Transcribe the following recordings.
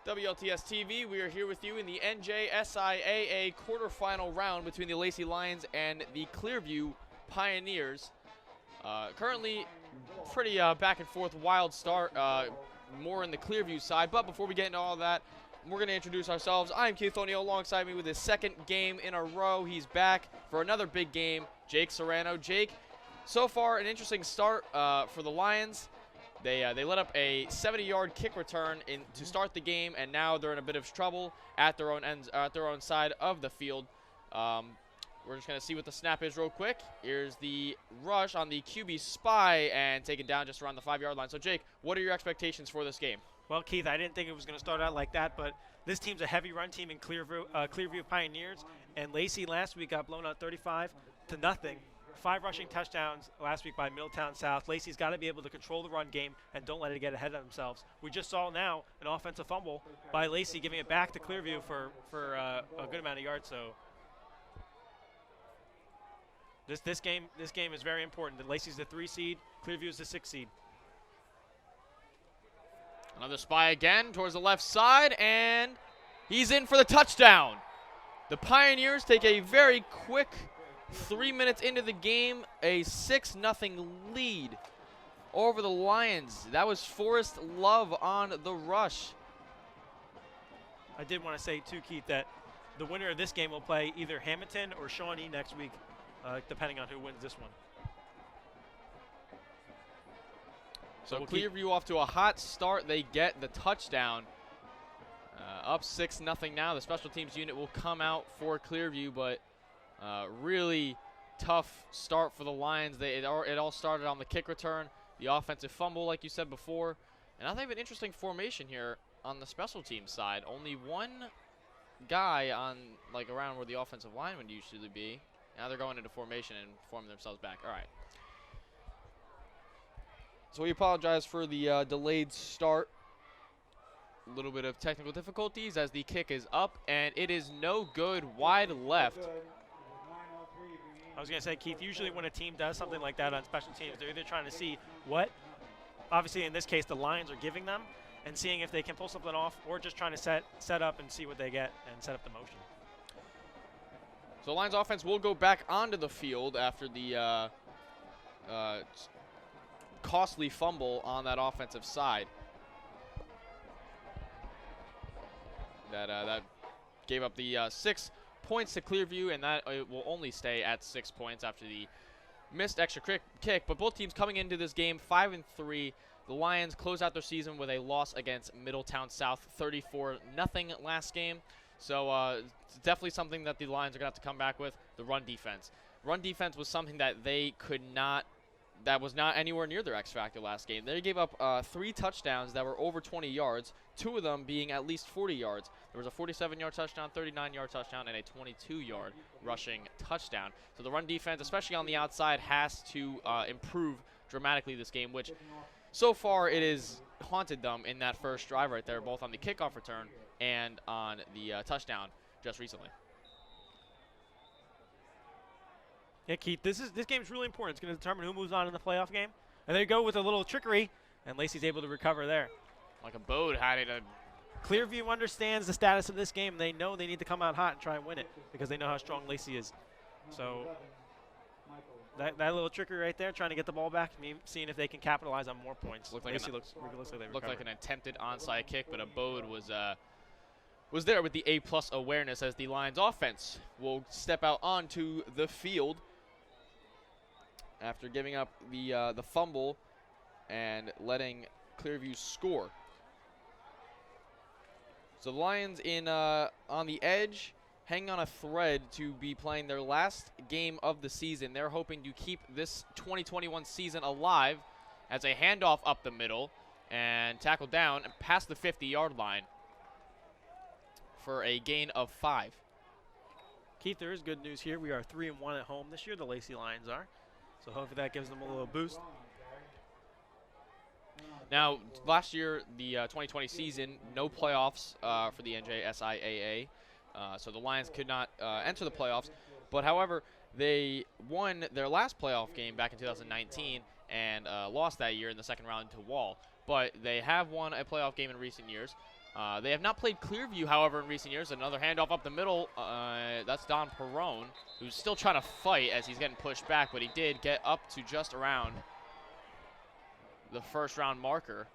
WLTS TV, we are here with you in the NJSIAA quarterfinal round between the Lacey Lions and the Clearview Pioneers. Currently, pretty back and forth, wild start, more in the Clearview side. But before we get into all that, we're going to introduce ourselves. I'm Keith O'Neill, alongside me with his second game in a row. He's back for another big game, Jake Serrano. Jake, so far an interesting start for the Lions. They let up a 70-yard kick return to start the game, and now they're in a bit of trouble at their own side of the field. We're just going to see what the snap is real quick. Here's the rush on the QB spy and taken down just around the 5-yard line. So, Jake, what are your expectations for this game? Well, Keith, I didn't think it was going to start out like that, but this team's a heavy run team in Clearview Pioneers, and Lacey last week got blown out 35-0. 5 rushing touchdowns last week by Middletown South. Lacey's got to be able to control the run game and don't let it get ahead of themselves. We just saw now an offensive fumble by Lacey, giving it back to Clearview for a good amount of yards. So this game is very important. Lacey's the 3 seed, Clearview is the 6 seed. Another spy again towards the left side, and he's in for the touchdown. The Pioneers take a very quick 3 minutes into the game, a 6-0 lead over the Lions. That was Forrest Love on the rush. I did want to say, too, Keith, that the winner of this game will play either Hamilton or Shawnee next week, depending on who wins this one. So Clearview off to a hot start. They get the touchdown. Up 6-0 now. The special teams unit will come out for Clearview, but really tough start for the Lions. It all started on the kick return, the offensive fumble, like you said before. And I think an interesting formation here on the special team side. Only one guy on around where the offensive line would usually be. Now they're going into formation and forming themselves back. All right. So we apologize for the delayed start. A little bit of technical difficulties as the kick is up, and it is no good, wide left. I was going to say, Keith, usually when a team does something like that on special teams, they're either trying to see what, obviously in this case, the Lions are giving them and seeing if they can pull something off, or just trying to set up and see what they get and set up the motion. So Lions offense will go back onto the field after the costly fumble on that offensive side. That gave up the 6 points to Clearview, and that will only stay at 6 points after the missed extra kick. But both teams coming into this game 5-3. The Lions close out their season with a loss against Middletown South, 34-0 last game. So it's definitely something that the Lions are going to have to come back with. The run defense. Run defense was something that they could not. That was not anywhere near their X factor last game. They gave up 3 touchdowns that were over 20 yards, 2 of them being at least 40 yards. There was a 47-yard touchdown, 39-yard touchdown, and a 22-yard rushing touchdown. So the run defense, especially on the outside, has to improve dramatically this game, which so far it has haunted them in that first drive right there, both on the kickoff return and on the touchdown just recently. Yeah, Keith, this game is really important. It's going to determine who moves on in the playoff game. And there you go with a little trickery, and Lacey's able to recover there. Like a boat had it. Clearview understands the status of this game. They know they need to come out hot and try and win it because they know how strong Lacey is. So that little trickery right there, trying to get the ball back, seeing if they can capitalize on more points. Looked like Lacey an attempted onside kick, but a Bode was there with the A+ awareness as the Lions offense will step out onto the field after giving up the fumble and letting Clearview score. So the Lions on the edge, hanging on a thread to be playing their last game of the season. They're hoping to keep this 2021 season alive as a handoff up the middle and tackle down and past the 50-yard line for a gain of 5. Keith, there is good news here. We are 3-1 at home this year. The Lacey Lions are. So hopefully that gives them a little boost. Now, last year, the 2020 season, no playoffs for the NJSIAA. So the Lions could not enter the playoffs. But, however, They won their last playoff game back in 2019 and lost that year in the second round to Wall. But they have won a playoff game in recent years. They have not played Clearview, however, in recent years. Another handoff up the middle. That's Don Perrone, who's still trying to fight as he's getting pushed back, but he did get up to just around the first round marker.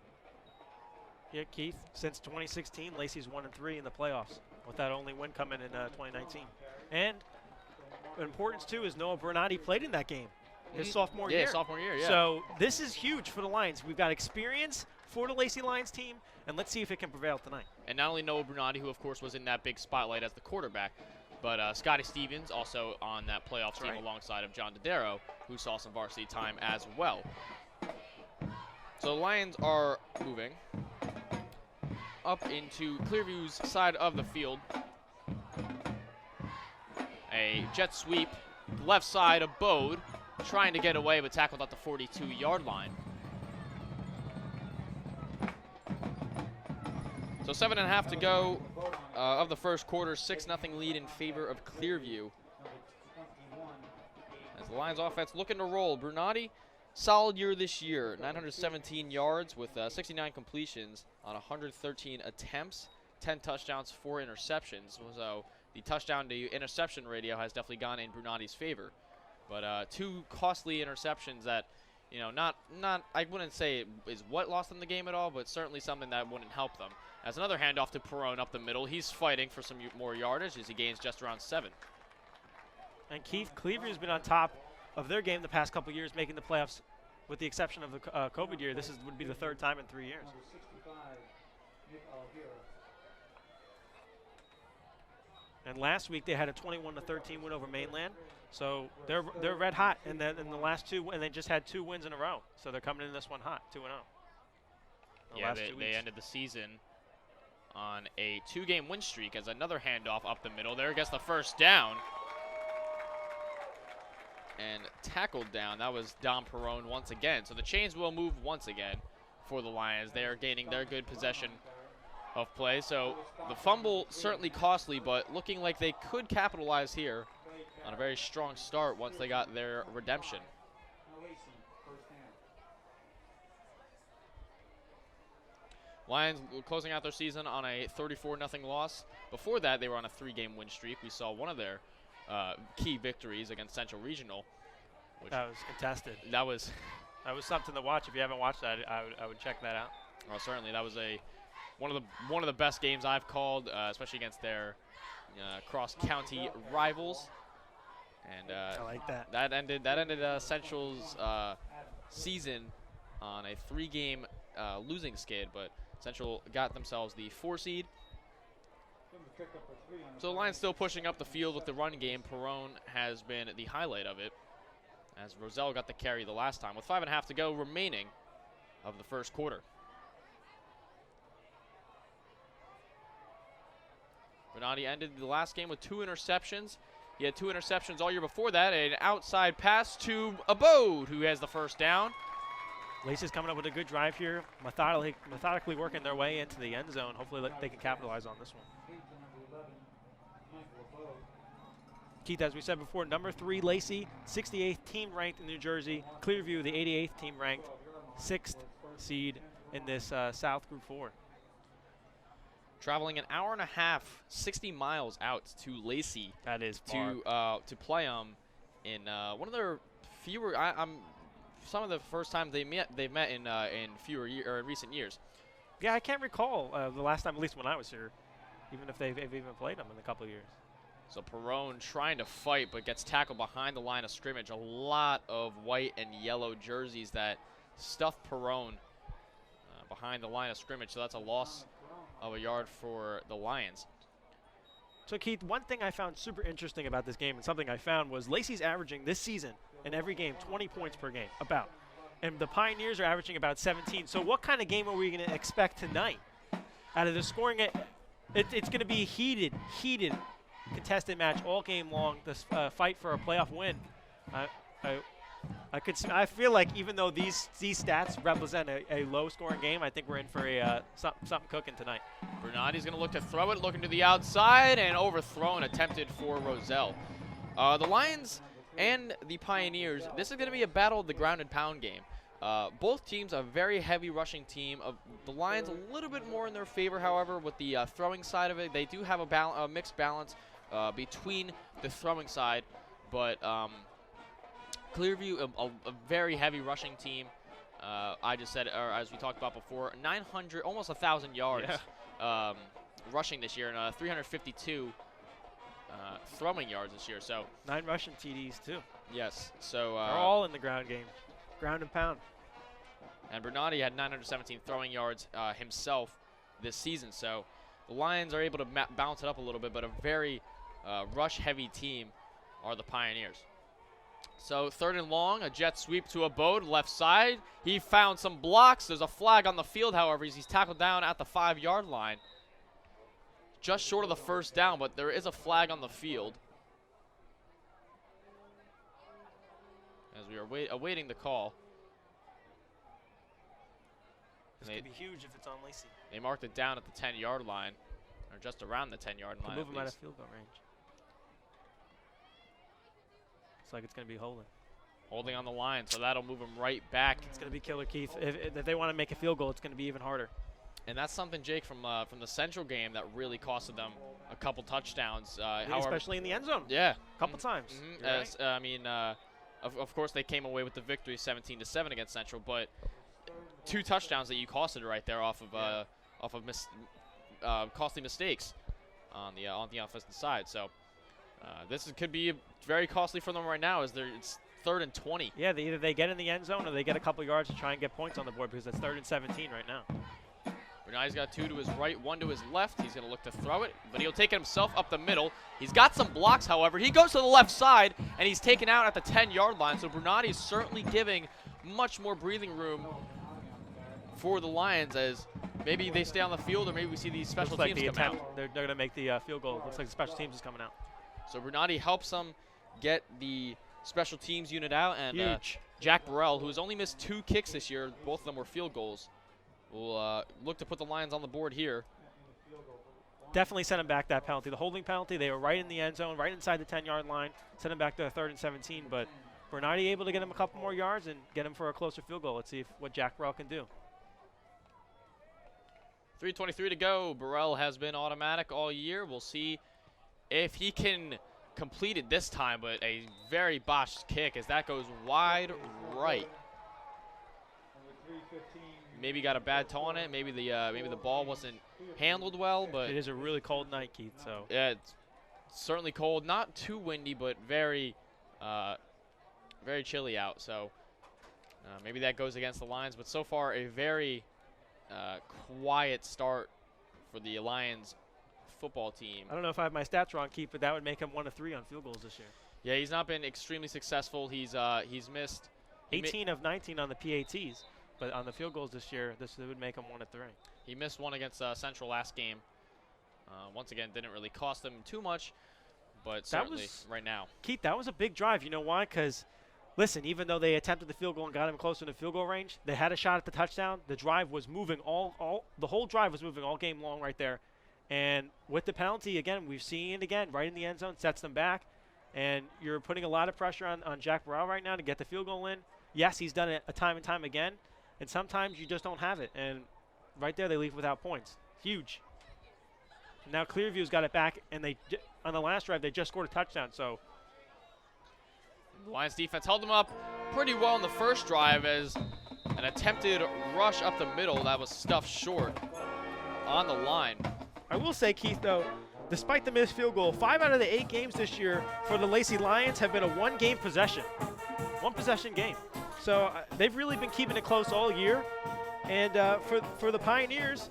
Yeah, Keith, since 2016, Lacey's 1-3 in the playoffs, with that only win coming in 2019. And importance, too, is Noah Bernardi played in that game his sophomore year. Yeah, sophomore year, yeah. So this is huge for the Lions. We've got experience for the Lacey Lions team, and let's see if it can prevail tonight. And not only Noah Bernardi, who, of course, was in that big spotlight as the quarterback, but Scotty Stevens also on that playoff team alongside of John Dodaro, who saw some varsity time as well. So the Lions are moving up into Clearview's side of the field. A jet sweep, left side of Bode, trying to get away, but tackled at the 42-yard line. So 7.5 to go of the first quarter, 6-0 lead in favor of Clearview. As the Lions offense looking to roll. Bernardi, solid year this year, 917 yards with 69 completions on 113 attempts, 10 touchdowns, 4 interceptions. So the touchdown to interception ratio has definitely gone in Bernardi's favor. But 2 costly interceptions that, you know, not I wouldn't say it is what lost them the game at all, but certainly something that wouldn't help them. As another handoff to Perrone up the middle, he's fighting for some more yardage as he gains just around 7. And Keith, Clearview's been on top of their game the past couple years, making the playoffs, with the exception of the COVID year. This would be the 3rd time in 3 years. And last week they had a 21-13 win over Mainland, so they're red hot. And then in the last 2, and they just had 2 wins in a row, so they're coming in this one hot, 2-0. Yeah, they ended the season on a 2-game win streak as another handoff up the middle. There gets the first down. And tackled down. That was Don Perrone once again. So the chains will move once again for the Lions. They are gaining their good possession of play. So the fumble certainly costly, but looking like they could capitalize here on a very strong start once they got their redemption. Lions closing out their season on a 34-0 loss. Before that, they were on a 3-game win streak. We saw one of their key victories against Central Regional. Which that was contested. That was something to watch. If you haven't watched that, I would check that out. Well, certainly that was one of the best games I've called, especially against their cross-county rivals. And I like that. That ended Central's season on a 3-game losing skid, but Central got themselves the 4 seed. So the Lions still pushing up the field with the run game. Perrone has been the highlight of it, as Roselle got the carry the last time with 5.5 to go remaining of the first quarter. Bernardi ended the last game with 2 interceptions. He had 2 interceptions all year before that. An outside pass to Abode, who has the first down. Lacey's coming up with a good drive here, methodically working their way into the end zone. Hopefully they can capitalize on this one. Keith, as we said before, number 3 Lacey, 68th team ranked in New Jersey. Clearview, the 88th team ranked, 6th seed in this South Group 4. Traveling an hour and a half, 60 miles out to Lacey. That is far. To play in one of their fewer. Some of the first times they've met in recent years. Yeah, I can't recall the last time, at least when I was here, even if they've even played them in a couple of years. So Perrone trying to fight, but gets tackled behind the line of scrimmage. A lot of white and yellow jerseys that stuff Perrone behind the line of scrimmage. So that's a loss of a yard for the Lions. So Keith, one thing I found super interesting about this game, and something I found, was Lacey's averaging this season in every game 20 points per game, about. And the Pioneers are averaging about 17. So what kind of game are we going to expect tonight? Out of the scoring, it's going to be a heated contested match all game long. This fight for a playoff win. I feel like even though these stats represent a low-scoring game, I think we're in for a something cooking tonight. Bernardi's going to look to throw it, looking to the outside, and overthrown, attempted for Roselle. The Lions and the Pioneers, this is going to be a battle of the ground and pound game. Both teams are a very heavy rushing team. The Lions a little bit more in their favor, however, with the throwing side of it. They do have a mixed balance between the throwing side, but Clearview, a very heavy rushing team. I just said, or as we talked about before, 900, almost 1,000 yards rushing this year, and 352 throwing yards this year. So 9 rushing TDs too. Yes. So they're all in the ground game, ground and pound. And Bernardi had 917 throwing yards himself this season. So the Lions are able to bounce it up a little bit, but a very rush-heavy team are the Pioneers. So 3rd and long, a jet sweep to a Bode, left side. He found some blocks. There's a flag on the field, however, he's tackled down at the 5-yard line. Just short of the first down, but there is a flag on the field. As we are awaiting the call. This could be huge if it's on Lacey. They marked it down at the 10-yard line, or just around the 10-yard line. Move him out of field goal range. Looks like it's going to be holding. Holding on the line, so that'll move him right back. It's going to be killer, Keith. If they want to make a field goal, it's going to be even harder. And that's something, Jake, from the Central game that really costed them a couple touchdowns. Especially in the end zone. Yeah. A couple times. Right. I mean, of course, they came away with the victory 17-7 against Central, but 2 touchdowns that you costed right there off of costly mistakes on the offensive side. So this could be very costly for them right now, as it's 3rd and 20. Yeah, either they get in the end zone or they get a couple yards to try and get points on the board, because it's 3rd and 17 right now. Bernardi's got 2 to his right, 1 to his left. He's going to look to throw it, but he'll take it himself up the middle. He's got some blocks, however. He goes to the left side, and he's taken out at the 10-yard line. So Bernardi is certainly giving much more breathing room for the Lions, as maybe they stay on the field, or maybe we see these special teams come out. They're going to make the field goal. Looks like the special teams is coming out. So Bernardi helps them get the special teams unit out, and Huge. Jack Burrell, who has only missed 2 kicks this year, both of them were field goals, will look to put the Lions on the board here. Definitely send them back that penalty. The holding penalty, they were right in the end zone, right inside the 10-yard line. Send them back to 3rd and 17, but Bernardi able to get him a couple more yards and get him for a closer field goal. Let's see what Jack Burrell can do. 3:23 to go. Burrell has been automatic all year. We'll see if he can complete it this time, but a very botched kick as that goes wide right. Maybe got a bad toe on it. Maybe the ball wasn't handled well, but it is a really cold night, Keith. So yeah, it's certainly cold. Not too windy, but very chilly out. So maybe that goes against the Lions. But so far, a very quiet start for the Lions football team. I don't know if I have my stats wrong, Keith, but that would make him 1 of 3 on field goals this year. Yeah, he's not been extremely successful. He's missed 18 of 19 on the PATs, but on the field goals this year, this would make him 1 of 3. He missed 1 against Central last game. Once again, didn't really cost them too much, but certainly right now. Keith, that was a big drive. You know why? Because, listen, even though they attempted the field goal and got him closer to field goal range, they had a shot at the touchdown. The drive was moving the whole drive was moving all game long right there. And with the penalty, again, we've seen it again, right in the end zone, sets them back. And you're putting a lot of pressure on Jack Burrell right now to get the field goal in. Yes, he's done it a time and time again. And sometimes you just don't have it. And right there, they leave without points. Huge. Now Clearview's got it back, and on the last drive, they just scored a touchdown. So the Lions defense held them up pretty well in the first drive, as an attempted rush up the middle that was stuffed short on the line. I will say, Keith, though, despite the missed field goal, 5 out of the 8 games this year for the Lacey Lions have been a one-game possession. One-possession game. So they've really been keeping it close all year. And for the Pioneers,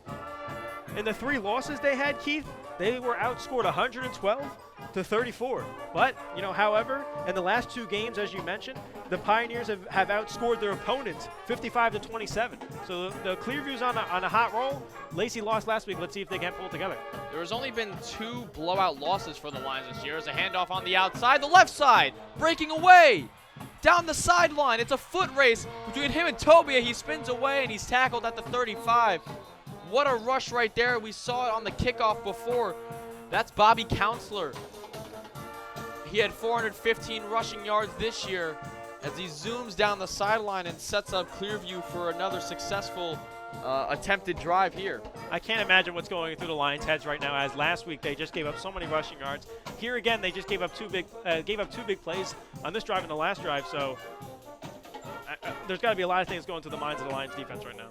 in the 3 losses they had, Keith, they were outscored 112-34. But, however, in the last 2 games, as you mentioned, the Pioneers have outscored their opponents 55-27. So the Clearview's on a hot roll. Lacey lost last week. Let's see if they can pull it together. There has only been 2 blowout losses for the Lions this year. As a handoff on the outside, the left side, breaking away down the sideline. It's a foot race between him and Tobia. He spins away, and he's tackled at the 35. What a rush right there. We saw it on the kickoff before. That's Bobby Counselor. He had 415 rushing yards this year as he zooms down the sideline and sets up Clearview for another successful attempted drive here. I can't imagine what's going through the Lions' heads right now, as last week they just gave up so many rushing yards. Here again, they just gave up two big plays on this drive and the last drive. So there's got to be a lot of things going through the minds of the Lions defense right now.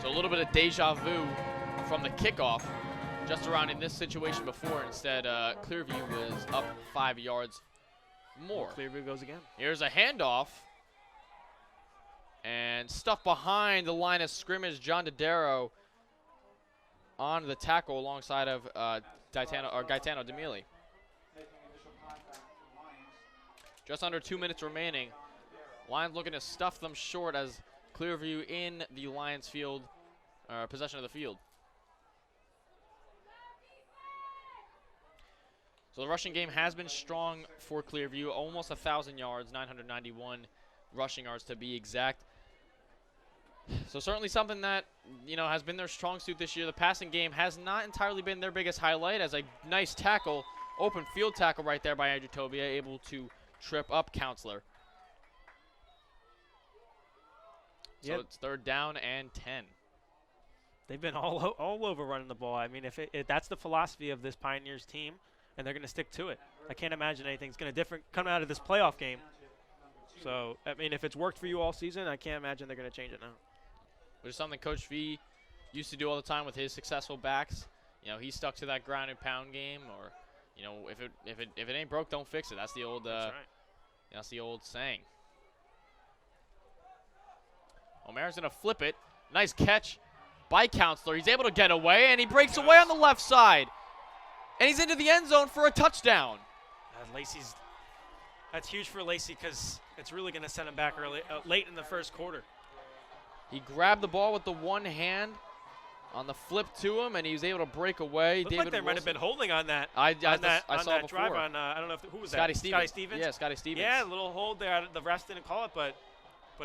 So a little bit of deja vu from the kickoff, just around in this situation before. Instead, Clearview was up 5 yards more. Clearview goes again. Here's a handoff. And stuff behind the line of scrimmage. John Dodaro on the tackle alongside of Gaetano Demili. Just under 2 minutes remaining. Lions looking to stuff them short as Clearview in the Lions field, possession of the field. So the rushing game has been strong for Clearview, almost 1,000 yards, 991 rushing yards to be exact. So certainly something that, has been their strong suit this year. The passing game has not entirely been their biggest highlight, as a nice tackle, open field tackle right there by Andrew Tobia, able to trip up Counselor. So it's 3rd down and 10. They've been all over running the ball. I mean, if that's the philosophy of this Pioneers team, and they're going to stick to it. I can't imagine anything's going to different come out of this playoff game. So, I mean, if it's worked for you all season, I can't imagine they're going to change it now. Which is something Coach V used to do all the time with his successful backs. He stuck to that ground and pound game, or, if it ain't broke, don't fix it. That's the old that's the old saying. O'Mara's going to flip it. Nice catch by Counselor. He's able to get away, and he breaks away on the left side. And he's into the end zone for a touchdown. That's huge for Lacey, because it's really going to send him back late in the first quarter. He grabbed the ball with the one hand on the flip to him, and he was able to break away. Looked like there might have been holding on that. I saw that before. Drive on, I don't know who was Scotty that? Stevens. Scotty Stevens? Yeah, Scotty Stevens. Yeah, a little hold there. The refs didn't call it, but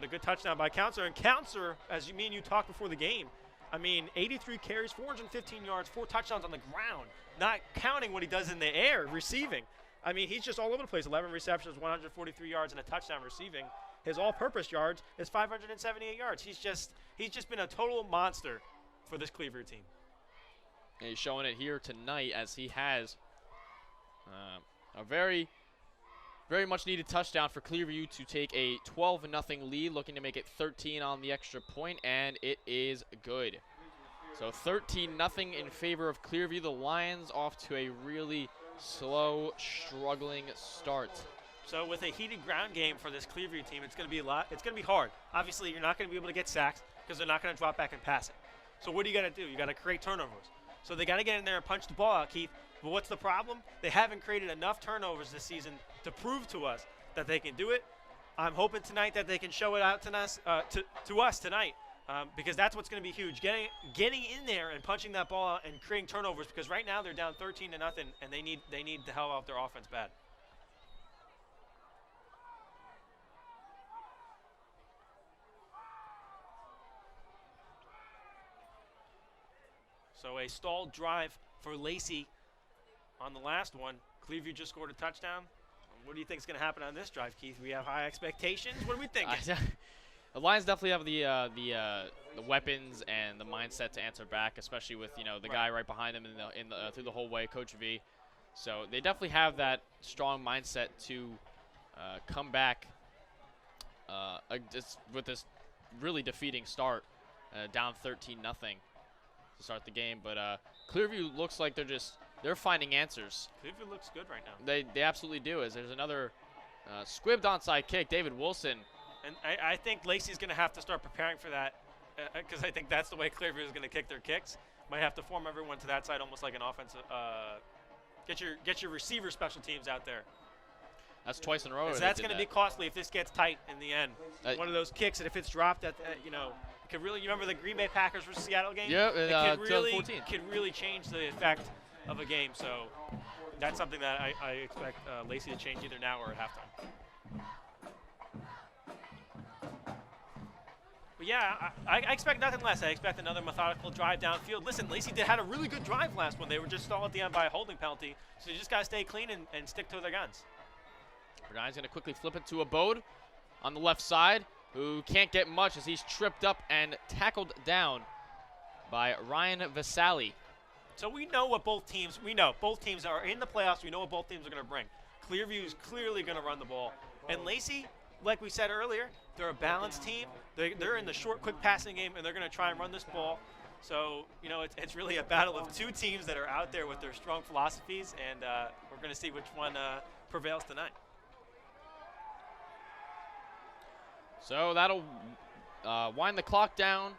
a good touchdown by Counselor. And Counselor, as you talked before the game, 83 carries, 415 yards, 4 touchdowns on the ground, not counting what he does in the air, receiving. He's just all over the place. 11 receptions, 143 yards, and a touchdown receiving. His all-purpose yards is 578 yards. He's just been a total monster for this Clearview team. And he's showing it here tonight, as he has a very, very much needed touchdown for Clearview to take a 12-0 lead, looking to make it 13 on the extra point, and it is good. So 13-0 in favor of Clearview. The Lions off to a really slow, struggling start. So with a heated ground game for this Clearview team, it's going to be it's going to be hard. Obviously, you're not going to be able to get sacks because they're not going to drop back and pass it. So what do you got to do? You got to create turnovers. So they got to get in there and punch the ball out, Keith. But what's the problem? They haven't created enough turnovers this season to prove to us that they can do it. I'm hoping tonight that they can show it out to us tonight, because that's what's going to be huge. Getting in there and punching that ball out and creating turnovers, because right now they're down 13-0 and they need the hell out of their offense bad. So a stalled drive for Lacey on the last one. Clearview just scored a touchdown. What do you think is going to happen on this drive, Keith? We have high expectations. What are we thinking? The Lions definitely have the weapons and the mindset to answer back, especially with the guy right behind them through the whole way, Coach V. So they definitely have that strong mindset to come back with this really defeating start, down 13-0. To start the game, but Clearview looks like they're finding answers. Clearview looks good right now. They absolutely do. As there's another squibbed onside kick, David Wilson. And I think Lacey's going to have to start preparing for that, because I think that's the way Clearview is going to kick their kicks. Might have to form everyone to that side, almost like an offensive. Get your receiver special teams out there. That's twice in a row. That's going to be costly if this gets tight in the end. One of those kicks, and if it's dropped at could really, you remember the Green Bay Packers versus Seattle game? Yeah, it could 2014. Could really change the effect of a game. So that's something that I expect Lacey to change either now or at halftime. But yeah, I expect nothing less. I expect another methodical drive downfield. Listen, Lacey had a really good drive last one. They were just stalled at the end by a holding penalty. So you just got to stay clean and stick to their guns. Vidal's going to quickly flip it to Abode on the left side, who can't get much as he's tripped up and tackled down by Ryan Vasali. So we know what both teams are in the playoffs. We know what both teams are going to bring. Clearview is clearly going to run the ball. And Lacey, like we said earlier, they're a balanced team. They're in the short, quick passing game, and they're going to try and run this ball. So, it's really a battle of two teams that are out there with their strong philosophies, and we're going to see which one prevails tonight. So that'll wind the clock down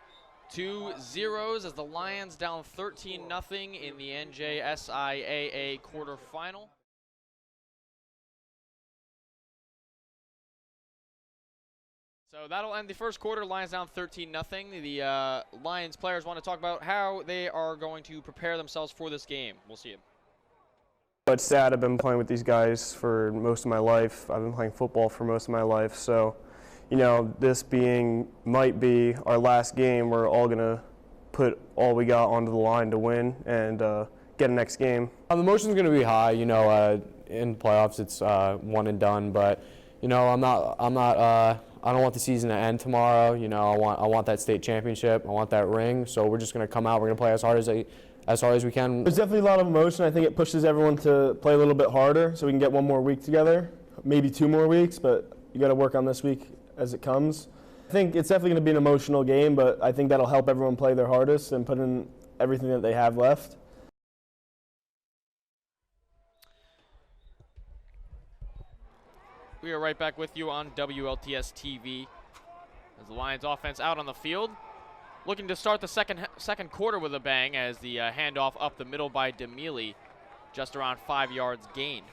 to 0s as the Lions down 13-0 in the NJSIAA quarterfinal. So that'll end the first quarter. Lions down 13-0. The Lions players want to talk about how they are going to prepare themselves for this game. We'll see it. It's sad. I've been playing with these guys for most of my life. I've been playing football for most of my life. So, this might be our last game. We're all going to put all we got onto the line to win and get a next game. The emotion's going to be high. In playoffs it's one and done, but I don't want the season to end tomorrow. I want that state championship. I want that ring. So we're just going to come out. We're going to play as hard as we can. There's definitely a lot of emotion. I think it pushes everyone to play a little bit harder so we can get one more week together, maybe 2 more weeks, but you got to work on this week as it comes. I think it's definitely going to be an emotional game, but I think that'll help everyone play their hardest and put in everything that they have left. We are right back with you on WLTS TV as the Lions offense out on the field, looking to start the second quarter with a bang as the handoff up the middle by DeMille, just around 5 yards gained.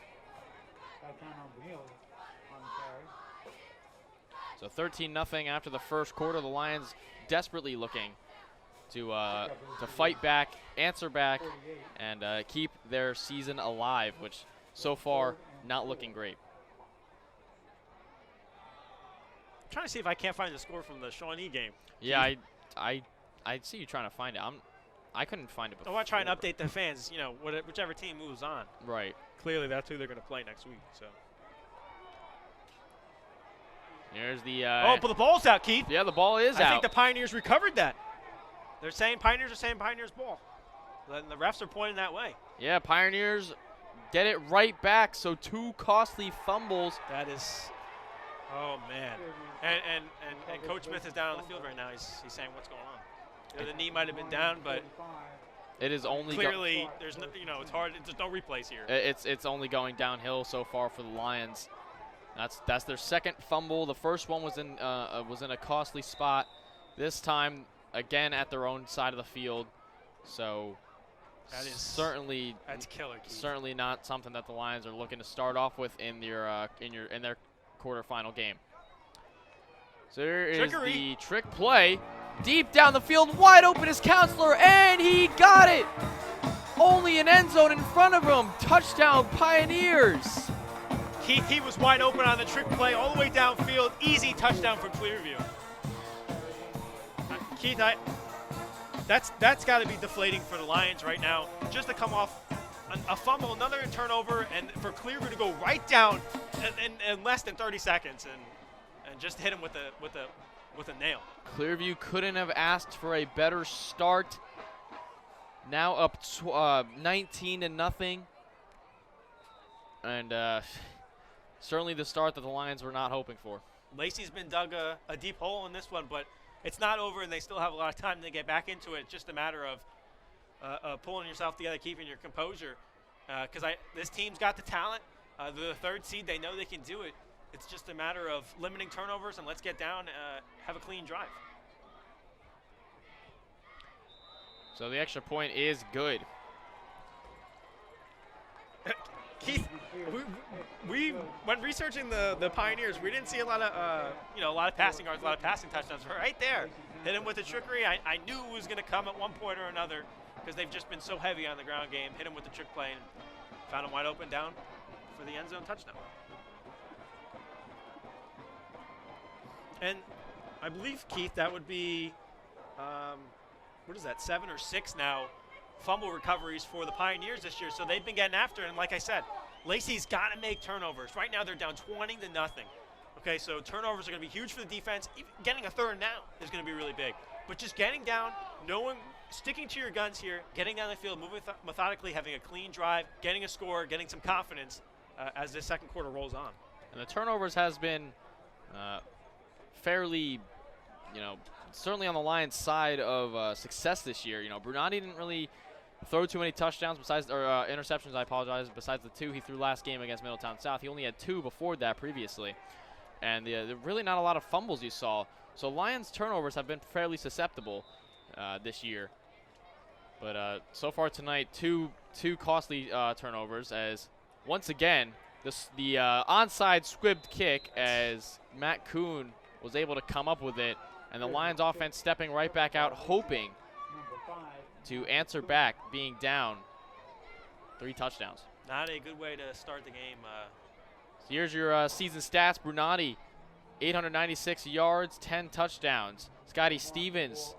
So 13-0 after the first quarter. The Lions desperately looking to fight back, answer back, and keep their season alive, which so far not looking great. I'm trying to see if I can't find the score from the Shawnee game. Yeah, I see you trying to find it. I couldn't find it before. I want to try and update the fans. Whichever team moves on. Right. Clearly, that's who they're going to play next week. So. There's the. But the ball's out, Keith. Yeah, the ball is out. I think the Pioneers recovered that. They're saying Pioneers ball. And the refs are pointing that way. Yeah, Pioneers get it right back. So 2 costly fumbles. That is. Oh man. And Coach Smith is down on the field right now. He's saying what's going on. The knee might have been down, but it is only clearly there's no. It's hard. There's no replays here. It's only going downhill so far for the Lions. That's their second fumble. The first one was in a costly spot. This time again at their own side of the field. So that is that's killer, Keith. Certainly not something that the Lions are looking to start off with in their quarterfinal game. So there is the trick play. Deep down the field, wide open is Counselor, and he got it! Only an end zone in front of him. Touchdown, Pioneers! He was wide open on the trick play all the way downfield. Easy touchdown for Clearview. Keith, that's got to be deflating for the Lions right now. Just to come off a fumble, another turnover, and for Clearview to go right down in less than 30 seconds and just hit him with a nail. Clearview couldn't have asked for a better start. Now up 19-0, and certainly the start that the Lions were not hoping for. Lacey's been dug a deep hole in this one, but it's not over, and they still have a lot of time to get back into it. It's just a matter of pulling yourself together, keeping your composure, because this team's got the talent. They're the 3rd seed. They know they can do it. It's just a matter of limiting turnovers, and let's get down, have a clean drive. So the extra point is good. Keith, we when researching the Pioneers, we didn't see a lot of passing yards, a lot of passing touchdowns. Right there, hit him with the trickery. I knew it was going to come at one point or another because they've just been so heavy on the ground game. Hit him with the trick play and found him wide open down for the end zone touchdown. And I believe, Keith, that would be, what is that, 7 or 6 now fumble recoveries for the Pioneers this year. So they've been getting after it. And like I said, Lacey's got to make turnovers. Right now they're down 20-0. Okay, so turnovers are going to be huge for the defense. Even getting a third down is going to be really big. But just getting down, sticking to your guns here, getting down the field, moving methodically, having a clean drive, getting a score, getting some confidence as this second quarter rolls on. And the turnovers has been fairly, certainly on the Lions' side of success this year. Brunati didn't really throw too many touchdowns interceptions, I apologize, besides the 2 he threw last game against Middletown South. He only had 2 before that previously. And there really not a lot of fumbles you saw. So Lions' turnovers have been fairly susceptible this year. But so far tonight, two costly turnovers, as once again, the onside squibbed kick as Matt Kuhn was able to come up with it, and the Lions offense stepping right back out, hoping to answer back, being down 3 touchdowns. Not a good way to start the game. So here's your season stats. Brunati, 896 yards, 10 touchdowns. Scotty Stevens,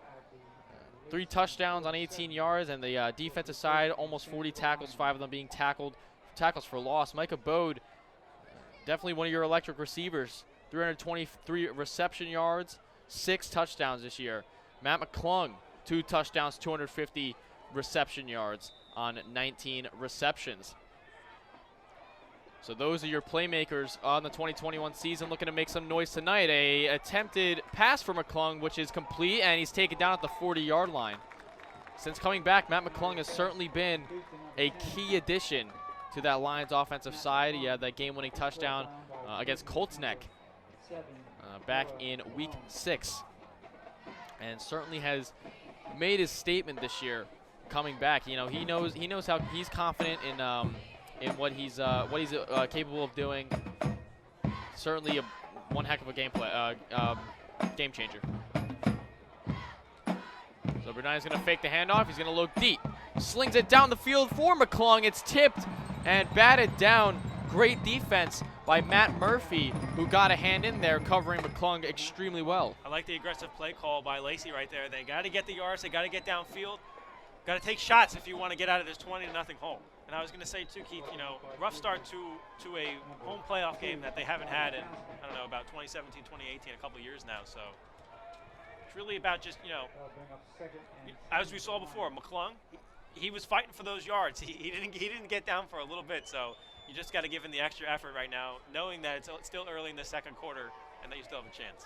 3 touchdowns on 18 yards, and the defensive side, almost 40 tackles, 5 of them being tackles for loss. Micah Bode, definitely one of your electric receivers, 323 reception yards, 6 touchdowns this year. Matt McClung, 2 touchdowns, 250 reception yards on 19 receptions. So those are your playmakers on the 2021 season, looking to make some noise tonight. A attempted pass for McClung, which is complete, and he's taken down at the 40-yard line. Since coming back, Matt McClung has certainly been a key addition to that Lions offensive side. He had that game-winning touchdown against Colts Neck back in Week 6, and certainly has made his statement this year coming back. He knows how he's confident in what he's capable of doing. Certainly one heck of a game changer. So Brunati's going to fake the handoff. He's going to look deep. Slings it down the field for McClung. It's tipped and batted down. Great defense by Matt Murphy, who got a hand in there covering McClung extremely well. I like the aggressive play call by Lacey right there. They got to get the yards. They got to get downfield. Got to take shots if you want to get out of this 20-0 hole. And I was going to say, too, Keith, rough start to a home playoff game that they haven't had in, about 2017, 2018, a couple years now. So it's really about just, as we saw before, McClung, he was fighting for those yards. He didn't get down for a little bit. So you just got to give him the extra effort right now, knowing that it's still early in the second quarter and that you still have a chance.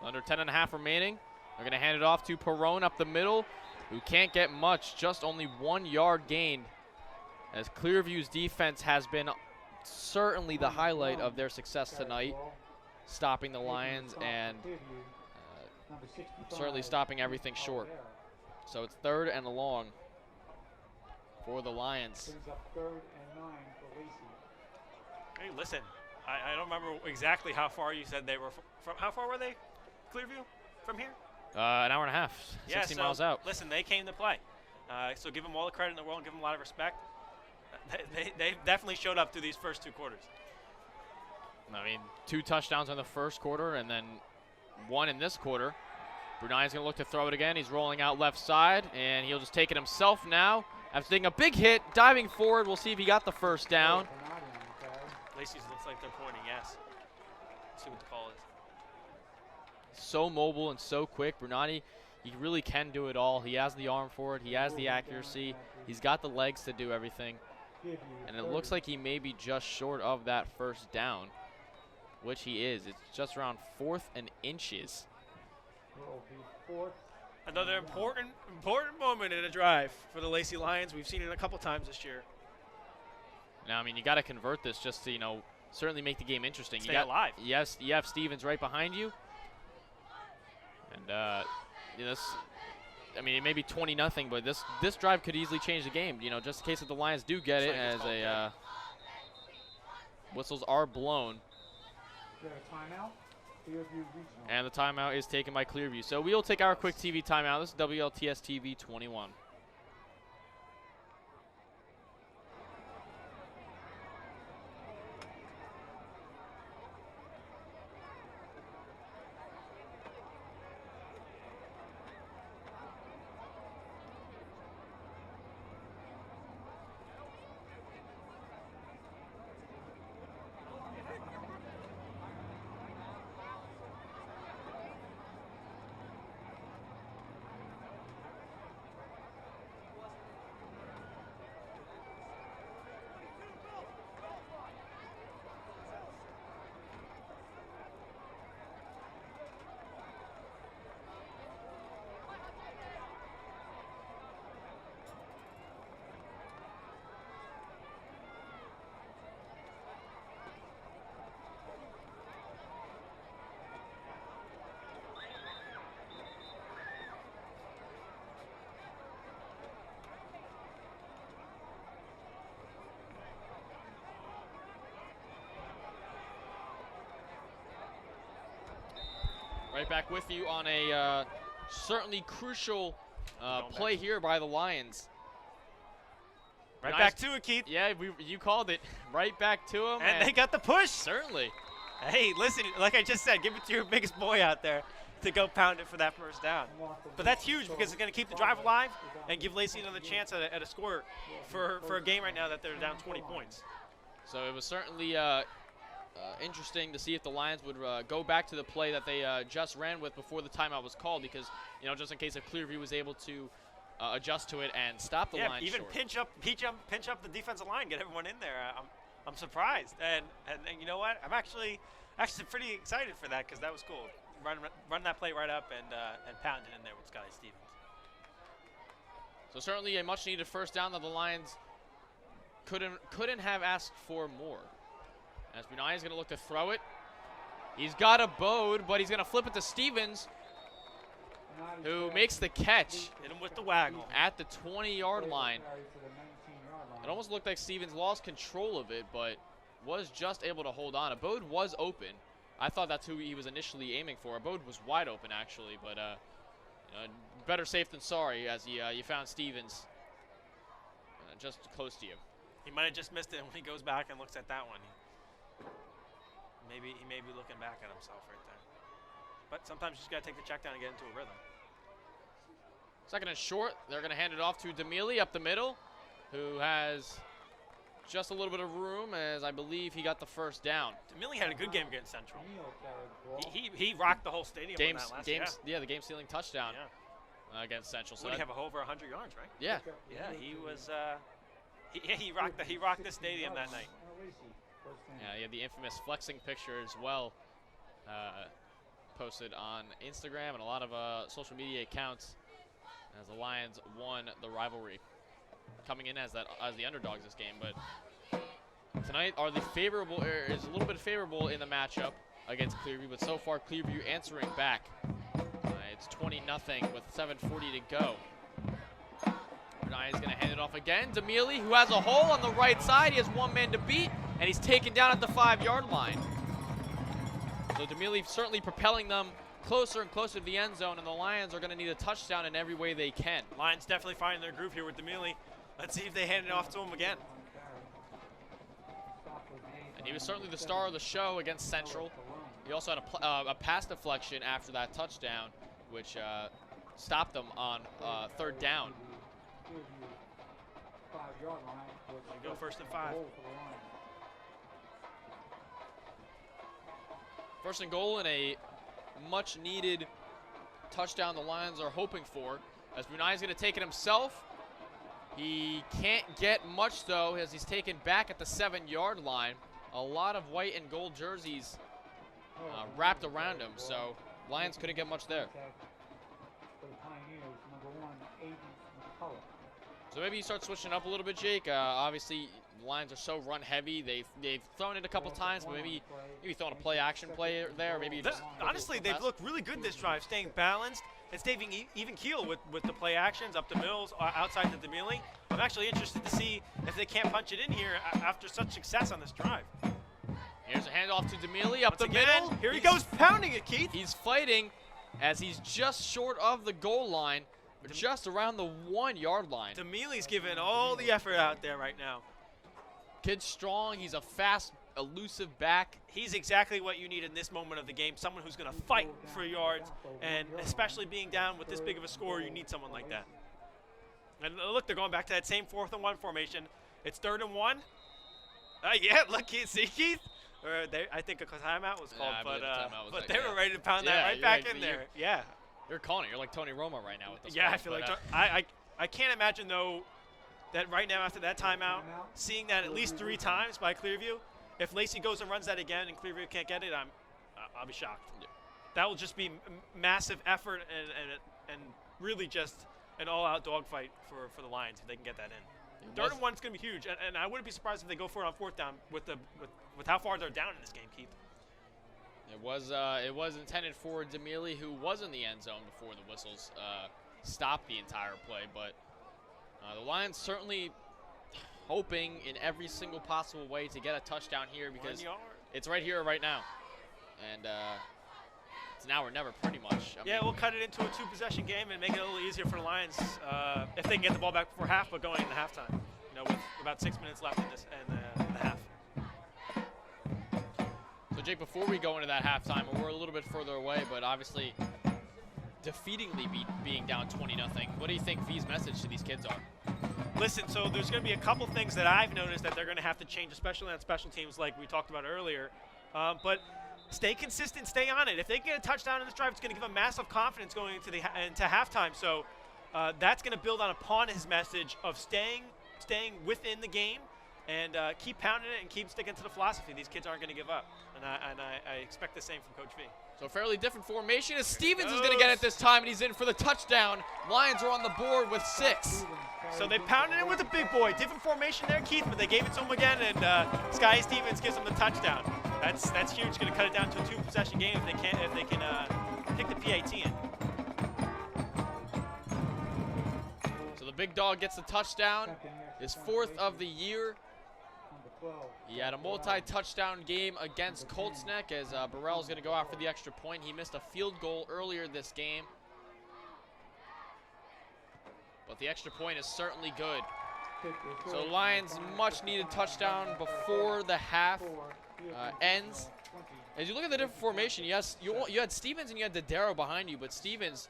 So under 10.5 remaining. They're going to hand it off to Perrone up the middle, who can't get much, just only 1 yard gained, as Clearview's defense has been certainly the highlight of their success tonight, stopping the Lions and certainly stopping everything short. So it's 3rd and long for the Lions. Hey, listen, I don't remember exactly how far you said they were from. How far were they, Clearview, from here? An hour and a half, 60 miles out. Listen, they came to play. So give them all the credit in the world and give them a lot of respect. They definitely showed up through these first 2 quarters. I mean, 2 touchdowns in the first quarter and then 1 in this quarter. Brunati's going to look to throw it again. He's rolling out left side, and he'll just take it himself now. After taking a big hit, diving forward, we'll see if he got the first down. Lacey's looks like they're pointing yes. Let's see what the call is. So mobile and so quick. Brunati, he really can do it all. He has the arm for it. He has the accuracy. He's got the legs to do everything. And it looks like he may be just short of that first down, which he is. It's just around 4th and inches. Another important moment in a drive for the Lacey Lions. We've seen it a couple times this year. Now, I mean, you got to convert this just to, certainly make the game interesting. Stay alive. Yes, you have Stevens right behind you. And I mean, it may be 20-0, but this drive could easily change the game. Just in case if the Lions do get it, as whistles are blown. And the timeout is taken by Clearview. So we'll take our quick TV timeout. This is WLTS TV 21. Right back with you on a certainly crucial play here by the Lions. Right Nice. back to it, Keith. Yeah, you called it. Right back to him. And they got the push. Certainly. Hey, listen, like I just said, give it to your biggest boy out there to go pound it for that first down. But that's huge because it's going to keep the drive alive and give Lacey another chance at a score for a game right now that they're down 20 points. So it was certainly interesting to see if the Lions would go back to the play that they just ran with before the timeout was called, because, you know, just in case if Clearview was able to adjust to it and stop the Lions even short. pinch up the defensive line, get everyone in there. I'm surprised, and you know what? I'm actually pretty excited for that because that was cool. Run that play right up and pound it in there with Scotty Stevens. So certainly a much-needed first down that the Lions couldn't have asked for more. As Brunei is going to look to throw it. He's got a Bode, but he's going to flip it to Stevens, who makes the catch. Hit him with the waggle. At the 20-yard line. It almost looked like Stevens lost control of it, but was just able to hold on. Abode was open. I thought that's who he was initially aiming for. Abode was wide open, actually, but better safe than sorry, as you found Stevens just close to you. He might have just missed it when he goes back and looks at that one. He may be looking back at himself right there. But sometimes you just got to take the check down and get into a rhythm. Second and short. They're going to hand it off to Demili up the middle, who has just a little bit of room, as I believe he got the first down. Demili had a good game against Central. He rocked the whole stadium on that last the game-sealing touchdown against Central. So he have over 100 yards, right? Yeah. Yeah, he was. He rocked the stadium that night. Yeah, he had the infamous flexing picture as well, posted on Instagram and a lot of social media accounts, as the Lions won the rivalry, coming in as the underdogs this game. But tonight is a little bit favorable in the matchup against Clearview, but so far Clearview answering back. It's 20-0 with 7:40 to go. Brunei is going to hand it off again. Demili, who has a hole on the right side. He has one man to beat, and he's taken down at the 5-yard line. So Demili certainly propelling them closer and closer to the end zone, and the Lions are going to need a touchdown in every way they can. Lions definitely finding their groove here with Demili. Let's see if they hand it off to him again. And he was certainly the star of the show against Central. He also had a pass deflection after that touchdown, which stopped them on third down. Go 1st and 5. First and goal, and a much-needed touchdown the Lions are hoping for, as Brunei is going to take it himself. He can't get much, though, as he's taken back at the 7-yard line. A lot of white and gold jerseys wrapped around him, so Lions couldn't get much there. So maybe you start switching up a little bit, Jake. Obviously, the Lions are so run-heavy. They've thrown it a couple times, but maybe throwing a play-action play there. Maybe honestly, they've looked really good this drive, staying balanced and staying even keel with the play actions up the Mills, outside the Demili. I'm actually interested to see if they can't punch it in here after such success on this drive. Here's a handoff to Demili up the again, middle. Here he goes pounding it, Keith. He's fighting as he's just short of the goal line, but just around the 1-yard line. Demili's giving all the effort out there right now. Kid's strong. He's a fast, elusive back. He's exactly what you need in this moment of the game, someone who's going to fight for yards, and especially being down with this big of a score, you need someone like that. And look, they're going back to that same 4th and 1 formation. It's 3rd and 1. Yeah, look, see, Keith? I think a timeout was called, but they were ready to pound that right back in there. Yeah. You're calling it. You're like Tony Romo right now with this. Yeah, I feel like I can't imagine, though, that right now after that timeout, seeing that at least 3 times by Clearview, if Lacey goes and runs that again and Clearview can't get it, I'll be shocked. Yeah. That will just be massive effort and really just an all-out dogfight for the Lions if they can get that in. 3rd and 1 is going to be huge, and I wouldn't be surprised if they go for it on 4th down with how far they're down in this game, Keith. It was intended for Demili, who was in the end zone before the whistles stopped the entire play, but the Lions certainly hoping in every single possible way to get a touchdown here, because it's right here, right now. And it's now or never pretty much. Yeah, we'll cut it into a 2-possession game and make it a little easier for the Lions if they can get the ball back before half, but going into halftime. You know, with about 6 minutes left in the half. So Jake, before we go into that halftime, we're a little bit further away, but obviously defeatingly being down 20-0. What do you think V's message to these kids are? Listen, so there's going to be a couple things that I've noticed that they're going to have to change, especially on special teams like we talked about earlier. But stay consistent, stay on it. If they get a touchdown in this drive, it's going to give them massive confidence going into halftime. So that's going to build upon his message of staying within the game and keep pounding it and keep sticking to the philosophy. These kids aren't going to give up, and I expect the same from Coach V. So fairly different formation as Stevens is going to get it this time, and he's in for the touchdown. Lions are on the board with 6. So they pounded it with the big boy. Different formation there, Keith, but they gave it to him again, and Sky Stevens gives him the touchdown. That's huge. Going to cut it down to a 2-possession game if they can kick the PAT in. So the big dog gets the touchdown, his 4th of the year. He had a multi-touchdown game against Colts Neck as Burrell's going to go out for the extra point. He missed a field goal earlier this game, but the extra point is certainly good. So Lions much needed touchdown before the half ends. As you look at the different formation, yes, you had Stevens and you had Dodaro behind you, but Stevens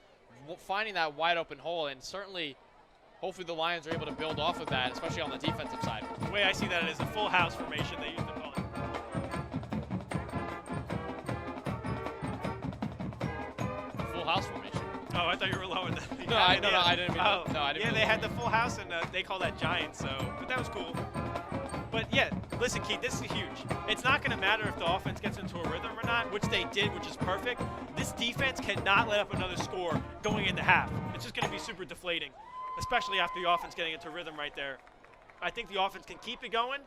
finding that wide open hole, and certainly hopefully the Lions are able to build off of that, especially on the defensive side. The way I see that is a full house formation they use to call it. Full house formation. Oh, I thought you were lower than that. No, I didn't mean oh. that. No, I didn't Yeah, mean they that. had the full house, and they call that giant, but that was cool. But yeah, listen, Keith, this is huge. It's not going to matter if the offense gets into a rhythm or not, which they did, which is perfect. This defense cannot let up another score going into half. It's just going to be super deflating, especially after the offense getting into rhythm right there. I think the offense can keep it going,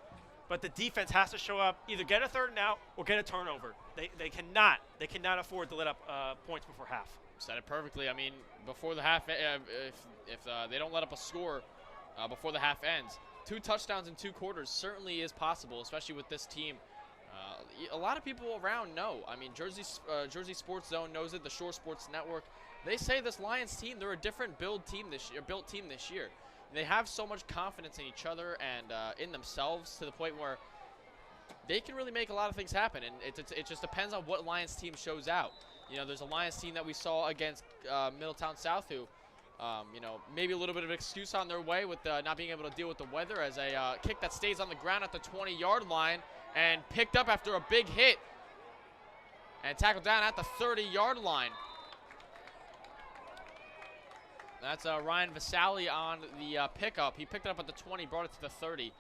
but the defense has to show up, either get a 3rd and out or get a turnover. They cannot afford to let up points before half. Said it perfectly. I mean, before the half, if they don't let up a score before the half ends, 2 touchdowns in 2 quarters certainly is possible, especially with this team. A lot of people around know. I mean, Jersey Sports Zone knows it. The Shore Sports Network. They say this Lions team, they're a different built team this year. They have so much confidence in each other and in themselves to the point where they can really make a lot of things happen. And it just depends on what Lions team shows out. You know, there's a Lions team that we saw against Middletown South who, you know, maybe a little bit of an excuse on their way with not being able to deal with the weather, as a kick that stays on the ground at the 20-yard line and picked up after a big hit and tackled down at the 30-yard line. That's Ryan Vasali on the pickup. He picked it up at the 20, brought it to the 30.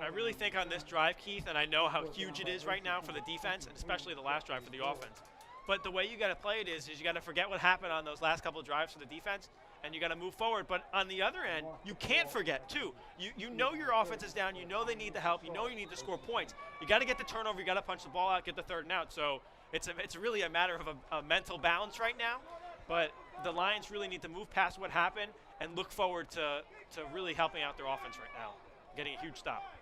I really think on this drive, Keith, and I know how huge it is right now for the defense, and especially the last drive for the offense. But the way you got to play it is you got to forget what happened on those last couple of drives for the defense, and you got to move forward. But on the other end, you can't forget, too. You know your offense is down. You know they need the help. You know you need to score points. You got to get the turnover. You got to punch the ball out, get the 3rd and out. So it's really a matter of a mental balance right now. But the Lions really need to move past what happened and look forward to really helping out their offense right now, getting a huge stop.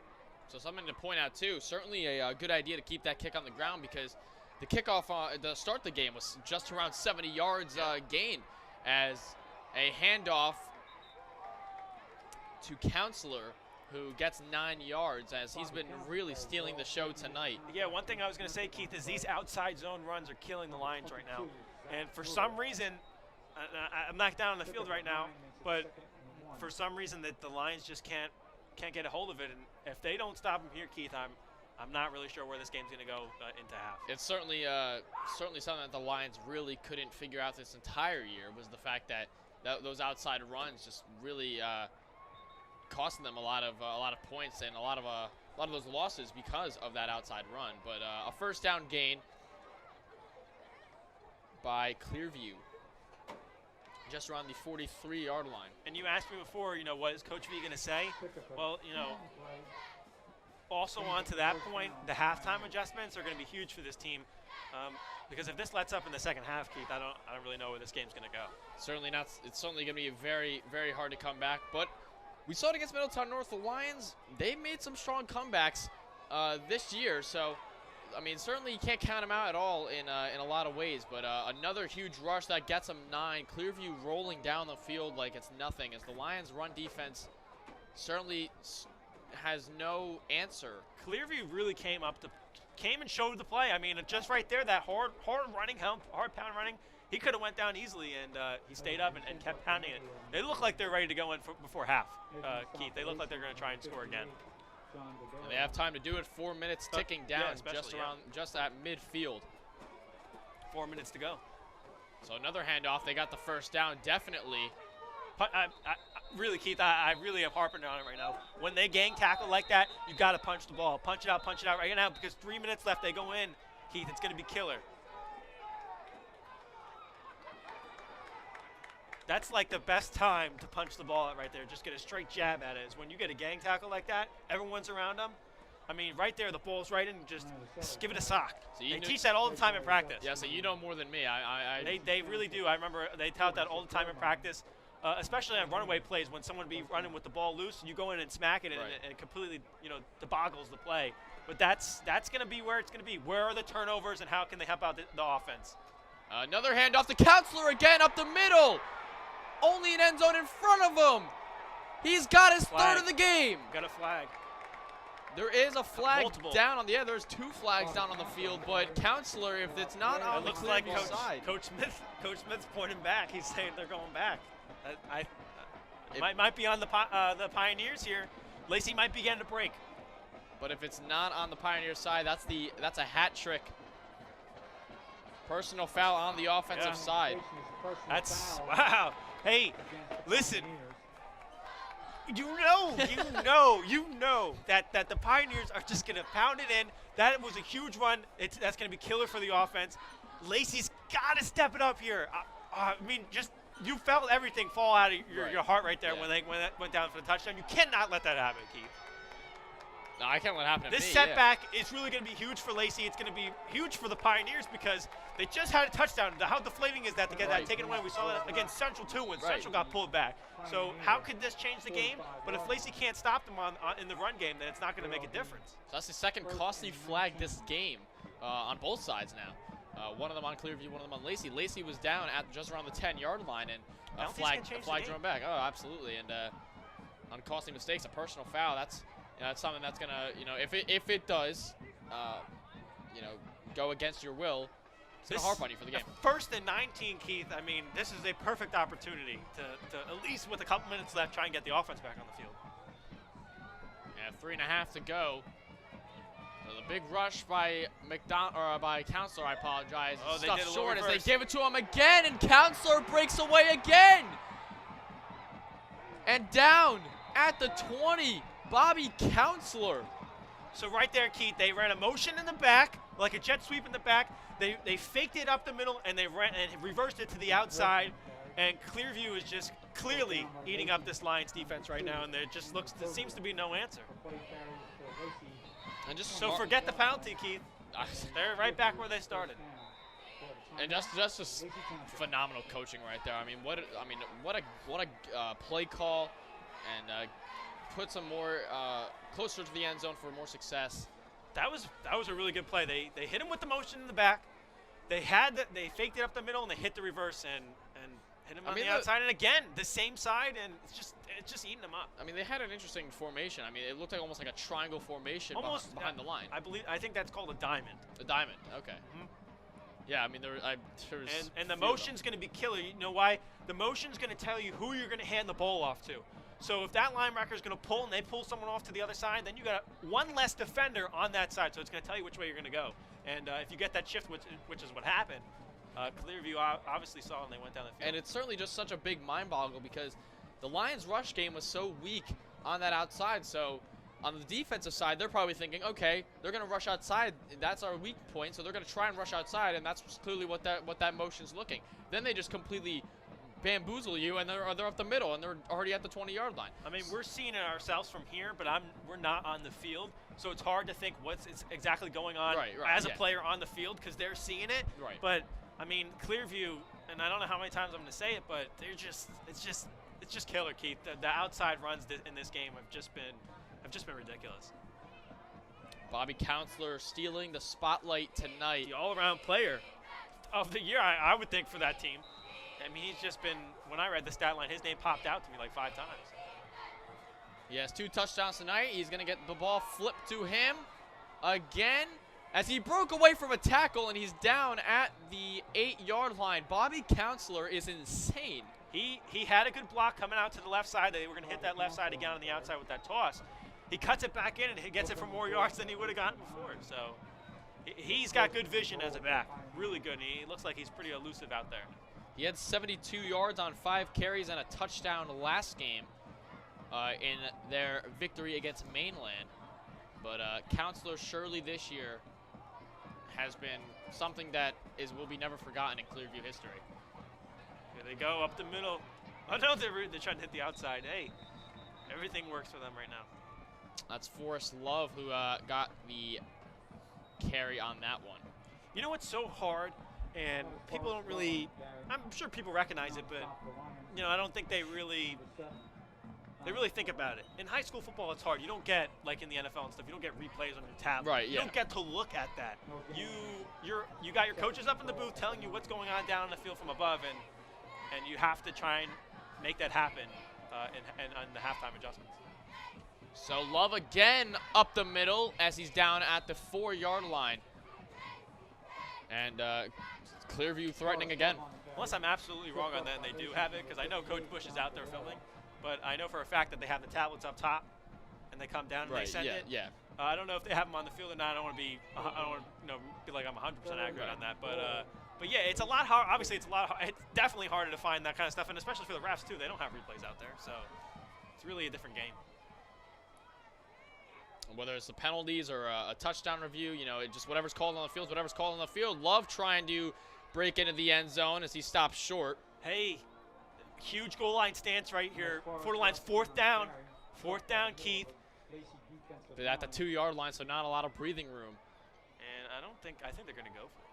So something to point out, too, certainly a good idea to keep that kick on the ground, because the kickoff to start the game was just around 70 yards gain, as a handoff to Counselor, who gets 9 yards, as he's been really stealing the show tonight. Yeah, one thing I was going to say, Keith, is these outside zone runs are killing the Lions right now. And for some reason, I'm not down on the field right now, but for some reason that the Lions just can't get a hold of it. And if they don't stop them here, Keith, I'm not really sure where this game's going to go into half. It's certainly something that the Lions really couldn't figure out this entire year, was the fact that those outside runs just really costing them a lot of points and a lot of those losses because of that outside run. But a 1st down gain by Clearview, just around the 43-yard line. And you asked me before, what is Coach V going to say? Well, also on to that point, the halftime adjustments are going to be huge for this team, because if this lets up in the second half, Keith, I don't really know where this game's going to go. Certainly not. It's certainly going to be very, very hard to come back. But we saw it against Middletown North. The Lions, they made some strong comebacks this year. So I mean, certainly you can't count them out at all in a lot of ways, but another huge rush that gets them 9. Clearview rolling down the field like it's nothing, as the Lions' run defense certainly has no answer. Clearview really came and showed the play. I mean, just right there, that hard running, hard pound running, he could have went down easily, and he stayed up and kept pounding it. They look like they're ready to go in before half, Keith. They look like they're going to try and score again. And they have time to do it. 4 minutes ticking down, just at midfield. 4 minutes to go. So another handoff. They got the first down, definitely. Really, Keith, I really am harping on it right now. When they gang tackle like that, you got to punch the ball. Punch it out right now, because 3 minutes left, they go in. Keith, it's going to be killer. That's like the best time to punch the ball out right there. Just get a straight jab at it. Is when you get a gang tackle like that, everyone's around them. I mean, right there, the ball's right in, just give it a sock. So they teach that all the time in practice. Yeah, so you know more than me. They really do. I remember they tout that all the time in practice, especially on runaway plays when someone be running with the ball loose, you go in and smack it, and it completely, deboggles the play. But that's going to be where it's going to be. Where are the turnovers, and how can they help out the offense? Another handoff to Counselor again up the middle. Only an end zone in front of him. He's got his third of the game. Got a flag. There is a flag down on the there's 2 flags down on the field, but Counselor, if it's not on the Clearview side. Coach Smith's pointing back. He's saying they're going back. It might be on the Pioneers here. Lacey might be getting a break. But if it's not on the Pioneers side, that's a hat trick. Personal foul on the offensive side. That's wow. Hey, listen. You know that the Pioneers are just going to pound it in. That was a huge run. That's going to be killer for the offense. Lacey's got to step it up here. I mean, just you felt everything fall out of your heart right there when that went down for the touchdown. You cannot let that happen, Keith. No, I can't let it happen to me. This setback is really going to be huge for Lacey. It's going to be huge for the Pioneers because they just had a touchdown. How deflating is that to get that taken away? We saw that against Central too when Central got pulled back. So how could this change the game? But if Lacey can't stop them in the run game, then it's not going to make a difference. So that's the second costly flag this game on both sides now. One of them on Clearview, one of them on Lacey. Lacey was down at just around the 10-yard line, and a flag thrown back. Oh, absolutely. And on costly mistakes, a personal foul. That's something that's gonna, if it does, go against your will, it's gonna harp on you for the game. First and 19, Keith. I mean, this is a perfect opportunity to at least with a couple minutes left try and get the offense back on the field. Yeah, 3.5 to go. So the big rush by by Counselor, I apologize. Oh, they did a short reverse. As they give it to him again, and Counselor breaks away again. And down at the 20. Bobby Counselor. So right there, Keith, they ran a motion in the back, like a jet sweep in the back. They faked it up the middle, and they ran and reversed it to the outside. And Clearview is just clearly eating up this Lions defense right now, and there seems to be no answer. And so forget the penalty, Keith. They're right back where they started. And that's just phenomenal coaching right there. I mean, what a play call, and put some more closer to the end zone for more success. That was a really good play. They hit him with the motion in the back. They faked it up the middle, and they hit the reverse and hit him on the outside. And again, the same side, and it's just eating them up. I mean, they had an interesting formation. I mean, it looked like almost like a triangle formation behind the line. I think that's called a diamond. A diamond. Okay. Mm-hmm. Yeah, I mean, and the motion's going to be killer. You know why? The motion's going to tell you who you're going to hand the ball off to. So if that linebacker is going to pull and they pull someone off to the other side, then you got one less defender on that side. So it's going to tell you which way you're going to go. And if you get that shift, which is what happened, Clearview obviously saw and they went down the field. And it's certainly just such a big mind boggle because the Lions' rush game was so weak on that outside. So on the defensive side, they're probably thinking, okay, they're going to rush outside. That's our weak point. So they're going to try and rush outside, and that's clearly what that motion's looking. Then they just completely bamboozle you, and they're up the middle, and they're already at the 20-yard line. I mean, we're seeing it ourselves from here, but we're not on the field, so it's hard to think what's exactly going on as a player on the field because they're seeing it. Right. But I mean, Clearview, and I don't know how many times I'm going to say it, but it's just killer, Keith. The outside runs in this game have just been ridiculous. Bobby Counselor stealing the spotlight tonight. The all-around player of the year, I would think, for that team. I mean, he's just been, when I read the stat line, his name popped out to me like 5 times. He has 2 touchdowns tonight. He's going to get the ball flipped to him again as he broke away from a tackle and he's down at the 8-yard line. Bobby Counselor is insane. He had a good block coming out to the left side. They were going to hit that left side again on the outside with that toss. He cuts it back in and he gets it for more yards than he would have gotten before. So he's got good vision as a back, really good. He looks like he's pretty elusive out there. He had 72 yards on 5 carries and a touchdown last game in their victory against Mainland. But Counselor Shirley this year has been something that will be never forgotten in Clearview history. Here they go up the middle. Oh no, they're trying to hit the outside. Hey, everything works for them right now. That's Forrest Love who got the carry on that one. You know what's so hard, and people don't really, I'm sure people recognize it, but you know, I don't think they really think about it. In high school football, it's hard. You don't get, like in the NFL and stuff, you don't get replays on your tablet. Right, yeah. You don't get to look at that. You got your coaches up in the booth telling you what's going on down on the field from above, and you have to try and make that happen in the halftime adjustments. So Love again up the middle as he's down at the 4-yard line. And Clearview threatening again. Unless I'm absolutely wrong on that and they do have it, because I know Coach Bush is out there filming, but I know for a fact that they have the tablets up top and they come down and they send it. Yeah. I don't know if they have them on the field or not. I don't want to be be like I'm 100% accurate on that, but yeah, it's a lot hard. Obviously, it's definitely harder to find that kind of stuff, and especially for the refs too. They don't have replays out there, so it's really a different game. Whether it's the penalties or a touchdown review, it just whatever's called on the field, whatever's called on the field. Love trying to break into the end zone as he stops short. Hey, huge goal line stance right here. Quarter line's 4th down. 4th down, Keith. They're at the 2-yard line, so not a lot of breathing room. And I think they're going to go for it.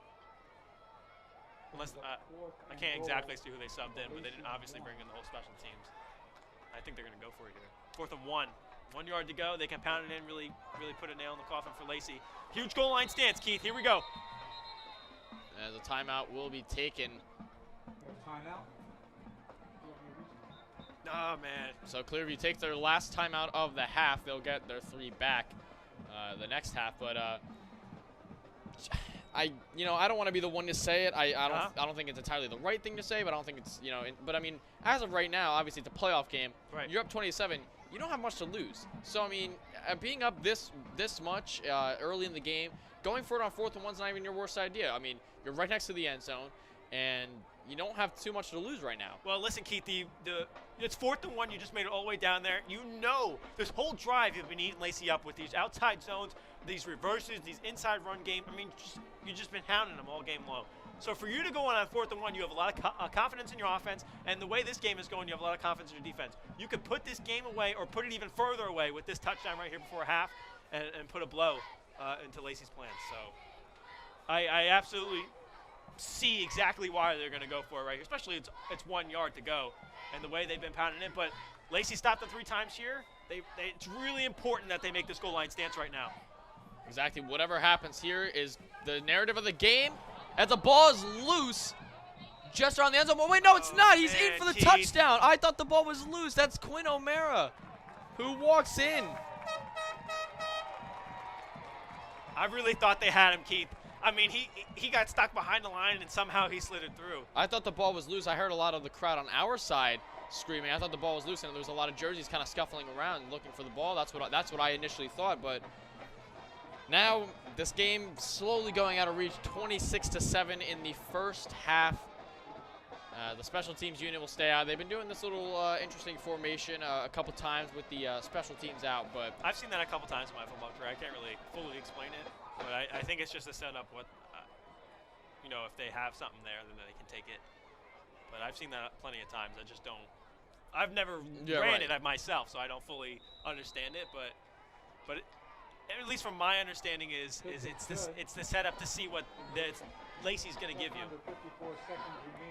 Unless, I can't exactly see who they subbed in, but they didn't obviously bring in the whole special teams. I think they're going to go for it here. 4th and 1. 1 yard to go. They can pound it in, really put a nail in the coffin for Lacey. Huge goal line stance, Keith. Here we go. As a timeout will be taken. Oh, man. So Clearview takes their last timeout of the half. They'll get their 3 back the next half. But I don't want to be the one to say it. I don't think it's entirely the right thing to say, but I don't think it's, but I mean, as of right now, obviously it's a playoff game. Right. You're up 27. You don't have much to lose. So, I mean, being up this much early in the game, going for it on 4th and 1's not even your worst idea. I mean, you're right next to the end zone, and you don't have too much to lose right now. Well, listen, Keith, it's 4th and 1. You just made it all the way down there. This whole drive you've been eating Lacey up with these outside zones, these reverses, these inside run game. I mean, you've just been hounding them all game long. So for you to go on 4th and 1, you have a lot of confidence in your offense, and the way this game is going, you have a lot of confidence in your defense. You could put this game away or put it even further away with this touchdown right here before half and put a blow into Lacey's plans. So I absolutely see exactly why they're going to go for it right here, especially it's 1 yard to go and the way they've been pounding it. But Lacey stopped them 3 times here. It's really important that they make this goal line stance right now. Exactly. Whatever happens here is the narrative of the game. As the ball is loose, just around the end zone. Oh, wait, no, it's not. He's in for the touchdown. I thought the ball was loose. That's Quinn O'Mara, who walks in. I really thought they had him, Keith. I mean, he got stuck behind the line, and somehow he slid it through. I thought the ball was loose. I heard a lot of the crowd on our side screaming. I thought the ball was loose, and there was a lot of jerseys kind of scuffling around looking for the ball. That's what I initially thought, but now this game slowly going out of reach, 26-7 in the first half. The special teams unit will stay out. They've been doing this little interesting formation a couple times with the special teams out, but I've seen that a couple times in my football career. I can't really fully explain it, but I think it's just a setup. If they have something there, then they can take it. But I've seen that plenty of times. I just don't. I've never ran it myself, so I don't fully understand it. But at least from my understanding, it's the setup to see what Lacey's going to give you.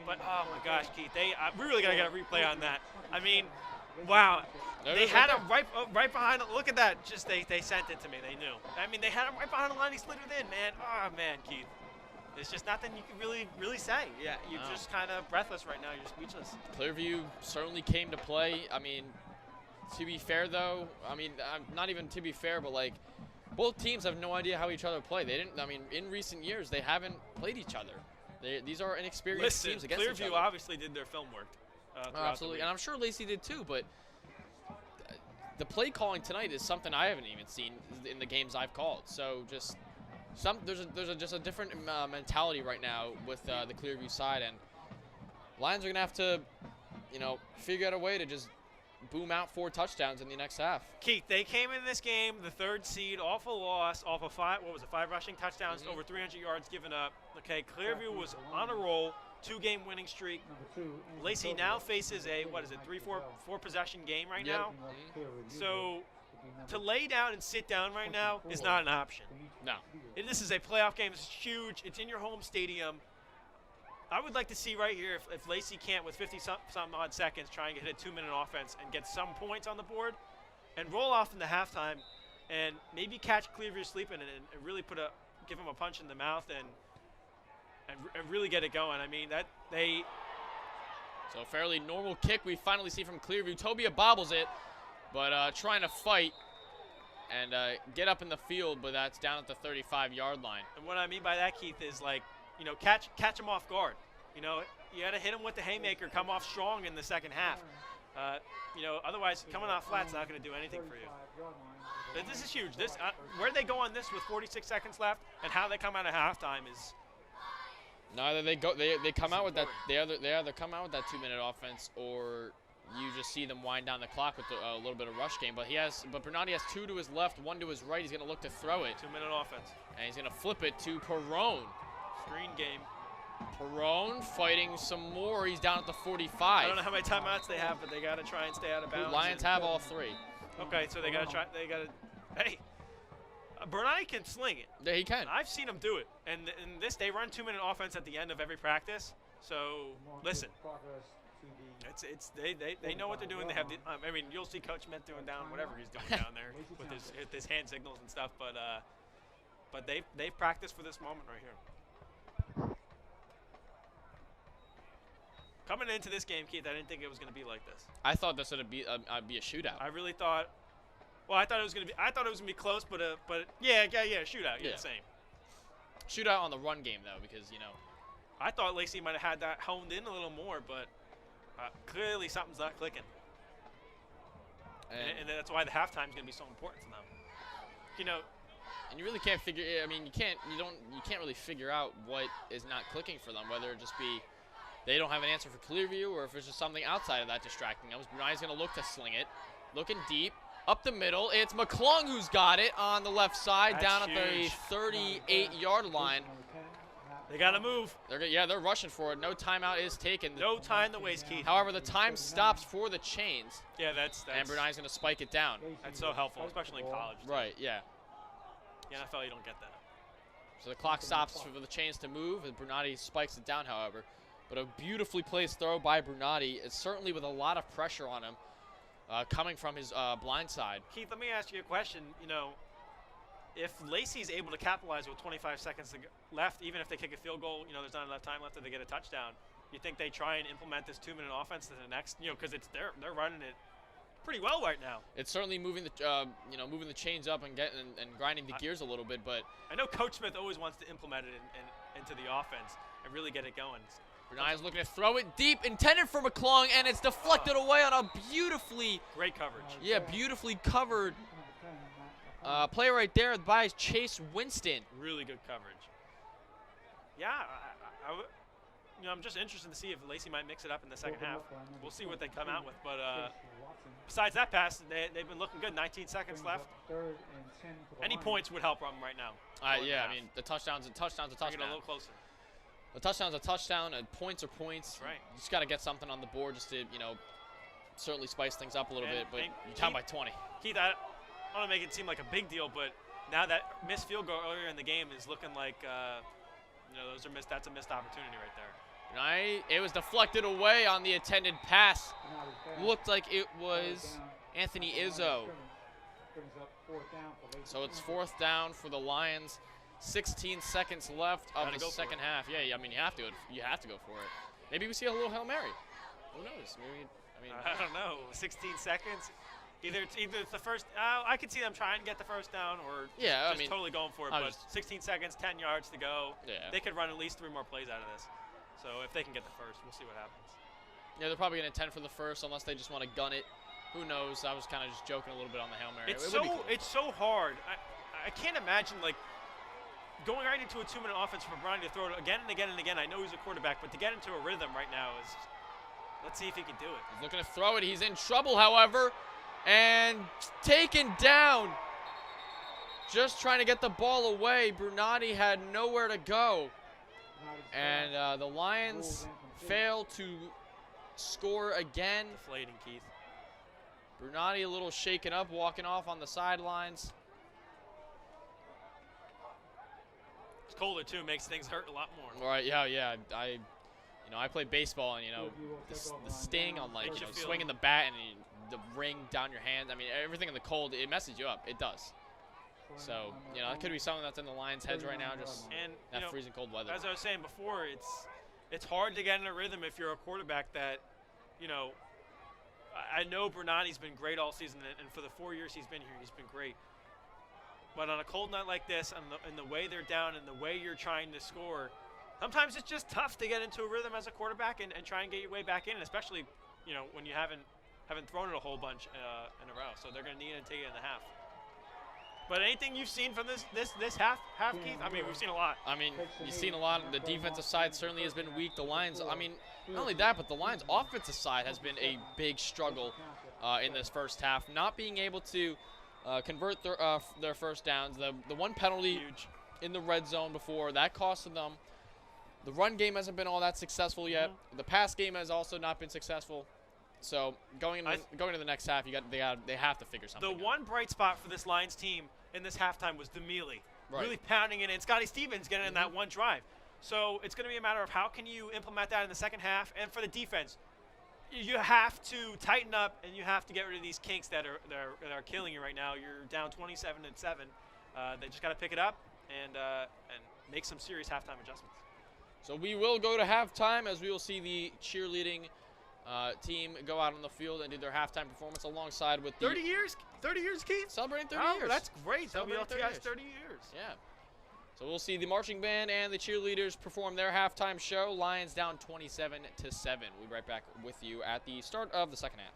But oh my gosh, Keith, we really got to get a replay on that. I mean, Wow. There They it is had right him right behind. Look at that. Just they sent it to me. They knew. I mean, they had him right behind the line. He slid it in, man. Oh, man, Keith. There's just nothing you can really say. Yeah, you're No. just kind of breathless right now. You're speechless. Clearview certainly came to play. I mean, to be fair, though, I mean, not even to be fair, but, like, both teams have no idea how each other play. They didn't, I mean, in recent years, they haven't played each other. These are inexperienced teams against each Clearview other. obviously did their film work. Absolutely, and I'm sure Lacey did too, but the play calling tonight is something I haven't even seen in the games I've called. So just there's a different mentality right now with the Clearview side, and Lions are gonna have to, figure out a way to just boom out 4 touchdowns in the next half. Keith, they came in this game, the 3rd seed, off a loss, off of 5 rushing touchdowns, over 300 yards given up. Okay, Clearview was on a roll, 2-game winning streak. Lacey now faces a, 4 possession game right now. So to lay down and sit down right now is not an option. No. This is a playoff game. It's huge. It's in your home stadium. I would like to see right here if Lacey can't, with 50-something odd seconds, try and hit a 2-minute offense and get some points on the board and roll off into halftime and maybe catch Clearview sleeping and really give them a punch in the mouth and really get it going. I mean, So a fairly normal kick we finally see from Clearview. Tobia bobbles it, but trying to fight and get up in the field, but that's down at the 35-yard line. And what I mean by that, Keith, is like, catch him off guard. You got to hit him with the haymaker, come off strong in the second half. Otherwise, coming off flat's not going to do anything for you. But this is huge. Where they go on this with 46 seconds left and how they come out of halftime is. Neither they come out with that. They either come out with that 2-minute offense, or you just see them wind down the clock with a little bit of rush game. But Bernardi has 2 to his left, 1 to his right. He's going to look to throw it. 2-minute offense. And he's going to flip it to Perrone. Screen game. Perrone fighting some more. He's down at the 45. I don't know how many timeouts they have, but they got to try and stay out of bounds. Lions have all 3. Okay, so they got to try. They got to. Hey, Bernardi can sling it. Yeah, he can. I've seen him do it. And in this, they run 2-minute offense at the end of every practice. So listen, they know what they're doing. They have you'll see Coach Smith doing down whatever he's doing down there with his hand signals and stuff. But they've practiced for this moment right here. Coming into this game, Keith, I didn't think it was going to be like this. I thought this would be a shootout. I really thought. Well, I thought it was going to be close, but yeah, shootout. Yeah, same. Shootout on the run game though, because I thought Lacey might have had that honed in a little more, but clearly something's not clicking. And that's why the halftime is going to be so important to them. And you really can't figure. I mean, you can't really figure out what is not clicking for them. Whether it just be they don't have an answer for Clearview, or if it's just something outside of that distracting them. Ryan's going to look to sling it, looking deep, up the middle. It's McClung who's got it on the left side, That's down huge. at the 38-yard line. They got to move. They're rushing for it. No timeout is taken. No time to waste, Keith. However, the time stops for the chains. Yeah, that's and Brunei's going to spike it down. That's so helpful, especially in college. Right, yeah. The NFL, you don't get that. So the clock stops for the chains to move, and Brunati spikes it down, however. But a beautifully placed throw by Brunati, certainly with a lot of pressure on him, coming from his blind side. Keith, let me ask you a question. If Lacey's able to capitalize with 25 seconds left, even if they kick a field goal, there's not enough time left and they get a touchdown, you think they try and implement this 2-minute offense to the next? Because they're running it pretty well right now. It's certainly moving the chains up and grinding the gears a little bit, but I know Coach Smith always wants to implement it into the offense and really get it going. Brunei's looking to throw it deep, intended for McClung, and it's deflected away on a great coverage. Yeah, beautifully covered play right there by Chase Winston. Really good coverage. Yeah, I'm just interested to see if Lacey might mix it up in the second half. We'll see what they come out with. But besides that pass, they've been looking good. 19 seconds left. Any points would help them right now. Yeah, I mean, the touchdown's a touchdown. Bring it a little closer. The touchdown's a touchdown, and points are points. That's right. You just got to get something on the board just to, certainly spice things up a little bit. But you count by 20. Keith, I don't want to make it seem like a big deal, but now that missed field goal earlier in the game is looking like, that's a missed opportunity right there. It was deflected away on the intended pass. Looked like it was Anthony Izzo. So it's 4th down for the Lions. 16 seconds left of the second half. Yeah, I mean, you have to go for it. Maybe we see a little Hail Mary. Who knows? Maybe, I don't know. 16 seconds. Either it's the first. I could see them trying to get the first down, or just totally going for it. But 16 seconds, 10 yards to go. Yeah. They could run at least 3 more plays out of this. So if they can get the first, we'll see what happens. Yeah, they're probably going to intend for the first unless they just want to gun it. Who knows? I was kind of just joking a little bit on the Hail Mary. It's so hard. I can't imagine going right into a 2-minute offense for Bronny to throw it again and again and again. I know he's a quarterback, but to get into a rhythm right now is. Let's see if he can do it. He's looking to throw it. He's in trouble, however, and taken down. Just trying to get the ball away. Brunati had nowhere to go, and the Lions fail to score again. Deflating, Keith. Brunati a little shaken up, walking off on the sidelines. It's colder too, makes things hurt a lot more. Right? Yeah. I play baseball, and the sting on swinging the bat and the ring down your hand. I mean, everything in the cold, it messes you up. It does. So that could be something that's in the Lions' heads right now, just that freezing cold weather. As I was saying before, it's hard to get in a rhythm if you're a quarterback that, I know Brunati's been great all season, and for the 4 years he's been here, he's been great. But on a cold night like this, and the way they're down and the way you're trying to score, sometimes it's just tough to get into a rhythm as a quarterback and try and get your way back in, especially when you haven't thrown it a whole bunch in a row. So they're going to need to take it in the half. But anything you've seen from this half, Keith? I mean, we've seen a lot. I mean, you've seen a lot. The defensive side certainly has been weak. The Lions, I mean, not only that, but the Lions' offensive side has been a big struggle in this first half. Not being able to convert their first downs. The one penalty in the red zone before, that costed them. The run game hasn't been all that successful yet. The pass game has also not been successful. So going into the next half, they have to figure something out. The one bright spot for this Lions team in this halftime was Demili, really pounding it, and Scotty Stevens getting in that one drive. So it's going to be a matter of how can you implement that in the second half. And for the defense, you have to tighten up, and you have to get rid of these kinks that are killing you right now. You're down 27-7. They just got to pick it up and make some serious halftime adjustments. So we will go to halftime as we will see the cheerleading team go out on the field and do their halftime performance alongside with the 30 years, Keith? Celebrating 30 years. That's great. Celebrating 30 years. Yeah. So we'll see the marching band and the cheerleaders perform their halftime show. Lions down 27-7. We'll be right back with you at the start of the second half.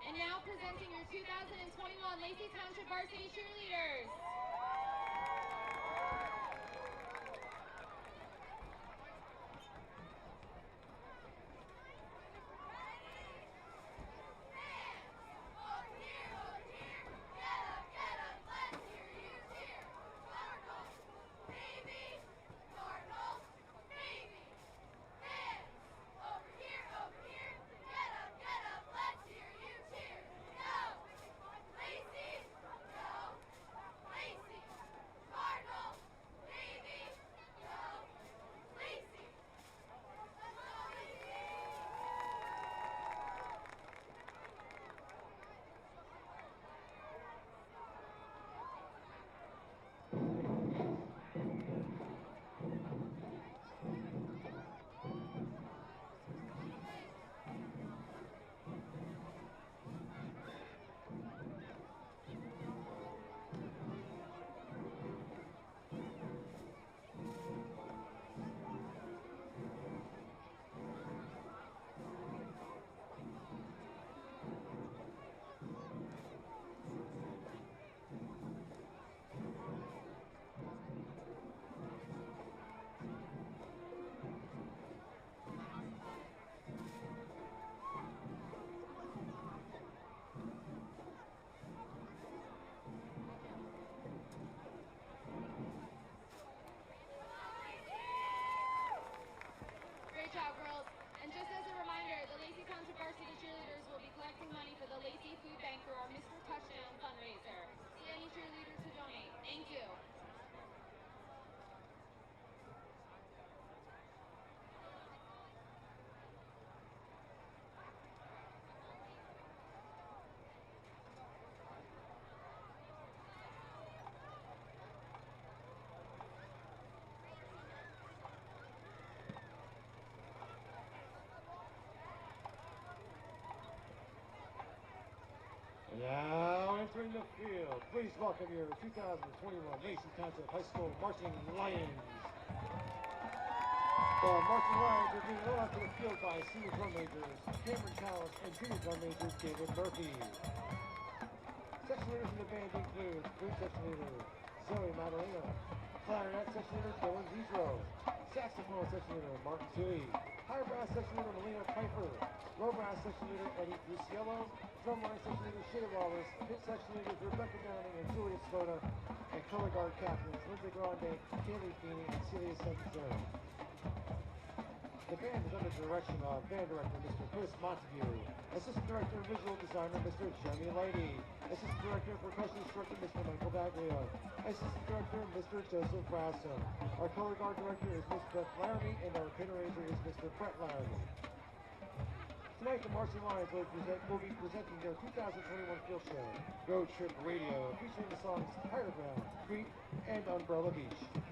And now presenting your 2021 Lacey Township Varsity Cheerleaders. Please welcome your 2021 Lacey Township High School Marching Lions. The Marching Lions are being led out to the field by senior drum majors Cameron Callis and junior drum major David Murphy. Section leaders in the band include flute section leader Zoe Madalena, clarinet section leader Dylan Zizro, saxophone section leader Martin Tui, high brass section leader Melina Piper, low brass section leader Eddie Luciello, drumline section leader Shea Wallace, pit section leaders Rebecca Downing and Julia Svoda, and color guard captains Lindsay Grande, Kaylee Feeney, and Celia Santazero. The band is under the direction of band director Mr. Chris Montague, assistant director and visual designer Mr. Jeremy Lighty, assistant director and percussion instructor Mr. Michael Baglio, assistant director Mr. Joseph Brasso. Our color guard director is Ms. Beth Laramie, and our pin arranger is Mr. Brett Laramie. Tonight, the Marching Lions will be presenting their 2021 field show, Road Trip Radio, featuring the songs Higher Ground, Creek, and Umbrella Beach.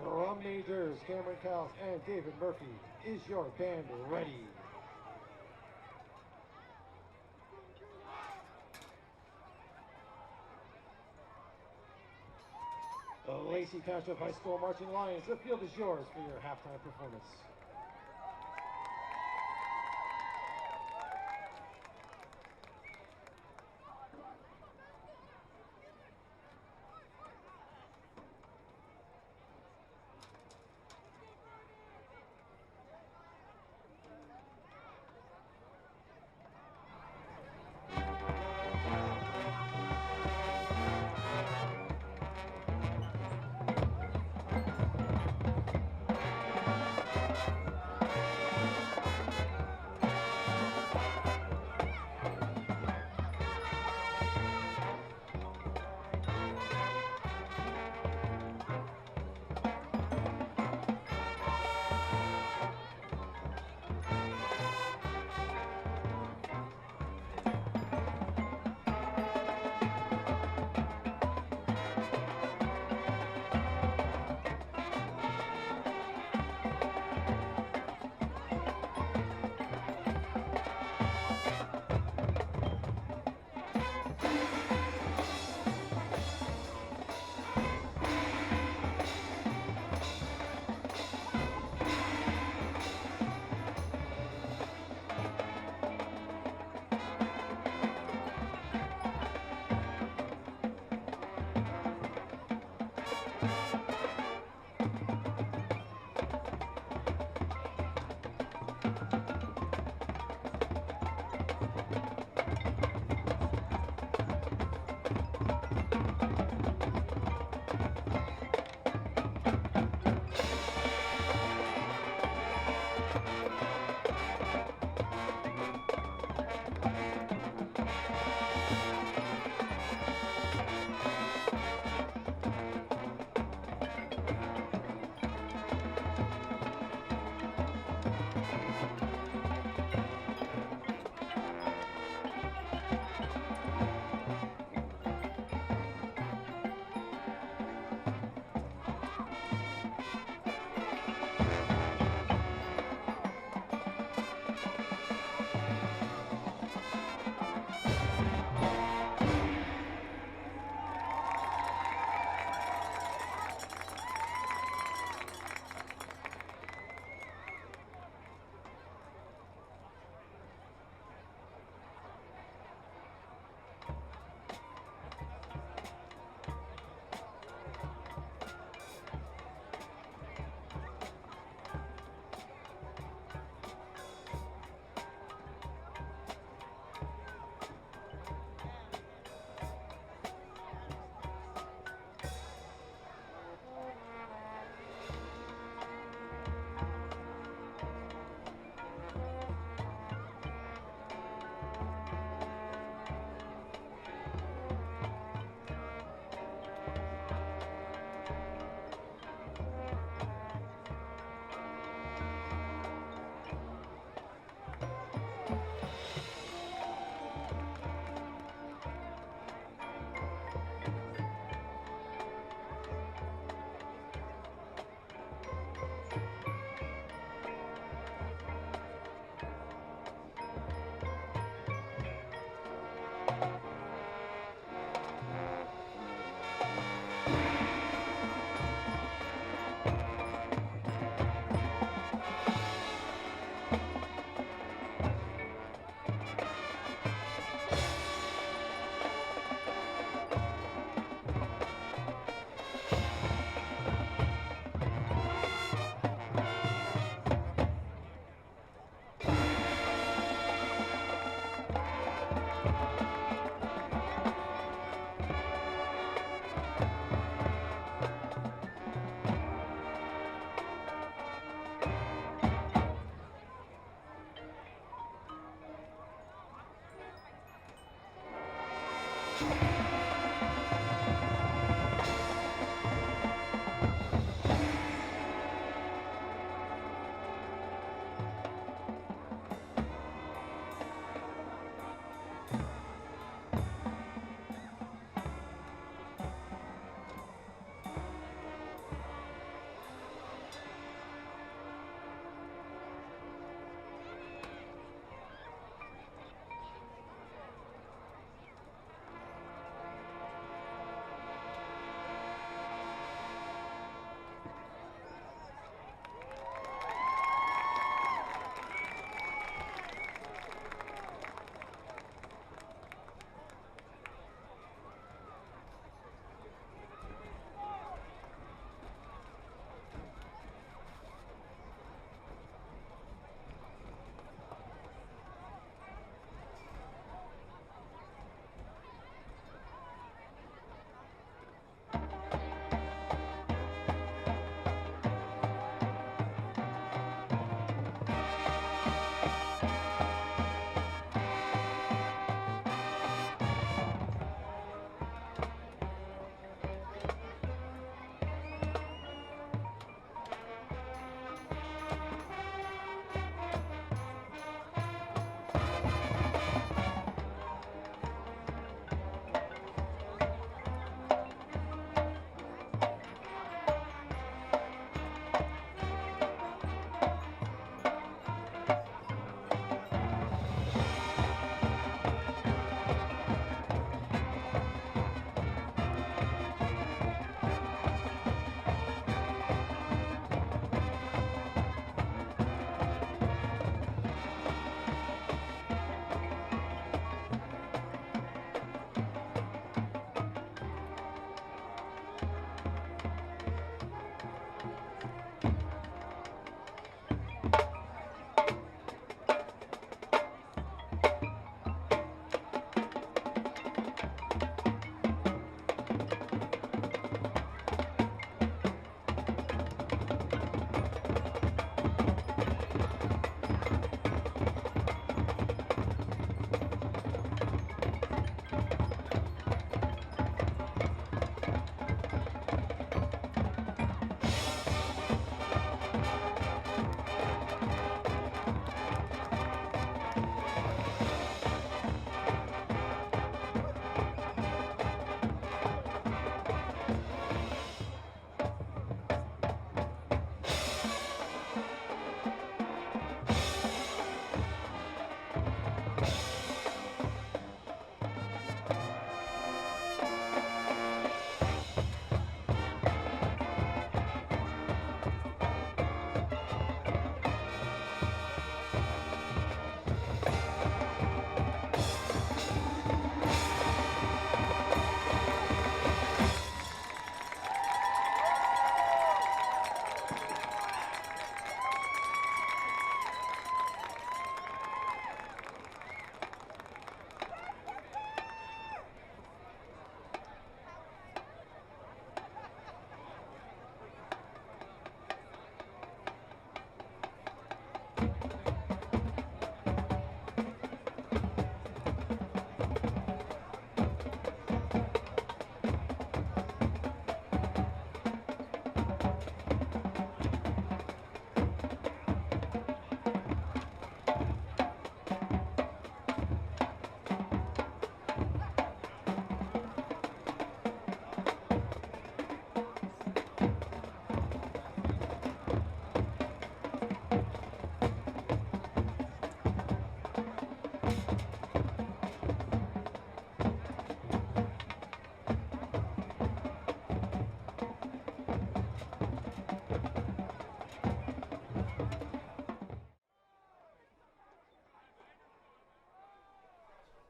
Drum majors Cameron Callis and David Murphy, is your band ready? The Lacey Township High School Marching Lions, the field is yours for your halftime performance.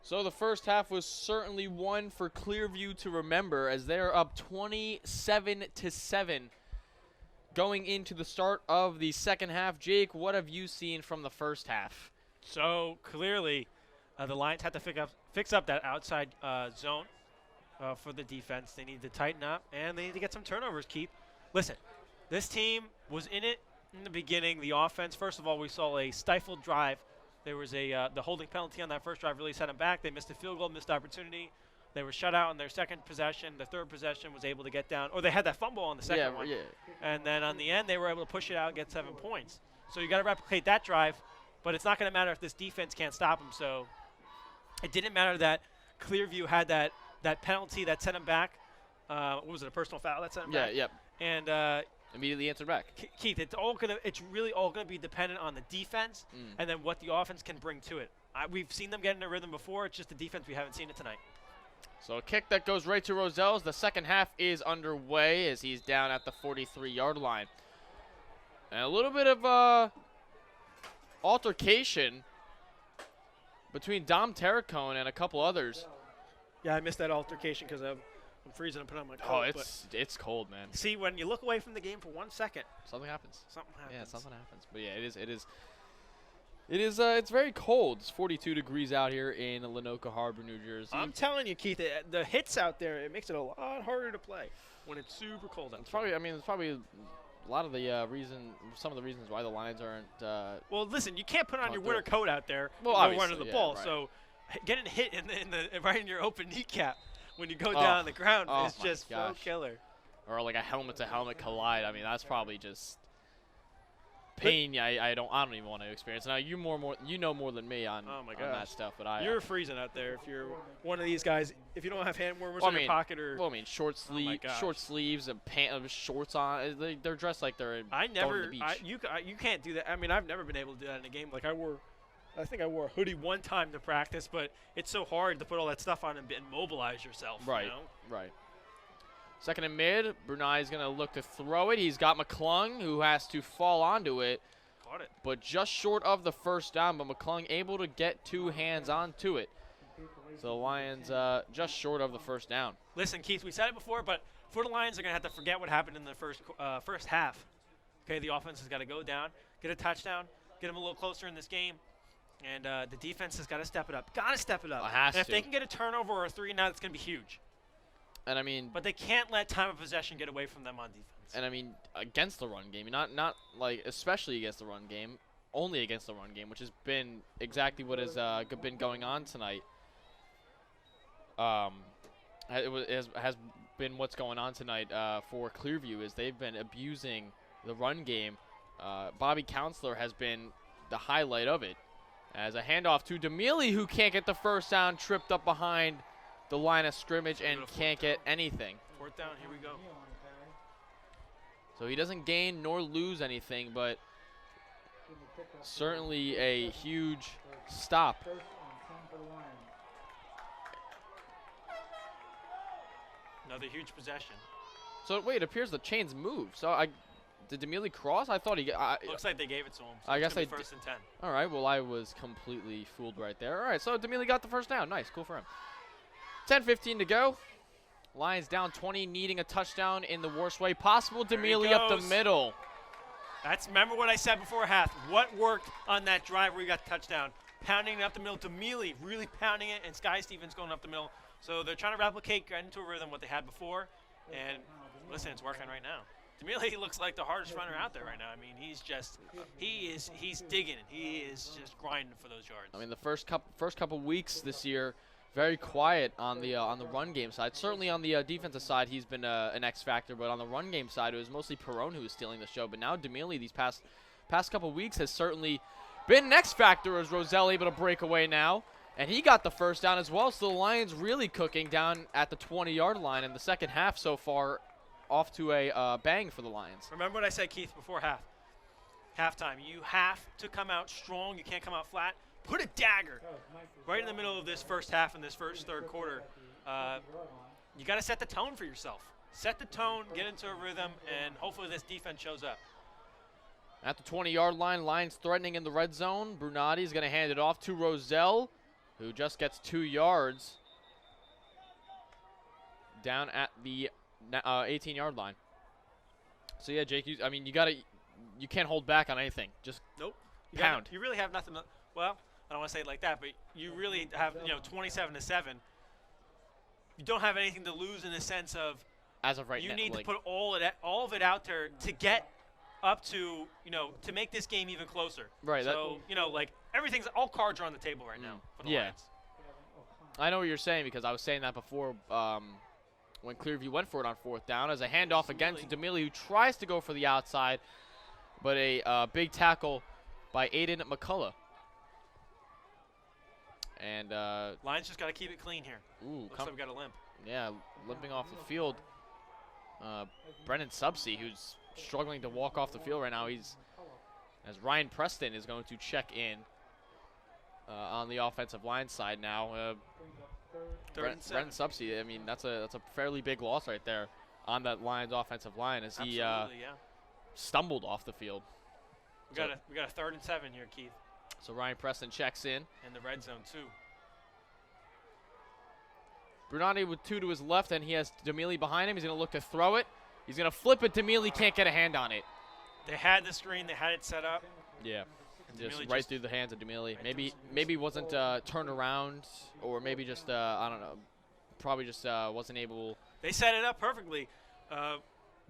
So the first half was certainly one for Clearview to remember, as they're up 27-7 going into the start of the second half. Jake, what have you seen from the first half? So clearly, the Lions had to fix up that outside zone for the defense. They need to tighten up, and they need to get some turnovers, Keith. Listen, this team was in it in the beginning. The offense, first of all, we saw a stifled drive. There was the holding penalty on that first drive really set them back. They missed a field goal, missed opportunity. They were shut out in their second possession. The third possession was able to get down. Or they had that fumble on the second one. Yeah. And then on the end, they were able to push it out and get 7 points. So you got to replicate that drive, but it's not going to matter if this defense can't stop them. So it didn't matter that Clearview had that penalty that set them back. What was it, a personal foul that set them back? Yep. And Immediately answered back. Keith, it's really all gonna be dependent on the defense and then what the offense can bring to it. We've seen them get in a rhythm before. It's just the defense we haven't seen it tonight. So a kick that goes right to Roselle's. The second half is underway as he's down at the 43-yard line. And a little bit of altercation between Dom Terracone and a couple others. Yeah, I missed that altercation because I'm freezing and putting on my coat. Oh, it's cold, man. See, when you look away from the game for 1 second, something happens. Something happens. Yeah, something happens. But yeah, it's very cold. It's 42 degrees out here in Lenoka Harbor, New Jersey. I'm telling you, Keith, the hits out there, it makes it a lot harder to play when it's super cold out there. It's probably a lot of the some of the reasons why the Lions aren't. Well, listen, you can't put on your winter coat out there well, and go obviously, running the ball. right. So getting hit right in your open kneecap when you go down on the ground is just so killer. Or like a helmet-to-helmet collide. I mean, that's probably just pain. I don't even want to experience. Now you know more than me on that stuff. But you're freezing out there if you're one of these guys. If you don't have hand warmers in your pocket or short sleeves and shorts on. They're dressed like they're going to the beach. You can't do that. I mean, I've never been able to do that in a game. Like I think I wore a hoodie one time to practice, but it's so hard to put all that stuff on and mobilize yourself. Right. You know? Right. Second and mid. Brunei's going to look to throw it. He's got McClung, who has to fall onto it. Caught it. But just short of the first down, but McClung able to get 2 hands onto it. So the Lions just short of the first down. Listen, Keith, we said it before, but for the Lions, they're going to have to forget what happened in the first half. Okay, the offense has got to go down, get a touchdown, get them a little closer in this game. And the defense has got to step it up. Got to step it up. Has and if to. they can get a turnover or a 3 now, it's going to be huge. And I mean, but they can't let time of possession get away from them on defense. And I mean, against the run game, not like especially against the run game, only against the run game, which has been exactly what has been going on tonight. Has been what's going on tonight for Clearview is they've been abusing the run game. Bobby Counselor has been the highlight of it. As a handoff to Demili, who can't get the first down, tripped up behind the line of scrimmage and can't get anything. 4th down, here we go. So he doesn't gain nor lose anything, but certainly a huge stop. Another huge possession. So wait, it appears the chains move. So did Demili cross? I thought he. Looks like they gave it to him. So I guess they. First and 10. All right. Well, I was completely fooled right there. All right. So Demili got the first down. Nice. Cool for him. 10:15 to go. Lions down 20, needing a touchdown in the worst way possible. Demili up the middle. Remember what I said before half. What worked on that drive where you got the touchdown? Pounding it up the middle. Demili really pounding it, and Sky Stevens going up the middle. So they're trying to replicate, get into a rhythm what they had before. And listen, it's working right now. Demili looks like the hardest runner out there right now. I mean, he's digging it. He is just grinding for those yards. I mean, the first couple weeks this year, very quiet on the run game side. Certainly on the defensive side, he's been an X factor, but on the run game side, it was mostly Perone who was stealing the show. But now Demili, these past couple weeks, has certainly been an X factor as Roselle able to break away now. And he got the first down as well, so the Lions really cooking down at the 20-yard line in the second half so far, off to a bang for the Lions. Remember what I said, Keith, before halftime. You have to come out strong. You can't come out flat. Put a dagger right in the middle of this first half and this third quarter. You got to set the tone for yourself. Set the tone, get into a rhythm, and hopefully this defense shows up. At the 20-yard line, Lions threatening in the red zone. Brunati is going to hand it off to Roselle, who just gets 2 yards down at the 18-yard line. So yeah, Jake, you can't hold back on anything. Just pound. You really have nothing. Well, I don't want to say it like that, but you really have 27-7. you don't have anything to lose in the sense of As of right now, you need like, to put all of it out there to get up to, to make this game even closer. Right, that- So, like all cards are on the table right now for the Yeah. Lions. I know what you're saying because I was saying that before when Clearview went for it on 4th down as a handoff again to Demili, who tries to go for the outside, but a big tackle by Aiden McCullough. And Lions just got to keep it clean here. Looks like we got a limp. yeah, limping off the field. Brennan Subsea, who's struggling to walk off the field right now. As Ryan Preston is going to check in on the offensive line side now. Third and Brennan Subsea, I mean, that's a fairly big loss right there on that Lions offensive line as he Absolutely, yeah. stumbled off the field. We got a 3rd and 7 here, Keith, So Ryan Preston checks in. in the red zone too. Brunati with 2 to his left, and he has Demili behind him. He's going to look to throw it. He's going to flip it. Demili can't get a hand on it. They had the screen, they had it set up. Yeah. Just Demili right just- through the hands of Demili. Maybe wasn't turned around, or maybe just I don't know. Probably just wasn't able. They set it up perfectly.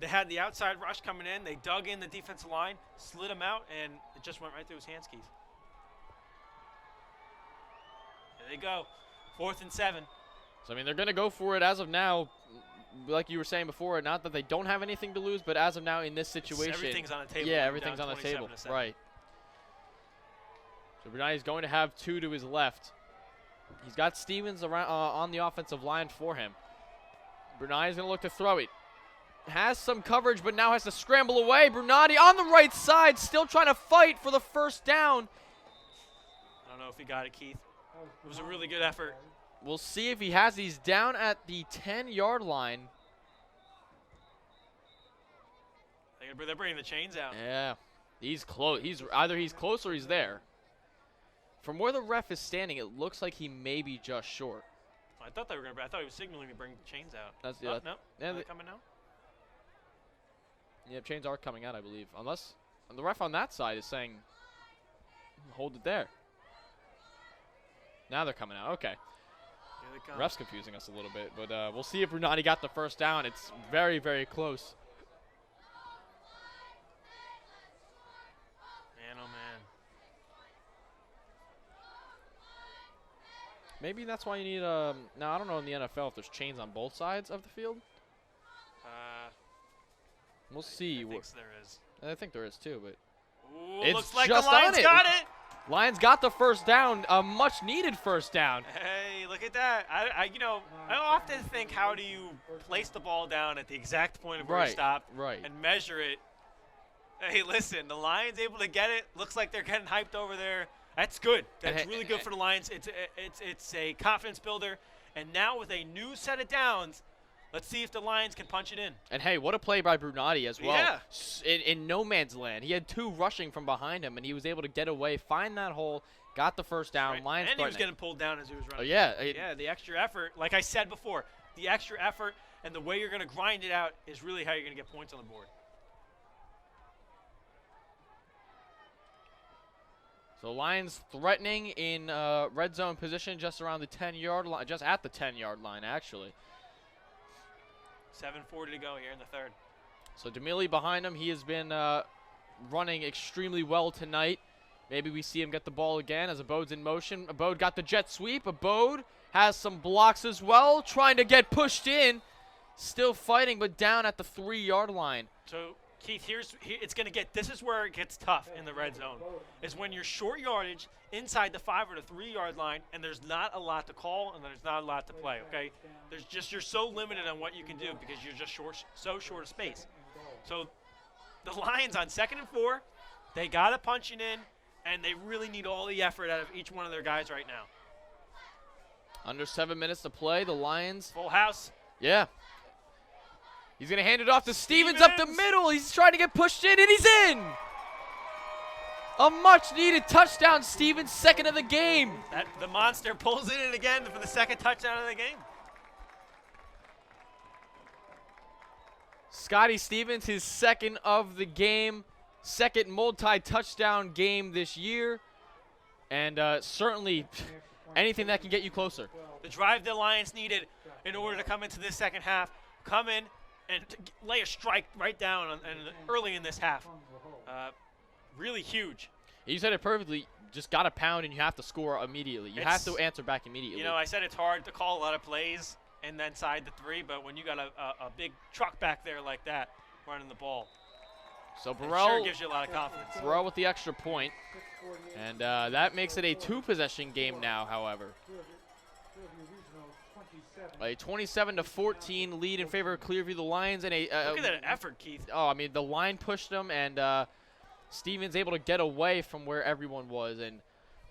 They had the outside rush coming in. They dug in the defensive line, slid him out, and it just went right through his hands, Keith. There they go. 4th and 7. So I mean, they're going to go for it as of now. Like you were saying before, not that they don't have anything to lose, but as of now in this situation, Everything's on the table. yeah, You're everything's down on the table, 27-7. right? So Brunati's going to have 2 to his left. He's got Stevens around on the offensive line for him. Brunati's going to look to throw it. Has some coverage, but now has to scramble away. Brunati on the right side, still trying to fight for the first down. I don't know if he got it, Keith. It was a really good effort. We'll see if he has these down at the 10-yard line. They're bringing the chains out. Yeah, he's close. He's close or he's there. From where the ref is standing, it looks like he may be just short. I thought I thought he was signaling to bring the chains out. That's Oh, yeah. no. Yeah, Are they coming now? Yeah, chains are coming out, I believe. Unless the ref on that side is saying, hold it there. Now they're coming out. Okay. Here they come. Ref's confusing us a little bit, but we'll see if Brunati got the first down. It's very, very close. Man, oh man. Maybe that's why you need now I don't know in the NFL if there's chains on both sides of the field. We'll see. I think there is. I think there is too, but Ooh, It's looks like just the Lions on it. got it. Lions got the first down, a much needed first down. Hey, look at that. I often think, how do you place the ball down at the exact point of where you stop Right. and measure it? Hey, listen, the Lions able to get it. Looks like they're getting hyped over there. That's good. That's really good for the Lions. It's a confidence builder. And now with a new set of downs, let's see if the Lions can punch it in. And hey, what a play by Brunati as well. Yeah. In no man's land. He had 2 rushing from behind him, and he was able to get away, find that hole, got the first down. Right. Lions And he was threatening. getting pulled down as he was running. Oh, yeah. Yeah, the extra effort. Like I said before, the extra effort and the way you're going to grind it out is really how you're going to get points on the board. So Lions threatening in red zone position just around the 10-yard line, just at the 10-yard line, actually. 7:40 to go here in the third. So Demili behind him. He has been running extremely well tonight. Maybe we see him get the ball again as Abode's in motion. Abode got the jet sweep. Abode has some blocks as well, trying to get pushed in. Still fighting, but down at the 3-yard line. So, Keith, it's going to get – this is where it gets tough in the red zone, is when you're short yardage inside the 5 or the 3-yard line and there's not a lot to call and there's not a lot to play, okay? You're so limited on what you can do because you're just so short of space. So, the Lions on 2nd and 4, they got to punch it in, and they really need all the effort out of each one of their guys right now. Under 7 minutes to play. The Lions. Full house. Yeah. He's going to hand it off to Stevens up the middle. He's trying to get pushed in, and he's in. A much-needed touchdown. Stevens, 2nd of the game. The monster pulls it in again for the 2nd touchdown of the game. Scotty Stevens, his 2nd of the game. 2nd multi-touchdown game this year. And certainly anything that can get you closer. The drive the Lions needed. in order to come into this second half, come in and lay a strike right down early in this half. Really huge. You said it perfectly. Just got a pound, and you have to score immediately. You have to answer back immediately. You know, I said it's hard to call a lot of plays and then side the 3, but when you got a big truck back there like that running the ball, so it Burrell sure gives you a lot of confidence. Burrell with the extra point, and that makes it a 2-possession game now, however. A 27-14 lead in favor of Clearview. The Lions and Look at that effort, Keith. Oh, I mean, the line pushed them, and Stevens able to get away from where everyone was and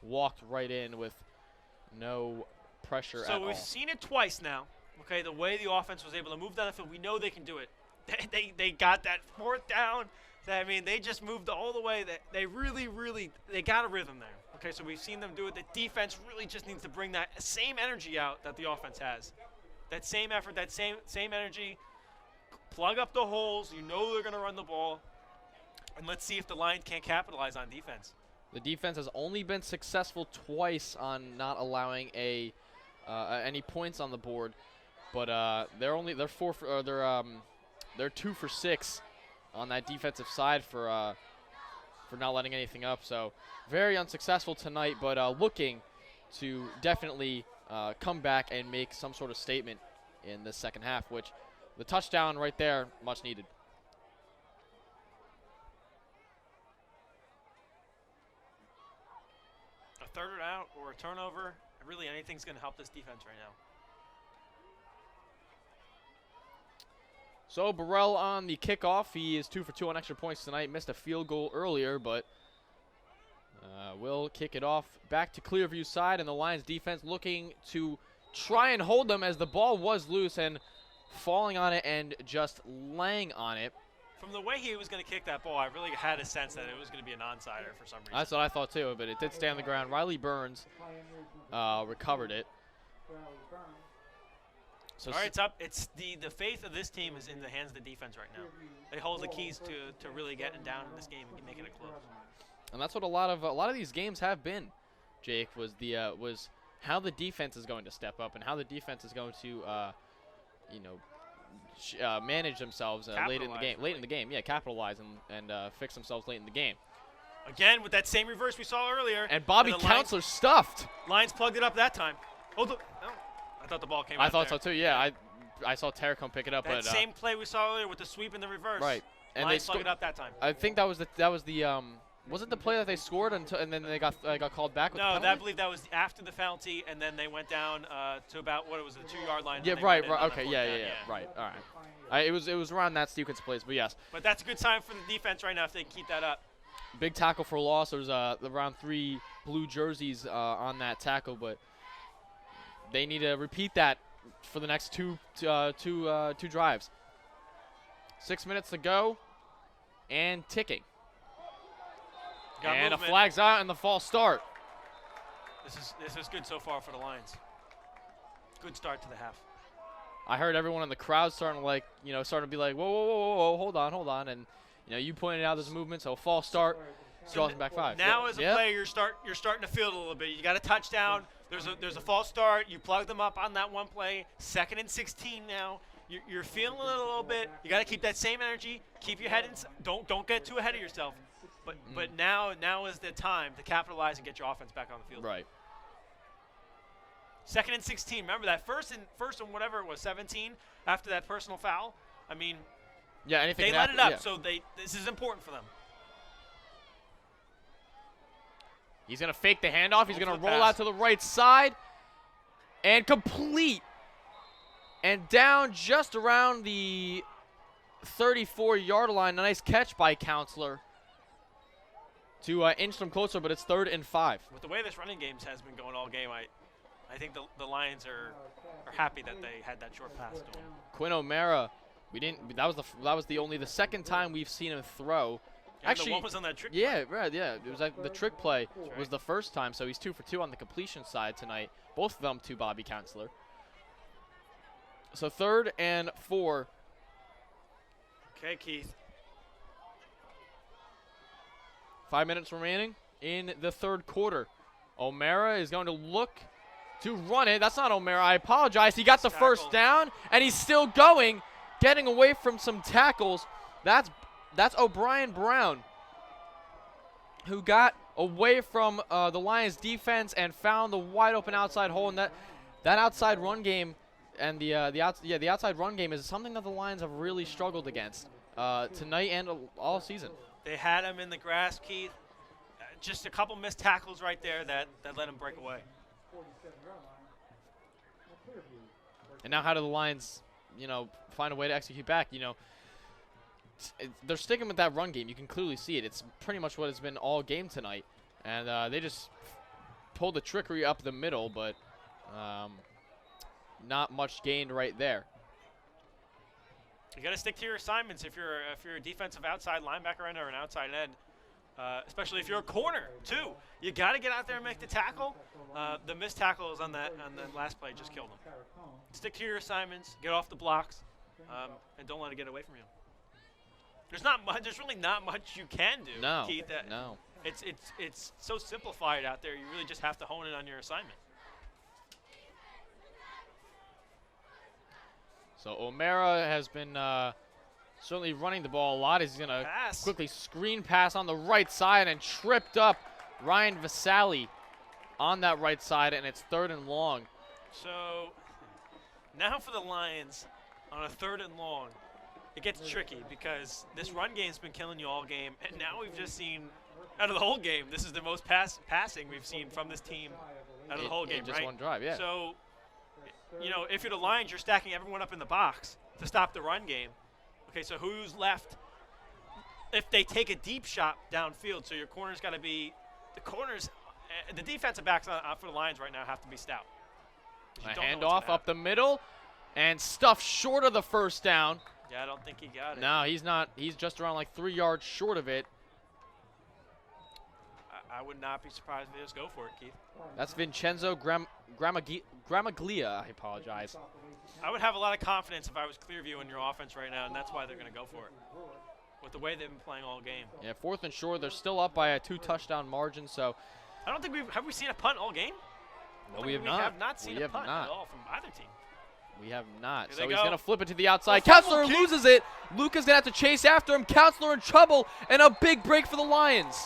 walked right in with no pressure at all. So we've seen it twice now. Okay, the way the offense was able to move down the field, we know they can do it. They got that 4th down. I mean, they just moved all the way. They really, they got a rhythm there. Okay, so we've seen them do it. The defense really just needs to bring that same energy out that the offense has. That same effort, that same energy. Plug up the holes. You know they're going to run the ball. And let's see if the Lions can't capitalize on defense. The defense has only been successful twice on not allowing any points on the board, but they're 2 for 6 on that defensive side for not letting anything up. So very unsuccessful tonight, but looking to definitely come back and make some sort of statement in the second half, which the touchdown right there, much needed. A third out or a turnover, really anything's going to help this defense right now. So Burrell on the kickoff. He is 2 for 2 on extra points tonight. Missed a field goal earlier, but will kick it off back to Clearview's side, and the Lions defense looking to try and hold them as the ball was loose and falling on it and just laying on it. From the way he was going to kick that ball, I really had a sense that it was going to be a non-sider for some reason. That's what I thought too, but it did stay on the ground. Riley Burns recovered it. So all right, it's up. It's the faith of this team is in the hands of the defense right now. They hold the keys to really getting down in this game and making it close. And that's what a lot of these games have been, Jake, was how the defense is going to step up and how the defense is going to manage themselves late in the game. Late in the game, yeah, capitalize and fix themselves late in the game. Again, with that same reverse we saw earlier. And Bobby Counselor stuffed. Lions plugged it up that time. Oh, no. I thought the ball came out. I thought so too. Yeah, I saw Terracombe pick it up. That same play we saw earlier with the sweep and the reverse. Right. And Lions plugged it up that time. I think that was the was it the play that they scored and then they got called back with the penalty? No, I believe that was after the penalty, and then they went down to about the 2-yard line. Yeah, right. Okay, yeah, right. All right. It was around that sequence of plays, but yes. But that's a good sign for the defense right now if they can keep that up. Big tackle for loss. There's around 3 blue jerseys on that tackle, but they need to repeat that for the next two drives. 6 minutes to go, and ticking. And a flag's out and the false start. This is good so far for the Lions. Good start to the half. I heard everyone in the crowd starting to be like, whoa, hold on, and you pointed out this movement, so a false start, draws them back 5. Now as a player, you're starting to feel it a little bit. You got a touchdown. There's a false start. You plug them up on that one play. 2nd and 16 now. You're feeling it a little bit. You got to keep that same energy. Keep your head in. Don't get too ahead of yourself. But now is the time to capitalize and get your offense back on the field. Right. 2nd and 16. Remember that first and whatever it was, 17 after that personal foul. I mean, yeah, anything they let it up. Yeah. So this is important for them. He's gonna fake the handoff. He's gonna roll out to the right side and complete. And down just around the 34-yard line. A nice catch by Counselor to inch them closer, but it's 3rd and 5. With the way this running game has been going all game, I think the Lions are happy that they had that short pass to him. Quinn O'Mara, that was the second time we've seen him throw. And actually, what was on that trick play? Yeah, right, yeah. It was the trick play was the first time, so he's 2 for 2 on the completion side tonight. Both of them to Bobby Counselor. So 3rd and 4. Okay, Keith. 5 minutes remaining in the 3rd quarter. O'Mara is going to look to run it. That's not O'Mara. I apologize. He got the Tackle. first down, and he's still going, getting away from some tackles. That's O'Brien Brown, who got away from the Lions defense and found the wide open outside hole. And that outside run game and the outside run game is something that the Lions have really struggled against tonight and all season. They had him in the grasp, Keith. Just a couple missed tackles right there that let him break away. And now how do the Lions, find a way to execute back? They're sticking with that run game. You can clearly see it. It's pretty much what it's been all game tonight. And they just pulled the trickery up the middle, but not much gained right there. You got to stick to your assignments if you're a defensive outside linebacker or an outside end, especially if you're a corner too. You got to get out there and make the tackle. The missed tackles on the last play just killed them. Stick to your assignments, get off the blocks, and don't let it get away from you. There's really not much you can do, No, Keith. no. It's so simplified out there. You really just have to hone in on your assignment. So O'Mara has been certainly running the ball a lot. He's going to Pass. quickly screen pass on the right side and tripped up Ryan Vasali on that right side, and it's 3rd and long. So now for the Lions on a 3rd and long, it gets tricky because this run game's been killing you all game, and now we've just seen out of the whole game, this is the most passing we've seen from this team out of the whole game, in just right? one drive, yeah. So, if you're the Lions, you're stacking everyone up in the box to stop the run game. Okay, so who's left if they take a deep shot downfield? So your corner's got to be the corners. The defensive backs for the Lions right now have to be stout. A handoff up the middle and stuffed short of the first down. Yeah, I don't think he got it. No, he's not. He's just around like 3 yards short of it. I would not be surprised if they just go for it, Keith. That's Vincenzo Gramaglia. I apologize. I would have a lot of confidence if I was Clearview in your offense right now, and that's why they're going to go for it. With the way they've been playing all game. Yeah, 4th and short. They're still up by a 2-touchdown margin, so. I don't think have we seen a punt all game? No, we have not. We have not seen a punt at all from either team. We have not. Here So they he's go. going to flip it to the outside. Oh, fumble, Counselor Keith. loses it. Luca's going to have to chase after him. Counselor in trouble, and a big break for the Lions.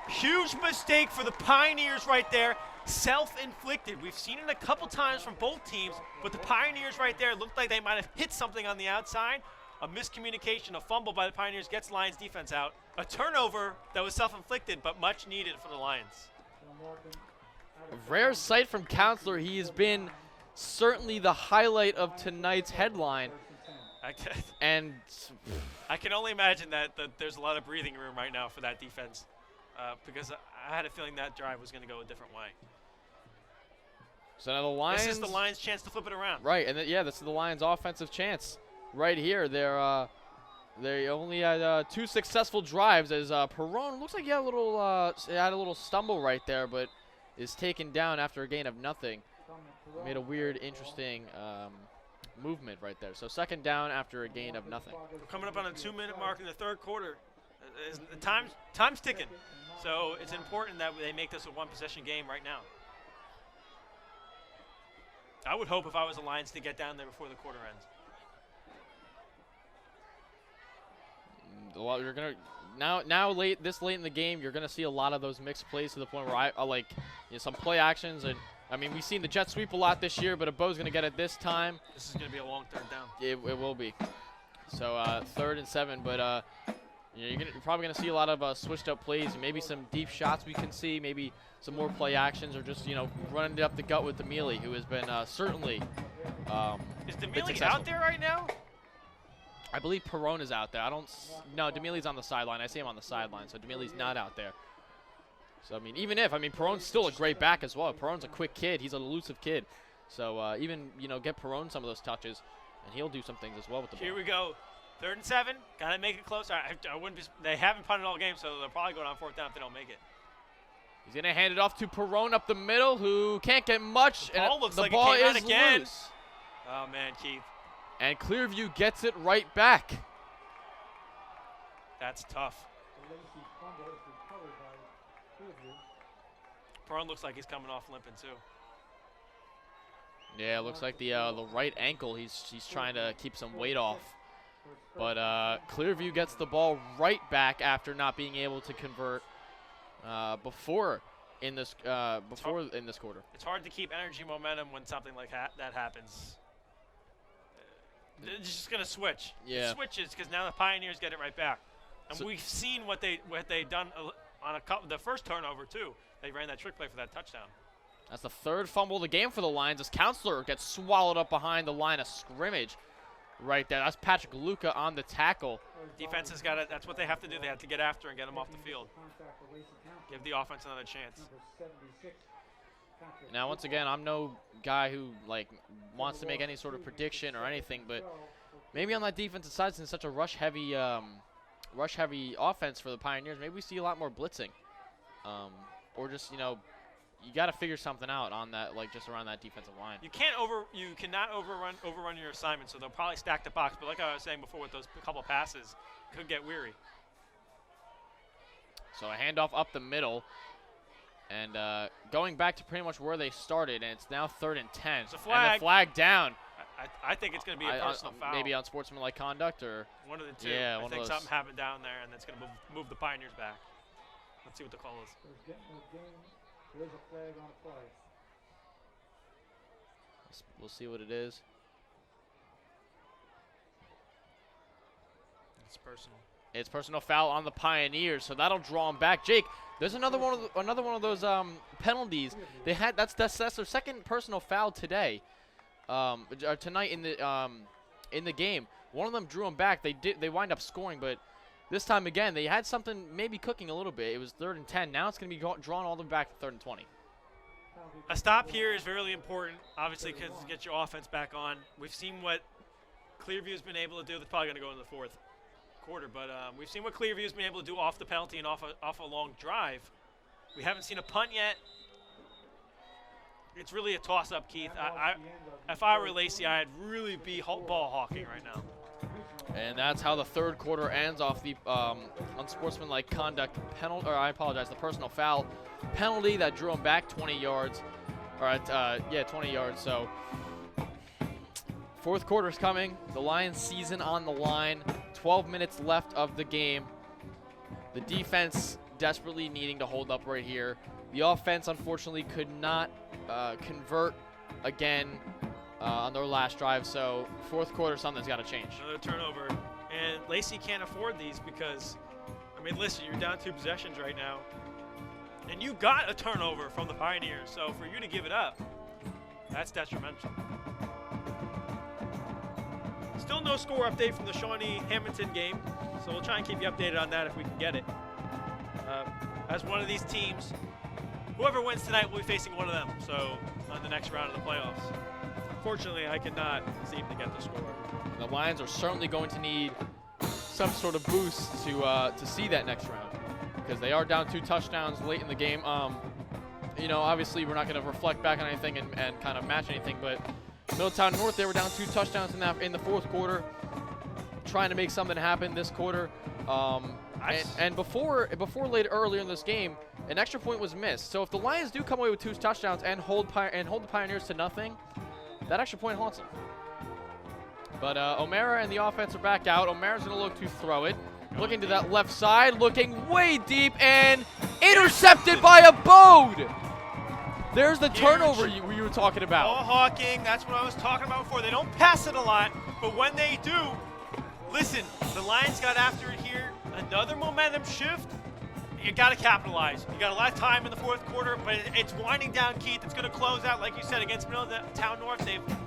Huge mistake for the Pioneers right there. Self-inflicted. We've seen it a couple times from both teams, but the Pioneers right there looked like they might have hit something on the outside. A miscommunication, a fumble by the Pioneers gets Lions defense out. A turnover that was self-inflicted, but much needed for the Lions. A rare sight from Counselor. He has been certainly the highlight of tonight's headline. And I can only imagine that there's a lot of breathing room right now for that defense because I had a feeling that drive was going to go a different way. so now the Lions. This is the Lions' chance to flip it around. Right, and this is the Lions' offensive chance right here. They only had 2 successful drives as Perron looks like he had a little stumble right there, but is taken down after a gain of nothing. Made a weird, interesting movement right there. So 2nd down after a gain of nothing. We're coming up on a 2-minute mark in the 3rd quarter. The time's ticking, so it's important that they make this a one-possession game right now. I would hope if I was the Lions to get down there before the quarter ends. You're gonna this late in the game, you're gonna see a lot of those mixed plays to the point where I like some play actions, and I mean we've seen the jet sweep a lot this year, but Abo's gonna get it this time. This is gonna be a long 3rd down. It will be. So 3rd and 7, but you're probably gonna see a lot of switched up plays, and maybe some deep shots we can see, maybe some more play actions, or just running it up the gut with Demili, who has been certainly. Is Demili out there right now? I believe Perron is out there. No, Demili's on the sideline. I see him on the sideline, so Demili's not out there. So, Perron's still a great back as well. Perron's a quick kid. He's an elusive kid. So, get Perron some of those touches, and he'll do some things as well with the ball. Here we go. 3rd and 7. Gotta make it close. I wouldn't be. They haven't punted all game, so they'll probably go down 4th down if they don't make it. He's going to hand it off to Perron up the middle, who can't get much. The ball looks the like ball it came out is again. loose. Oh, man, Keith. And Clearview gets it right back. That's tough. Perron looks like he's coming off limping, too. Yeah, it looks like the right ankle. He's trying to keep some weight off. But Clearview gets the ball right back after not being able to convert before in this quarter. It's hard to keep energy momentum when something like that happens. It's just gonna switch. Yeah. It switches because now the Pioneers get it right back, and So we've seen what they done on the first turnover too. They ran that trick play for that touchdown. that's the third fumble of the game for the Lions as Counselor gets swallowed up behind the line of scrimmage right there. That's Patrick Luca on the tackle. Defense has got it. That's what they have to do. They have to get after and get them off the field. Give the offense another chance. Now, once again, I'm no guy who wants to make any sort of prediction or anything, but maybe on that defensive side, since it's such a rush-heavy offense for the Pioneers, maybe we see a lot more blitzing, or just you got to figure something out on that, just around that defensive line. You cannot overrun your assignment, so they'll probably stack the box. But like I was saying before, with those couple passes, could get weary. So a handoff up the middle. And going back to pretty much where they started, and it's now 3rd and 10. It's a flag. And the flag down. I think it's going to be a personal foul. Maybe on sportsmanlike conduct or one of the two. Yeah, I one think of those. something happened down there, and that's going to move the Pioneers back. Let's see what the call is. There's a flag on a play. We'll see what it is. It's personal. It's personal foul on the Pioneers, so that'll draw them back. Jake, there's another one of those penalties. They had that's their second personal foul today, or tonight in the game. One of them drew them back. They wind up scoring, but this time again they had something maybe cooking a little bit. It was 3rd and 10. Now it's going to be drawn all the way back to 3rd and 20. A stop here is really important, obviously, because to get your offense back on. We've seen what Clearview's been able to do. That's probably going to go in the 4th quarter, but we've seen what Clearview's been able to do off the penalty and off a long drive. We haven't seen a punt yet. It's really a toss-up, Keith. If I were Lacey, I'd really be ball hawking right now. And that's how the 3rd quarter ends off the unsportsmanlike conduct penalty, or I apologize, the personal foul penalty that drew him back 20 yards. All right, 20 yards. So 4th quarter's coming. The Lions season on the line. 12 minutes left of the game. The defense desperately needing to hold up right here. The offense, unfortunately, could not convert again on their last drive. So 4th quarter, something's got to change. Another turnover. And Lacey can't afford these because, listen, you're down 2 possessions right now. And you got a turnover from the Pioneers. So for you to give it up, that's detrimental. Still no score update from the Shawnee-Hamilton game, so we'll try and keep you updated on that if we can get it. As one of these teams, whoever wins tonight will be facing one of them, so on the next round of the playoffs. Fortunately, I cannot seem to get the score. The Lions are certainly going to need some sort of boost to see that next round because they are down 2 touchdowns late in the game. Obviously we're not going to reflect back on anything and kind of match anything, but Middletown North, they were down 2 touchdowns in the 4th quarter, trying to make something happen this quarter. And before earlier in this game, an extra point was missed. So if the Lions do come away with 2 touchdowns and hold the Pioneers to nothing, that extra point haunts them. But O'Mara and the offense are back out. O'Mara's going to look to throw it. Looking to that left side, looking way deep, and intercepted by a Bode. There's the turnover you were talking about. Ball hawking, that's what I was talking about before. They don't pass it a lot, but when they do, listen, the Lions got after it here. Another momentum shift. You got to capitalize. You got a lot of time in the 4th quarter, but it's winding down, Keith. It's going to close out, like you said, against Middletown North.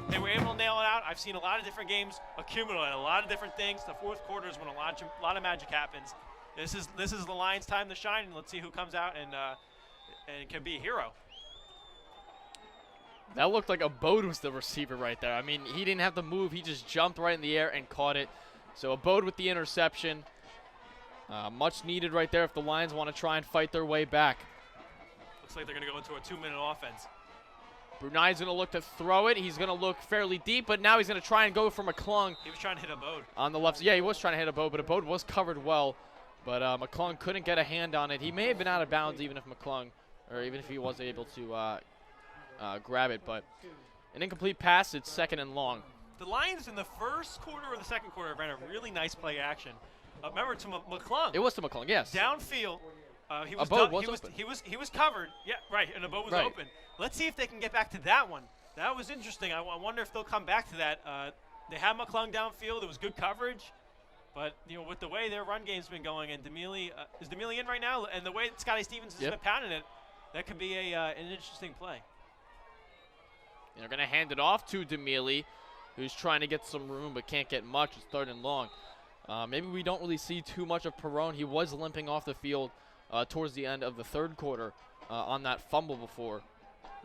They were able to nail it out. I've seen a lot of different games accumulate a lot of different things. The 4th quarter is when a lot of magic happens. This is the Lions' time to shine, and let's see who comes out and can be a hero. That looked like a Bode was the receiver right there. He didn't have to move. He just jumped right in the air and caught it. So a Bode with the interception. Much needed right there if the Lions want to try and fight their way back. Looks like they're going to go into a 2-minute offense. Brunei's going to look to throw it. He's going to look fairly deep, but now he's going to try and go for McClung. He was trying to hit a Bode. On the left. Yeah, he was trying to hit a Bode, but a Bode was covered well. But McClung couldn't get a hand on it. He may have been out of bounds even if he was able to grab it. But An incomplete pass. It's 2nd and long. The Lions in the first quarter or the second quarter ran a really nice play action. Remember to McClung. It was to McClung, yes. Downfield. He was boat was open. open. He was covered. Yeah, right. And the boat was Right. open. Let's see if they can get back to that one. That was interesting. I wonder if they'll come back to that. They had McClung downfield. It was good coverage. But, with the way their run game's been going, and is Demille in right now? And the way that Scotty Stevens has been pounding it, that could be an interesting play. They're going to hand it off to Demille, who's trying to get some room but can't get much. It's 3rd and long. Maybe we don't really see too much of Perrone. He was limping off the field towards the end of the 3rd quarter on that fumble before.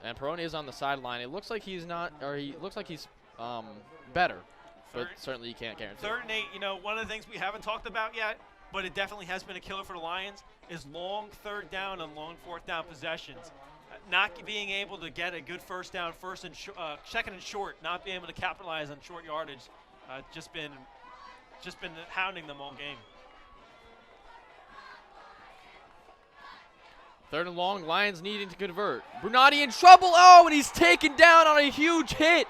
And Perrone is on the sideline. It looks like he's not, or he looks like he's better. But certainly you can't guarantee. 3rd and 8, one of the things we haven't talked about yet, but it definitely has been a killer for the Lions, is long 3rd down and long 4th down possessions. Not being able to get a good first down, 2nd and short, not being able to capitalize on short yardage, just been hounding them all game. 3rd and long, Lions needing to convert. Brunati in trouble. Oh, and he's taken down on a huge hit.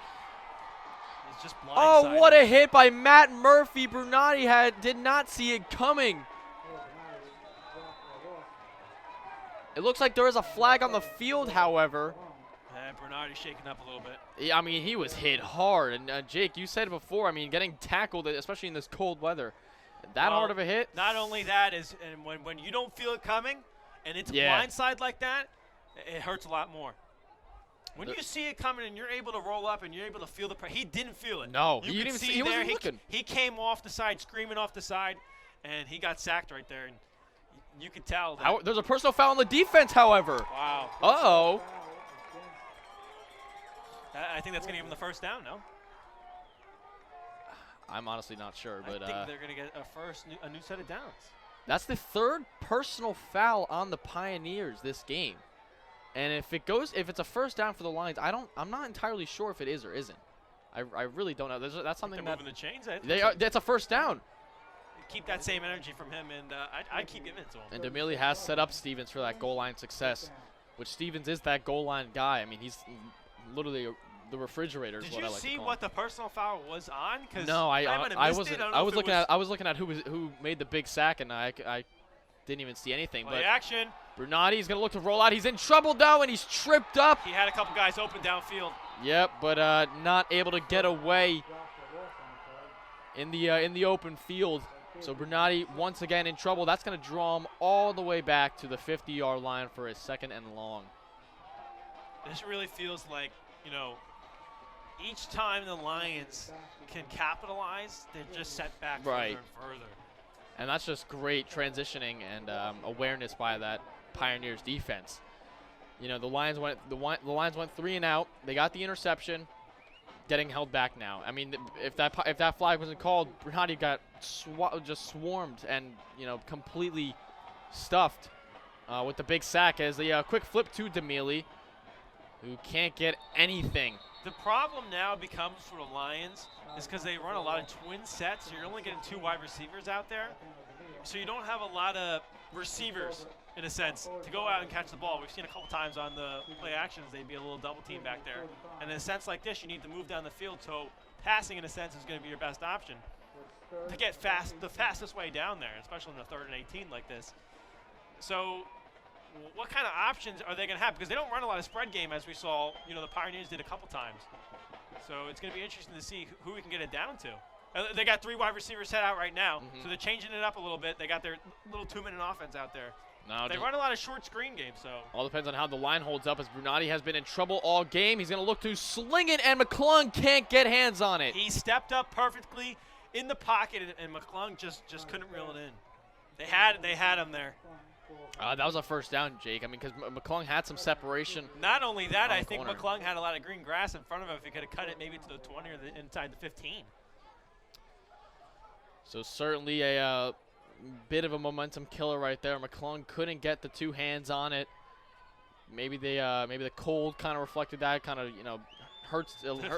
He's just blindsided. Oh, what a hit by Matt Murphy. Brunati did not see it coming. It looks like there is a flag on the field, however. Bernardi's shaking up a little bit. Yeah, I mean, he was hit hard. And, Jake, you said it before, I mean, getting tackled, especially in this cold weather, that hard of a hit? Not only that, and when you don't feel it coming and it's a blindside like that, it hurts a lot more. When you see it coming and you're able to roll up and you're able to feel the pressure, he didn't feel it. No, you he could didn't see he there, wasn't looking. He came off the side, screaming off the side, and he got sacked right there. And you could tell that. There's a personal foul on the defense, however. Wow. Uh-oh. I think that's going to give him the first down, no? I'm honestly not sure, but I think they're going to get a new set of downs. That's the 3rd personal foul on the Pioneers this game. And if it's a first down for the Lions, I'm not entirely sure if it is or isn't. I really don't know. That's something they're that moving the chains. that's a first down. Keep that same energy from him, and I'd keep giving it to him. And Demille has set up Stevens for that goal line success, which Stevens is that goal line guy. I mean, he's literally the refrigerator. Did you see what the personal foul was on? No, I was looking at who made the big sack, and I didn't even see anything. Play but action. Brunati's gonna look to roll out. He's in trouble though, and he's tripped up. He had a couple guys open downfield. Yep, but not able to get away in the open field. So Brunati once again in trouble. That's going to draw him all the way back to the 50-yard line for his 2nd and long. This really feels like, each time the Lions can capitalize, they're just set back further and further. And that's just great transitioning and awareness by that Pioneers defense. The Lions went 3 and out. They got the interception. Getting held back now. I mean, if that flag wasn't called, Brunati got just swarmed and completely stuffed with the big sack as the quick flip to Demille, who can't get anything. The problem now becomes for the Lions is because they run a lot of twin sets. So you're only getting 2 wide receivers out there, so you don't have a lot of receivers in a sense to go out and catch the ball. We've seen a couple times on the play actions they'd be a little double team back there, and in a sense like this you need to move down the field, so passing in a sense is going to be your best option to get the fastest way down there, especially in the 3rd and 18 like this. So what kind of options are they going to have, because they don't run a lot of spread game as we saw the Pioneers did a couple times. So it's going to be interesting to see who we can get it down to. They got 3 wide receivers set out right now, so they're changing it up a little bit. They got their little 2-minute offense out there. They run a lot of short screen games, so. All depends on how the line holds up, as Brunati has been in trouble all game. He's going to look to sling it, and McClung can't get hands on it. He stepped up perfectly in the pocket, and McClung just couldn't reel it in. They had him there. That was a first down, Jake. I mean, because McClung had some separation. Not only that, I think McClung had a lot of green grass in front of him. If he could have cut it maybe to the 20 or inside the 15. So certainly a bit of a momentum killer right there. McClung couldn't get the 2 hands on it. Maybe the cold kind of reflected that. Kind of hurts.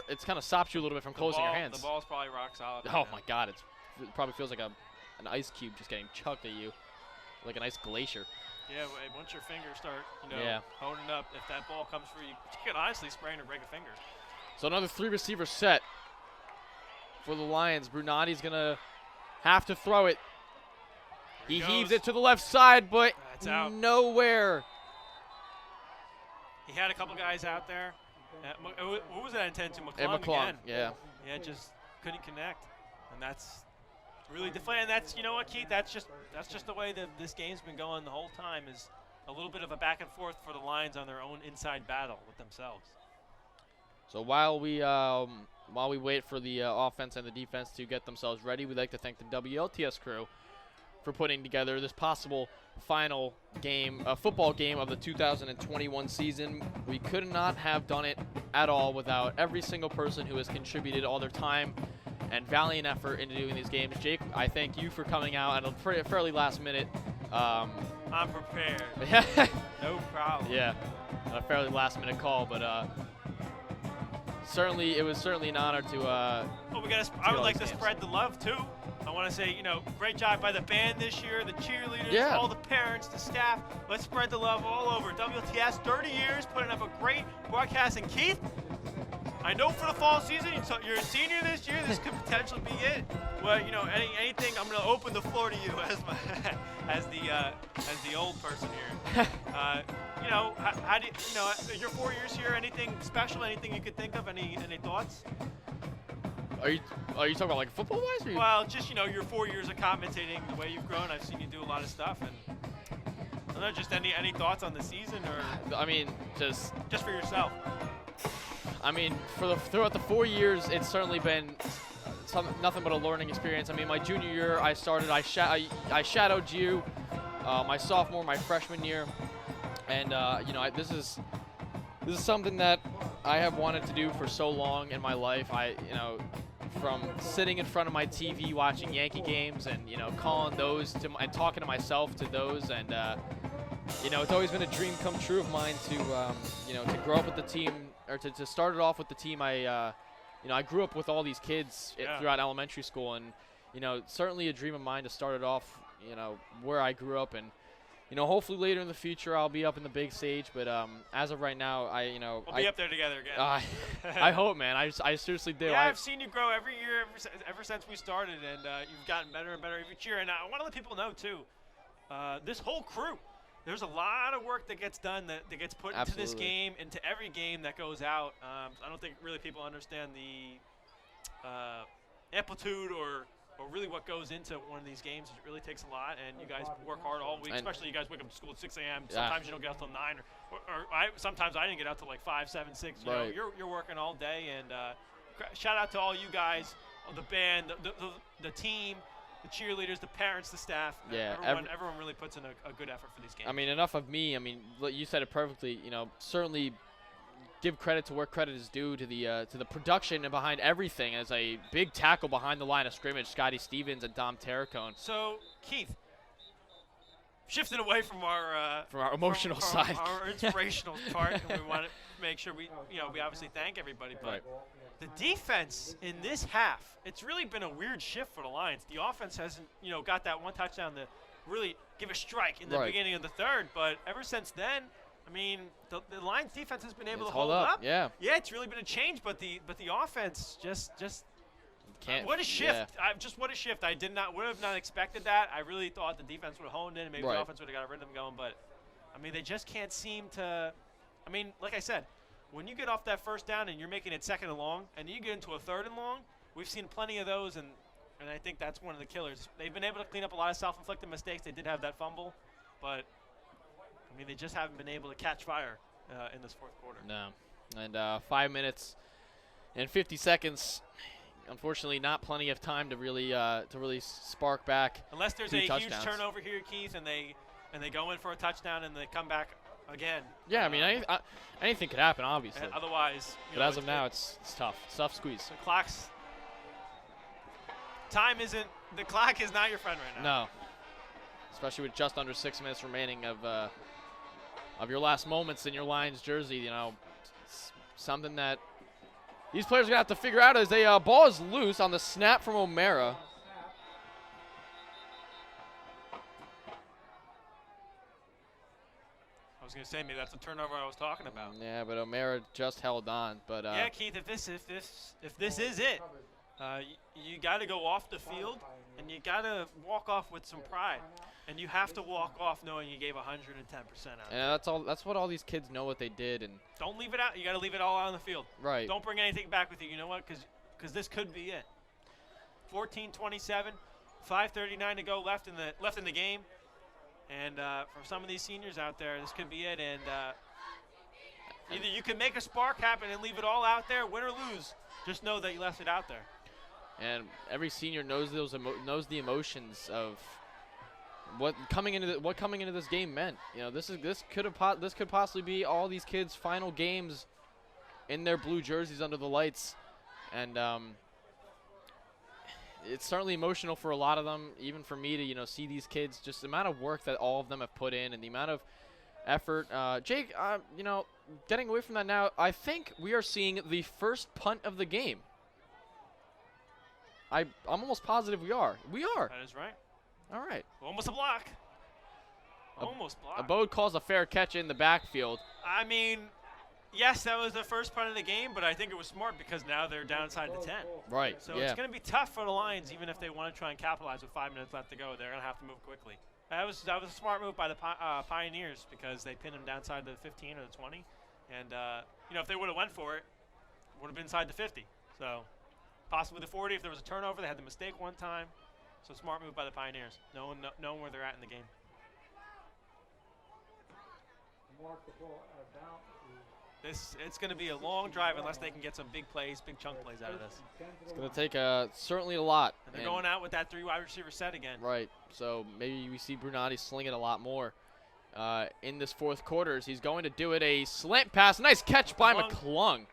It's kind of stops you a little bit from closing your hands. The ball's probably rock solid. Oh my God! It probably feels like an ice cube just getting chucked at you, like an ice glacier. Yeah, once your fingers start, honing up, if that ball comes through, you can honestly sprain or break a finger. So another 3-receiver set for the Lions. Brunati's going to have to throw it. He heaves it to the left side, but That's out. nowhere. He had a couple guys out there. Who was that intended to? And McClung again. yeah. Yeah, just couldn't connect, and that's really deflating. That's, you know what, Keith? That's just the way that this game's been going the whole time. Is a little bit of a back and forth for the Lions on their own inside battle with themselves. So while we wait for the offense and the defense to get themselves ready, we'd like to thank the WLTS crew for putting together this possible final game, football game of the 2021 season. We could not have done it at all without every single person who has contributed all their time and valiant effort into doing these games. Jake, I thank you for coming out at a fairly last minute. I'm prepared. No problem. Yeah, a fairly last minute call, but it was certainly an honor to. I would like to spread the love too. I want to say, great job by the band this year, the cheerleaders, all the parents, the staff. Let's spread the love all over. WTS, 30 years, putting up a great broadcast. And Keith, I know for the fall season, you're a senior this year. This could potentially be it. Well, anything, I'm going to open the floor to you as the old person here. How do your 4 years here? Anything special? Anything you could think of? Any thoughts? Are you talking about like football-wise? Well, just your 4 years of commentating, the way you've grown. I've seen you do a lot of stuff, and I don't know, just any thoughts on the season, or I mean, just for yourself. I mean, throughout the 4 years, it's certainly been nothing but a learning experience. I mean, my junior year, I shadowed you, my sophomore, my freshman year, and this is something that I have wanted to do for so long in my life. From sitting in front of my TV watching Yankee games and calling those and talking to myself to those, and it's always been a dream come true of mine to grow up with the team, or to start it off with the team. I grew up with all these kids throughout elementary school, and certainly a dream of mine to start it off where I grew up, and hopefully later in the future I'll be up in the big stage, but as of right now, we'll be up there together again. I hope, man. I seriously do. Yeah, I've seen you grow every year ever since we started, and you've gotten better and better each year. And I want to let people know too, this whole crew, there's a lot of work that gets done that gets put into this game, into every game that goes out. I don't think really people understand the amplitude or really what goes into one of these games. It really takes a lot, and you guys work hard all week, especially you guys wake up to school at 6 a.m. Sometimes you don't get out till 9, sometimes I didn't get out till like 5, 7, 6. You're working all day, and shout out to all you guys, the band, the team, the cheerleaders, the parents, the staff. Yeah, everyone really puts in a good effort for these games. I mean, enough of me. I mean, you said it perfectly. Certainly give credit to where credit is due to the production and behind everything. As a big tackle behind the line of scrimmage, Scotty Stevens and Dom Terracone. So, Keith, shifting away from our emotional side, our inspirational part, and we want to make sure we obviously thank everybody, but the defense in this half, it's really been a weird shift for the Lions. The offense hasn't got that one touchdown to really give a strike in the beginning of the third, but ever since then, I mean, the Lions defense has been able to hold up. Yeah, it's really been a change, but the offense just can't. What a shift! What a shift! I would have not expected that. I really thought the defense would have honed in, and maybe the offense would have got rid of them going. But I mean, they just can't seem to. I mean, like I said, when you get off that first down and you're making it 2nd and long, and you get into a 3rd and long, we've seen plenty of those, and I think that's one of the killers. They've been able to clean up a lot of self-inflicted mistakes. They did have that fumble, but I mean, they just haven't been able to catch fire in this 4th quarter. No. And 5 minutes and 50 seconds. Unfortunately, not plenty of time to really spark back. Unless there's a huge turnover here, Keith, and they go in for a touchdown and they come back again. Yeah, I mean, anything could happen, obviously. Otherwise, but as of now, it's tough. It's tough squeeze. The clock's the clock is not your friend right now. No. Especially with just under 6 minutes remaining of your last moments in your Lions jersey. It's something that these players are going to have to figure out as the ball is loose on the snap from O'Mara. was going to say, maybe that's the turnover I was talking about. Yeah, but O'Mara just held on. But Yeah, Keith, if this is it, you got to go off the field, and you got to walk off with some pride. And you have to walk off knowing you gave 110% out. Yeah, that's all. That's what all these kids know what they did, and Don't leave it out. You got to leave it all out on the field. right. Don't bring anything back with you. You know what? Because this could be it. 14-27, 5:39 to go left in the game. And for some of these seniors out there, this could be it. And either you can make a spark happen and leave it all out there, win or lose. Just know that you left it out there. And every senior knows knows the emotions of what coming into this game meant. You know, this could possibly be all these kids' final games in their blue jerseys under the lights, and it's certainly emotional for a lot of them, even for me to see these kids, just the amount of work that all of them have put in and the amount of effort. Jake, getting away from that now, I think we are seeing the first punt of the game. I'm almost positive we are. We are. That is right. All right. Almost a block. Almost blocked. Abode calls a fair catch in the backfield. I mean, yes, that was the first punt of the game, but I think it was smart because now they're downside to 10. Right. So yeah. it's going to be tough for the Lions, even if they want to try and capitalize with 5 minutes left to go. They're going to have to move quickly. That was a smart move by the Pioneers because they pinned them downside to the 15 or the 20. And, if they would have went for it, would have been inside the 50. So possibly the 40 if there was a turnover. They had the mistake one time. So smart move by the Pioneers, knowing where they're at in the game. It's going to be a long drive unless they can get some big plays, big chunk plays out of this. It's going to take certainly a lot. And they're going out with that 3 wide receiver set again. Right. So maybe we see Brunati sling it a lot more in this fourth quarter. He's going to do it. A slant pass. Nice catch by McClung.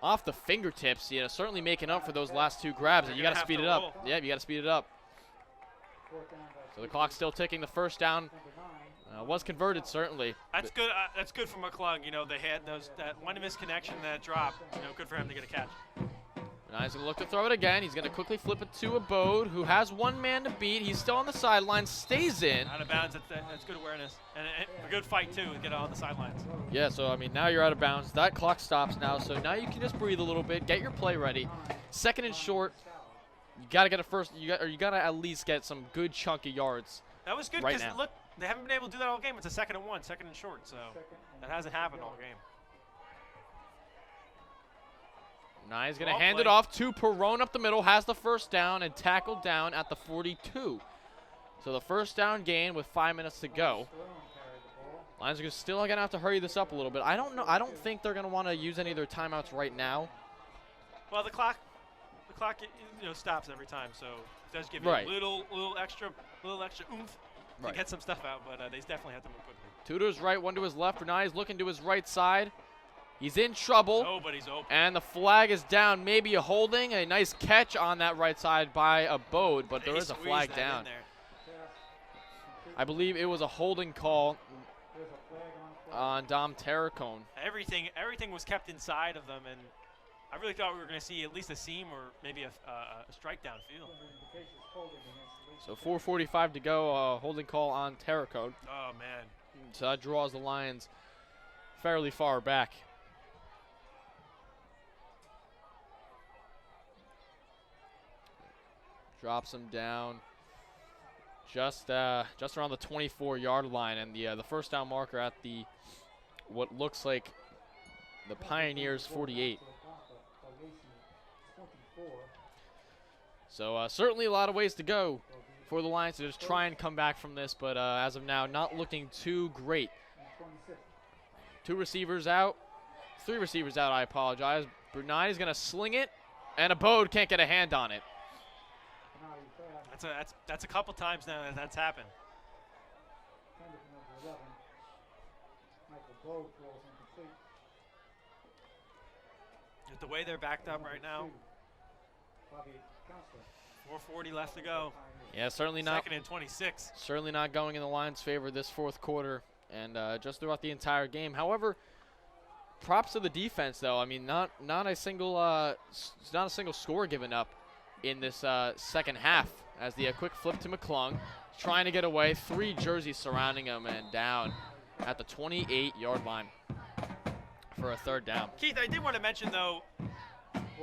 Off the fingertips. Certainly making up for those last 2 grabs. You got to speed it up. Yeah, you got to speed it up. So the clock's still ticking. The first down was converted, certainly. That's good. That's good for McClung. They had that one misconnection, that drop. Good for him to get a catch. Now he's going to look to throw it again. He's going to quickly flip it to Abode, who has one man to beat. He's still on the sideline, stays in. Out of bounds. That's good awareness and a good fight too. To get on the sidelines. Yeah. So now you're out of bounds. That clock stops now. So now you can just breathe a little bit, get your play ready. Second and short. You got to get a first. You got to at least get some good chunky yards. That was good right because look, they haven't been able to do that all game. It's a 2nd and 1, 2nd and short. So that hasn't happened all game. Now he's going to hand it off to Perrone up the middle. Has the first down and tackled down at the 42. So the first down gain with 5 minutes to go. Lions are still going to have to hurry this up a little bit. I don't know. I don't think they're going to want to use any of their timeouts right now. Well, the clock stops every time, so it does give you a little extra oomph to get some stuff out, but they definitely have to move quickly. Two to his right, one to his left. Brunati's looking to his right side. He's in trouble. Nobody's open. And the flag is down. Maybe a holding. A nice catch on that right side by Abode, but there is a flag down. I believe it was a holding call on Dom Terracone. Everything was kept inside of them, and I really thought we were going to see at least a seam or maybe a strike downfield. So 4:45 to go, holding call on Terracone. Oh, man. So that draws the Lions fairly far back. Drops him down just around the 24-yard line, and the first down marker at the what looks like the Pioneers 48. So certainly a lot of ways to go for the Lions to just try and come back from this, but as of now, not looking too great. 2 receivers out, 3 receivers out, I apologize. Brunati's going to sling it, and Abode can't get a hand on it. That's a couple times now that's happened. With the way they're backed up right now, 4:40 left to go. Yeah, certainly not. 2nd and 26. Certainly not going in the Lions' favor this fourth quarter, and just throughout the entire game. However, props to the defense, though. I mean, not a single score given up in this second half. As the quick flip to McClung, trying to get away. 3 jerseys surrounding him and down. at the 28-yard line for a 3rd down. Keith, I did want to mention, though,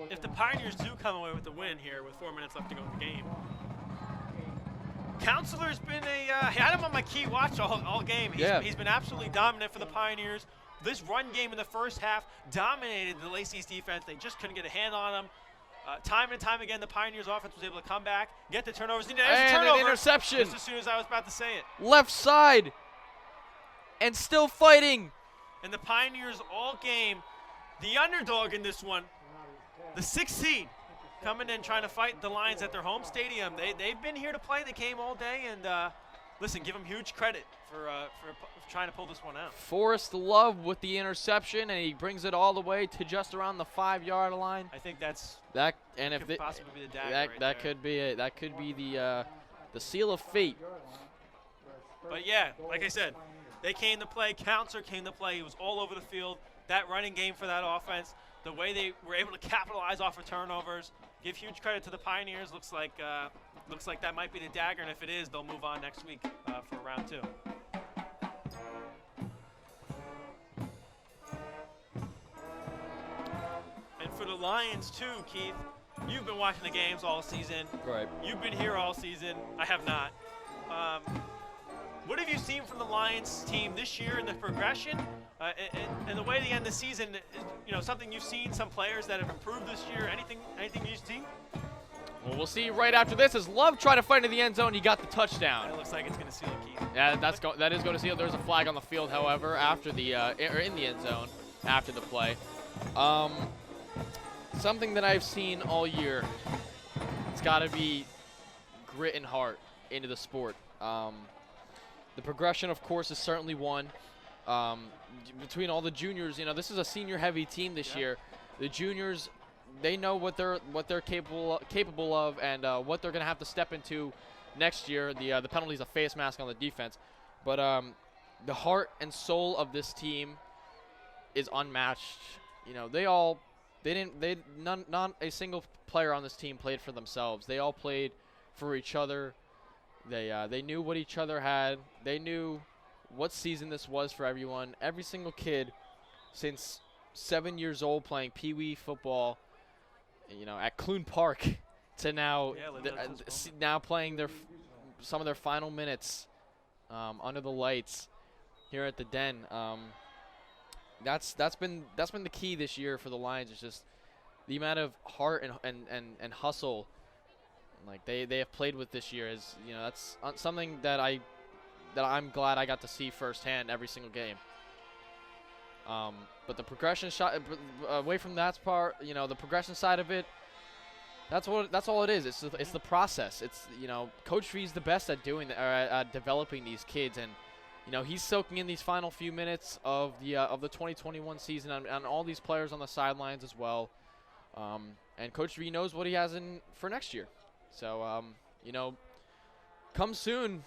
if the Pioneers do come away with the win here with 4 minutes left to go in the game, Counselor's been I had him on my key watch all game. He's been absolutely dominant for the Pioneers. This run game in the first half dominated the Lacey's defense. They just couldn't get a hand on them. Time and time again, the Pioneers offense was able to come back, get the turnovers. There's a turnover. An interception. Just as soon as I was about to say it. Left side. And still fighting. And the Pioneers all game, the underdog in this one, the 6th seed, coming in trying to fight the Lions at their home stadium. They've been here to play. They came all day, and listen, give them huge credit for trying to pull this one out. Forrest Love with the interception, and he brings it all the way to just around the 5-yard line. I think that's that, and if could possibly be the dagger that could be it. That could be the seal of fate. But yeah, like I said, they came to play. Counselor came to play. He was all over the field. That running game for that offense, the way they were able to capitalize off of turnovers. Give huge credit to the Pioneers. Looks like that might be the dagger, and if it is, they'll move on next week for round 2. And for the Lions too, Keith, you've been watching the games all season. Right. You've been here all season. I have not. What have you seen from the Lions team this year in the progression and the way they end the season? Something you've seen, some players that have improved this year. Anything you've seen? Well, we'll see right after this as Love tried to fight into the end zone. He got the touchdown. It looks like it's going to seal it, Keith. Yeah, that is going to seal. There's a flag on the field, however, after the or in the end zone after the play. Something that I've seen all year. It's got to be grit and heart into the sport. The progression, of course, is certainly one. Between all the juniors, this is a senior-heavy team this year. The juniors, they know what they're capable of, and what they're going to have to step into next year. The penalty's a face mask on the defense, but the heart and soul of this team is unmatched. Not a single player on this team played for themselves. They all played for each other. They knew what each other had. They knew what season this was for everyone. Every single kid since 7 years old playing Pee-wee football, at Clune Park to now now playing some of their final minutes under the lights here at the Den. That's been the key this year for the Lions. It's just the amount of heart and hustle like they have played with this year is that's something that I'm glad I got to see firsthand every single game. But the progression shot away from that part, the progression side of it, that's all it is. It's the process. It's Coach V's the best at doing that, at developing these kids, and he's soaking in these final few minutes of the 2021 season and all these players on the sidelines as well. And Coach V knows what he has in for next year. So come soon.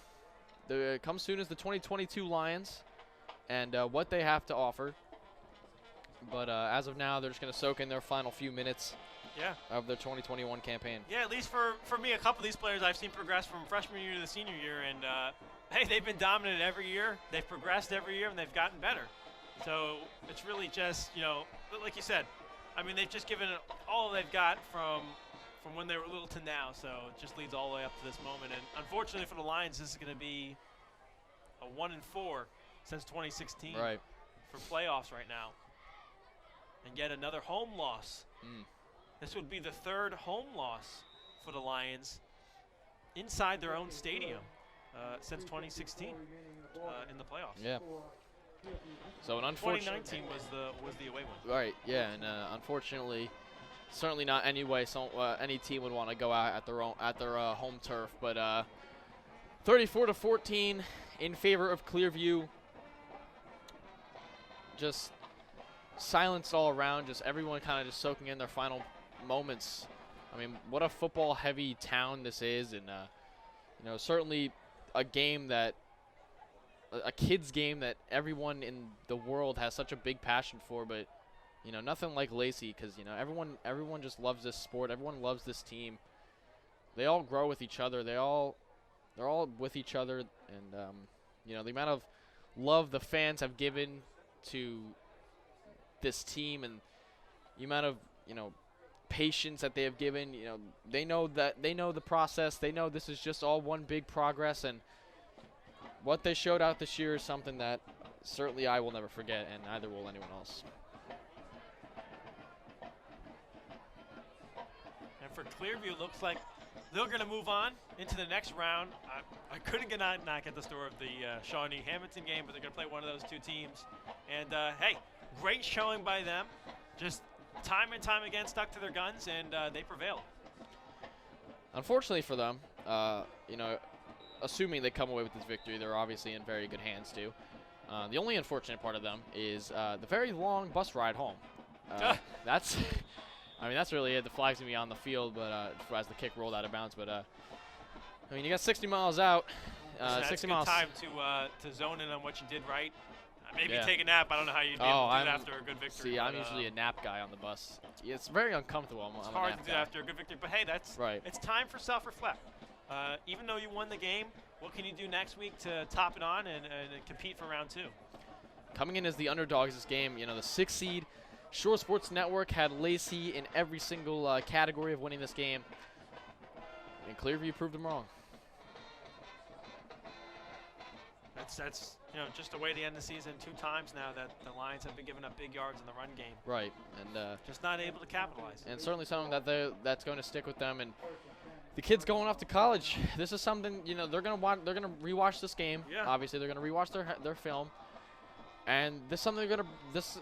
Come soon is the 2022 Lions and what they have to offer. But as of now, they're just going to soak in their final few minutes of their 2021 campaign. Yeah, at least for me, a couple of these players I've seen progress from freshman year to the senior year. And, hey, they've been dominant every year. They've progressed every year, and they've gotten better. So it's really just, like you said, I mean, they've just given it all they've got from when they were little to now. So it just leads all the way up to this moment. And unfortunately for the Lions, this is going to be a 1-4 since 2016 for playoffs right now. And yet another home loss. This would be the third home loss for the Lions inside their own stadium since 2016 in the playoffs. Yeah. So an unfortunate 2019 was the away one. Right. Yeah, and unfortunately, certainly not any way any team would want to go out at their home turf. But 34-14 in favor of Clearview. Just silence all around. Just everyone kind of just soaking in their final moments. I mean, what a football-heavy town this is, and certainly a game that a kids game that everyone in the world has such a big passion for. But nothing like Lacey, because everyone just loves this sport. Everyone loves this team. They all grow with each other. They're all with each other, and the amount of love the fans have given to this team and the amount of, patience that they have given. They know the process. They know this is just all one big progress, and what they showed out this year is something that certainly I will never forget, and neither will anyone else. And for Clearview, it looks like they're going to move on into the next round. I couldn't not get the story of the Shawnee-Hamilton game, but they're going to play one of those two teams. And, hey, great showing by them. Just time and time again stuck to their guns, and they prevailed. Unfortunately for them, assuming they come away with this victory, they're obviously in very good hands too. The only unfortunate part of them is the very long bus ride home. That's really it. The flag's gonna be on the field, but as the kick rolled out of bounds. But you got 60 miles out. 60 miles. Time to zone in on what you did right. Maybe take a nap. I don't know how you'd be able to do that after a good victory. See, I'm usually a nap guy on the bus. It's very uncomfortable. It's hard to do that after a good victory. But hey, that's right. It's time for self-reflect. Even though you won the game, what can you do next week to top it on and compete for round 2? Coming in as the underdogs this game, the 6th seed Shore Sports Network had Lacey in every single category of winning this game, and Clearview proved them wrong. That's just a way to end the season 2 times now that the Lions have been giving up big yards in the run game. Right, and just not able to capitalize. And certainly something that's going to stick with them. And the kids going off to college, this is something they're gonna rewatch this game. Yeah. Obviously, they're gonna rewatch their film, and this is something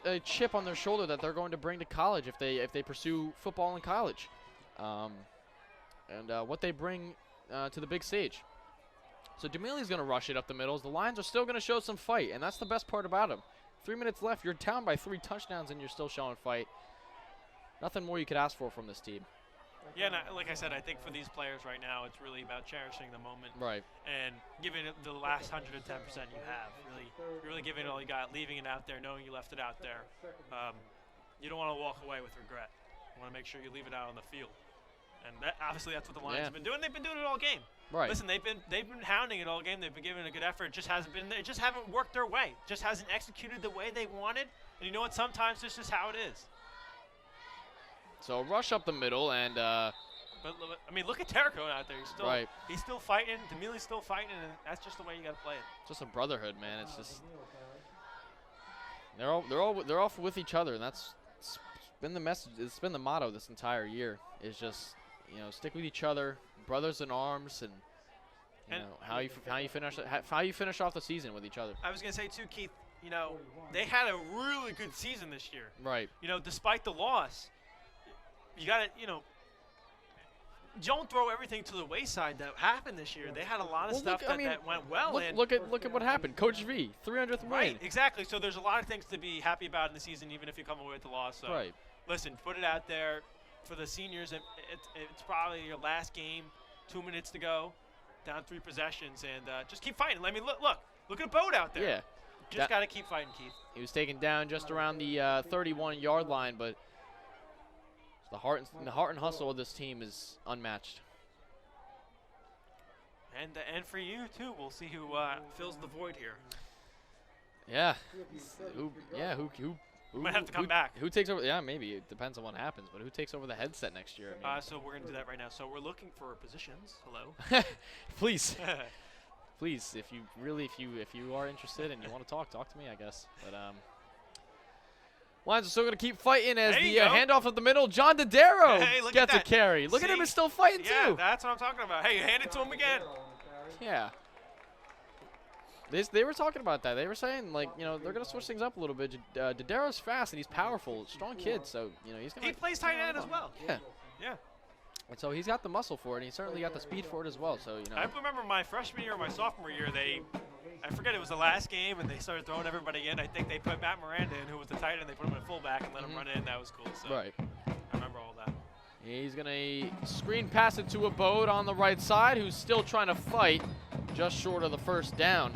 a chip on their shoulder that they're going to bring to college if they pursue football in college, and what they bring to the big stage. So D'Amelia's going to rush it up the middles. The Lions are still going to show some fight, and that's the best part about them. 3 minutes left. You're down by 3 touchdowns, and you're still showing fight. Nothing more you could ask for from this team. Yeah, and like I said, I think for these players right now, it's really about cherishing the moment. Right. And giving it the last 110% you have. You're really giving it all you got, leaving it out there, knowing you left it out there. You don't want to walk away with regret. You want to make sure you leave it out on the field. And obviously that's what the Lions have been doing. They've been doing it all game. Right. Listen, they've been hounding it all game. They've been giving it a good effort. It just hasn't been. It just haven't worked their way. It just hasn't executed the way they wanted. And you know what? Sometimes this is how it is. So rush up the middle, and but I mean, look at Terrico out there. He's still fighting. D'Amelia's still fighting, and that's just the way you got to play it. Just a brotherhood, man. It's just they're all with each other, and that's been the message. It's been the motto this entire year. Is just stick with each other, brothers in arms, and how you finish off the season with each other. I was gonna say too, Keith. They had a really good season this year. Right. Despite the loss, you got to don't throw everything to the wayside that happened this year. They had a lot of stuff that went well. Look at what happened. Coach V, 300th win. Right, exactly. So there's a lot of things to be happy about in the season, even if you come away with the loss. So right. Listen, put it out there for the seniors. It's probably your last game. 2 minutes to go, down 3 possessions, and just keep fighting. Let me look at a boat out there. Yeah. Just got to keep fighting, Keith. He was taken down just around the 31-yard line, but the heart and hustle of this team is unmatched. And for you too, we'll see who fills the void here. Yeah. Who might have to come back. Who takes over? Yeah, maybe it depends on what happens. But who takes over the headset next year? So we're gonna do that right now. So we're looking for positions. Hello. Please, please, if you are interested and you want to talk to me, I guess. But Lions are still gonna keep fighting as the handoff of the middle. John Dodaro gets a carry. Look at him, he's still fighting too. Yeah, that's what I'm talking about. Hey, hand it to him again. Yeah. They were talking about that. They were saying, they're going to switch things up a little bit. Dodaro's fast, and he's powerful, strong kid. So, he's going to... He plays tight end as well. Yeah. Yeah. And so he's got the muscle for it, and he's certainly got the speed for it as well. So, I remember my freshman year or my sophomore year, I forget, it was the last game, and they started throwing everybody in. I think they put Matt Miranda in, who was the tight end. They put him in fullback and let him run in. That was cool. So right. I remember all that. He's going to screen pass it to a Bode on the right side, who's still trying to fight just short of the first down.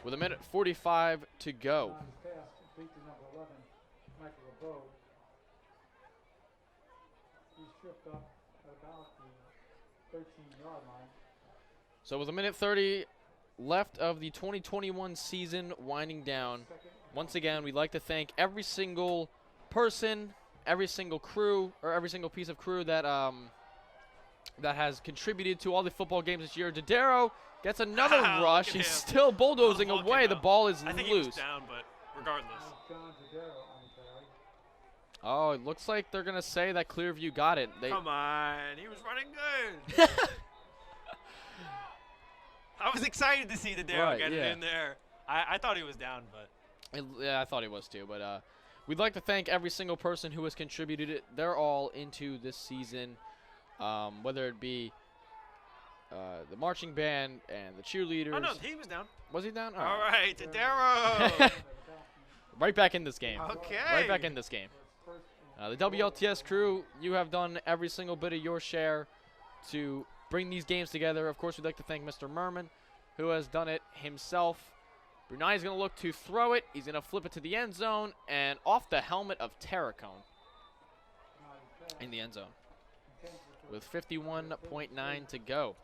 With 1:45 to go. So with 1:30 left of the 2021 season winding down. Once again, we'd like to thank every single person, every single crew, or every single piece of crew that that has contributed to all the football games this year. Dodaro gets another rush. He's still bulldozing away. The ball is I think loose. he was down, but regardless. Oh, it looks like they're going to say that Clearview got it. Come on. He was running good. I was excited to see Dodaro get it in there. I thought he was down, but. Yeah, I thought he was too. But we'd like to thank every single person who has contributed it. They're all into this season, whether it be the marching band and the cheerleaders. Oh, no, he was down. Was he down? All right, Dodaro. Right back in this game. Okay. Right back in this game. The WLTS crew, you have done every single bit of your share to bring these games together. Of course, we'd like to thank Mr. Merman, who has done it himself. Brunai's going to look to throw it. He's going to flip it to the end zone and off the helmet of Terracone in the end zone with 51.9 to go.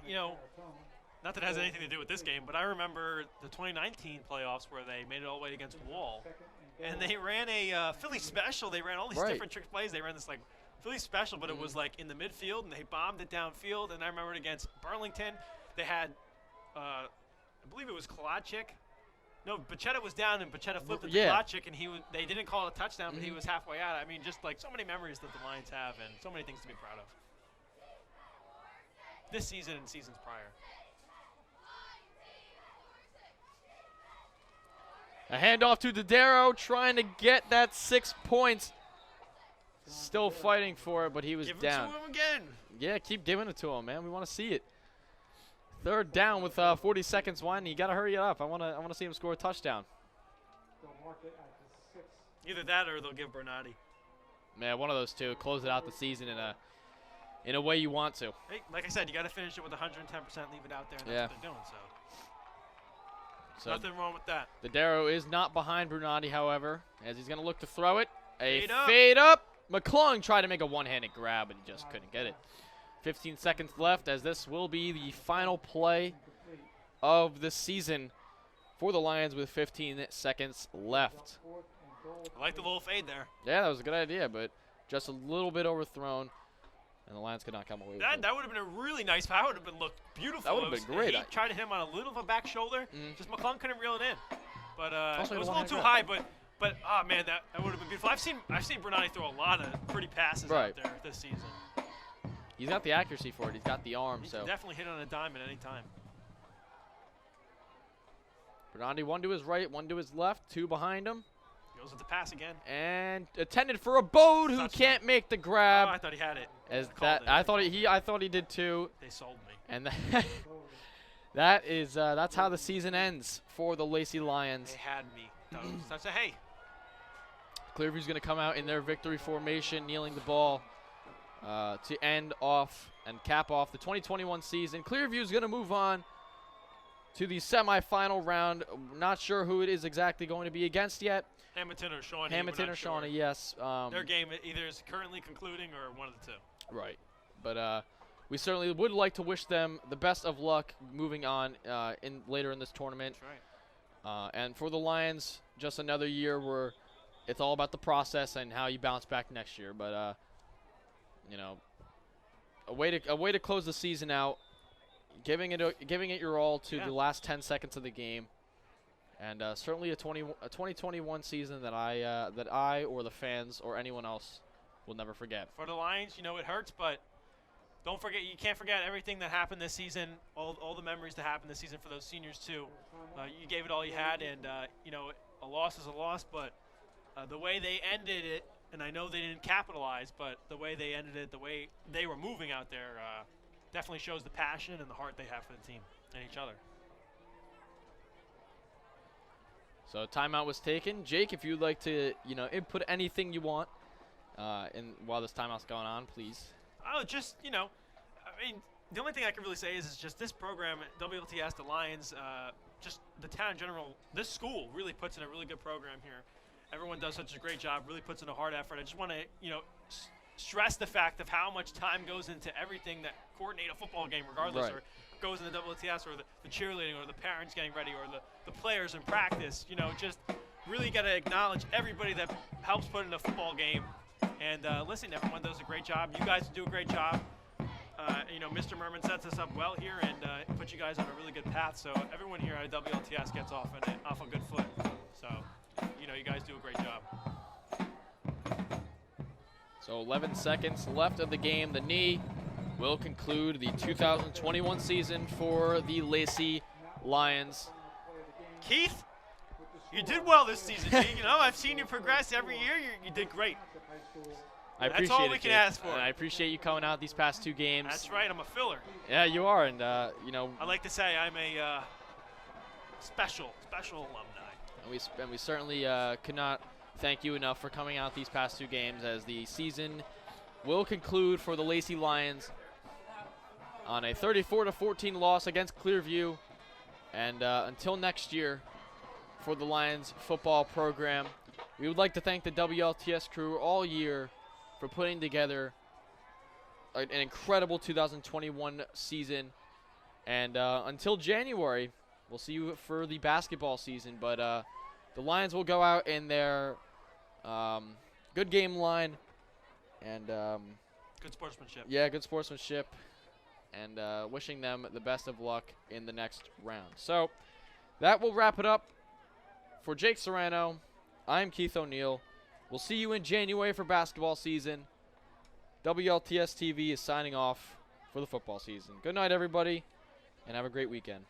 You know, not that it has anything to do with this game, but I remember the 2019 playoffs where they made it all the way against Wall. And they ran a Philly special. They ran all these different trick plays. They ran this like Philly special, but it was like in the midfield, and they bombed it downfield. And I remember it against Burlington. They had, I believe it was Kolachik. No, Bachetta was down, and Bachetta flipped it to Kolachik, and they didn't call it a touchdown, but he was halfway out. I mean, just like so many memories that the Lions have, and so many things to be proud of. This season and seasons prior. A handoff to Dodaro, trying to get that 6 points. Still fighting for it, but he was down. Give it to him again. Yeah, keep giving it to him, man. We want to see it. Third down with 40 seconds winding. You got to hurry it up. I want to see him score a touchdown. Either that or they'll give Bernardi. Man, one of those two. Close it out the season in a way you want to. Hey, like I said, you got to finish it with 110%. Leave it out there, and that's what they're doing. So nothing wrong with that. Dodaro is not behind Brunati, however, as he's going to look to throw it. A fade up. McClung tried to make a one-handed grab, but he just couldn't get it. 15 seconds left, as this will be the final play of the season for the Lions with 15 seconds left. I like the little fade there. Yeah, that was a good idea, but just a little bit overthrown, and the Lions could not come away with it. That would have been a really nice foul. That would have looked beautiful. That would have been great. He tried to hit him on a little of a back shoulder. Just McClung couldn't reel it in. But it was a little too high, but oh man, that would have been beautiful. I've seen Bernardi throw a lot of pretty passes out there this season. He's got the accuracy for it. He's got the arm. He can definitely hit on a dime at any time. Bernardi, one to his right, one to his left, two behind him. Goes with the pass again. And intended for a Bode who can't make the grab. Oh, I thought he had it. I thought he did too. They sold me. And that's how the season ends for the Lacey Lions. They had me. So I said, hey. Clearview's going to come out in their victory formation, kneeling the ball to end off and cap off the 2021 season. Clearview's going to move on to the semifinal round. Not sure who it is exactly going to be against yet. Hamilton or Shawnee. Hamilton or Shawnee, yes. Their game either is currently concluding or one of the two. Right. But we certainly would like to wish them the best of luck moving on later in this tournament. That's right. And for the Lions, just another year where it's all about the process and how you bounce back next year. But you know, a way to close the season out, giving it your all to the last 10 seconds of the game, and certainly a 2021 season that I or the fans or anyone else will never forget. For the Lions, you know, it hurts, but don't forget, you can't forget everything that happened this season, all the memories that happened this season for those seniors too. You gave it all you had, and you know, a loss is a loss, but the way they ended it, and I know they didn't capitalize, but the way they ended it, the way they were moving out there, definitely shows the passion and the heart they have for the team and each other. So timeout was taken. Jake, if you'd like to, input anything you want, while this timeout's going on, please. Oh, just, I mean, the only thing I can really say is just this program, WLTS, the Lions, just the town in general, this school really puts in a really good program here. Everyone does such a great job, really puts in a hard effort. I just want to, stress the fact of how much time goes into everything that coordinate a football game, regardless, Right. or goes into WLTS, or the cheerleading, or the parents getting ready, or the players in practice. You know, just really got to acknowledge everybody that helps put in a football game. And listen, everyone does a great job. You guys do a great job. You know, Mr. Merman sets us up well here and puts you guys on a really good path. So everyone here at WLTS gets off a good foot. So, you know, you guys do a great job. So 11 seconds left of the game. The knee will conclude the 2021 season for the Lacey Lions. Keith, you did well this season. You know, I've seen you progress every year. You did great. I That's appreciate all it, we can kid. ask for. And I appreciate you coming out these past 2 games. That's right. I'm a filler. Yeah, you are, and you know. I like to say I'm a special alumni. And we certainly could not thank you enough for coming out these past 2 games, as the season will conclude for the Lacey Lions on a 34-14 loss against Clearview. And until next year, for the Lions football program, we would like to thank the WLTS crew all year for putting together an incredible 2021 season. And until January, we'll see you for the basketball season. But the Lions will go out in their good game line and Good sportsmanship. yeah, good sportsmanship, and wishing them the best of luck in the next round. So that will wrap it up for Jake Serrano. I'm Keith O'Neill. We'll see you in January for basketball season. WLTS TV is signing off for the football season. Good night, everybody, and have a great weekend.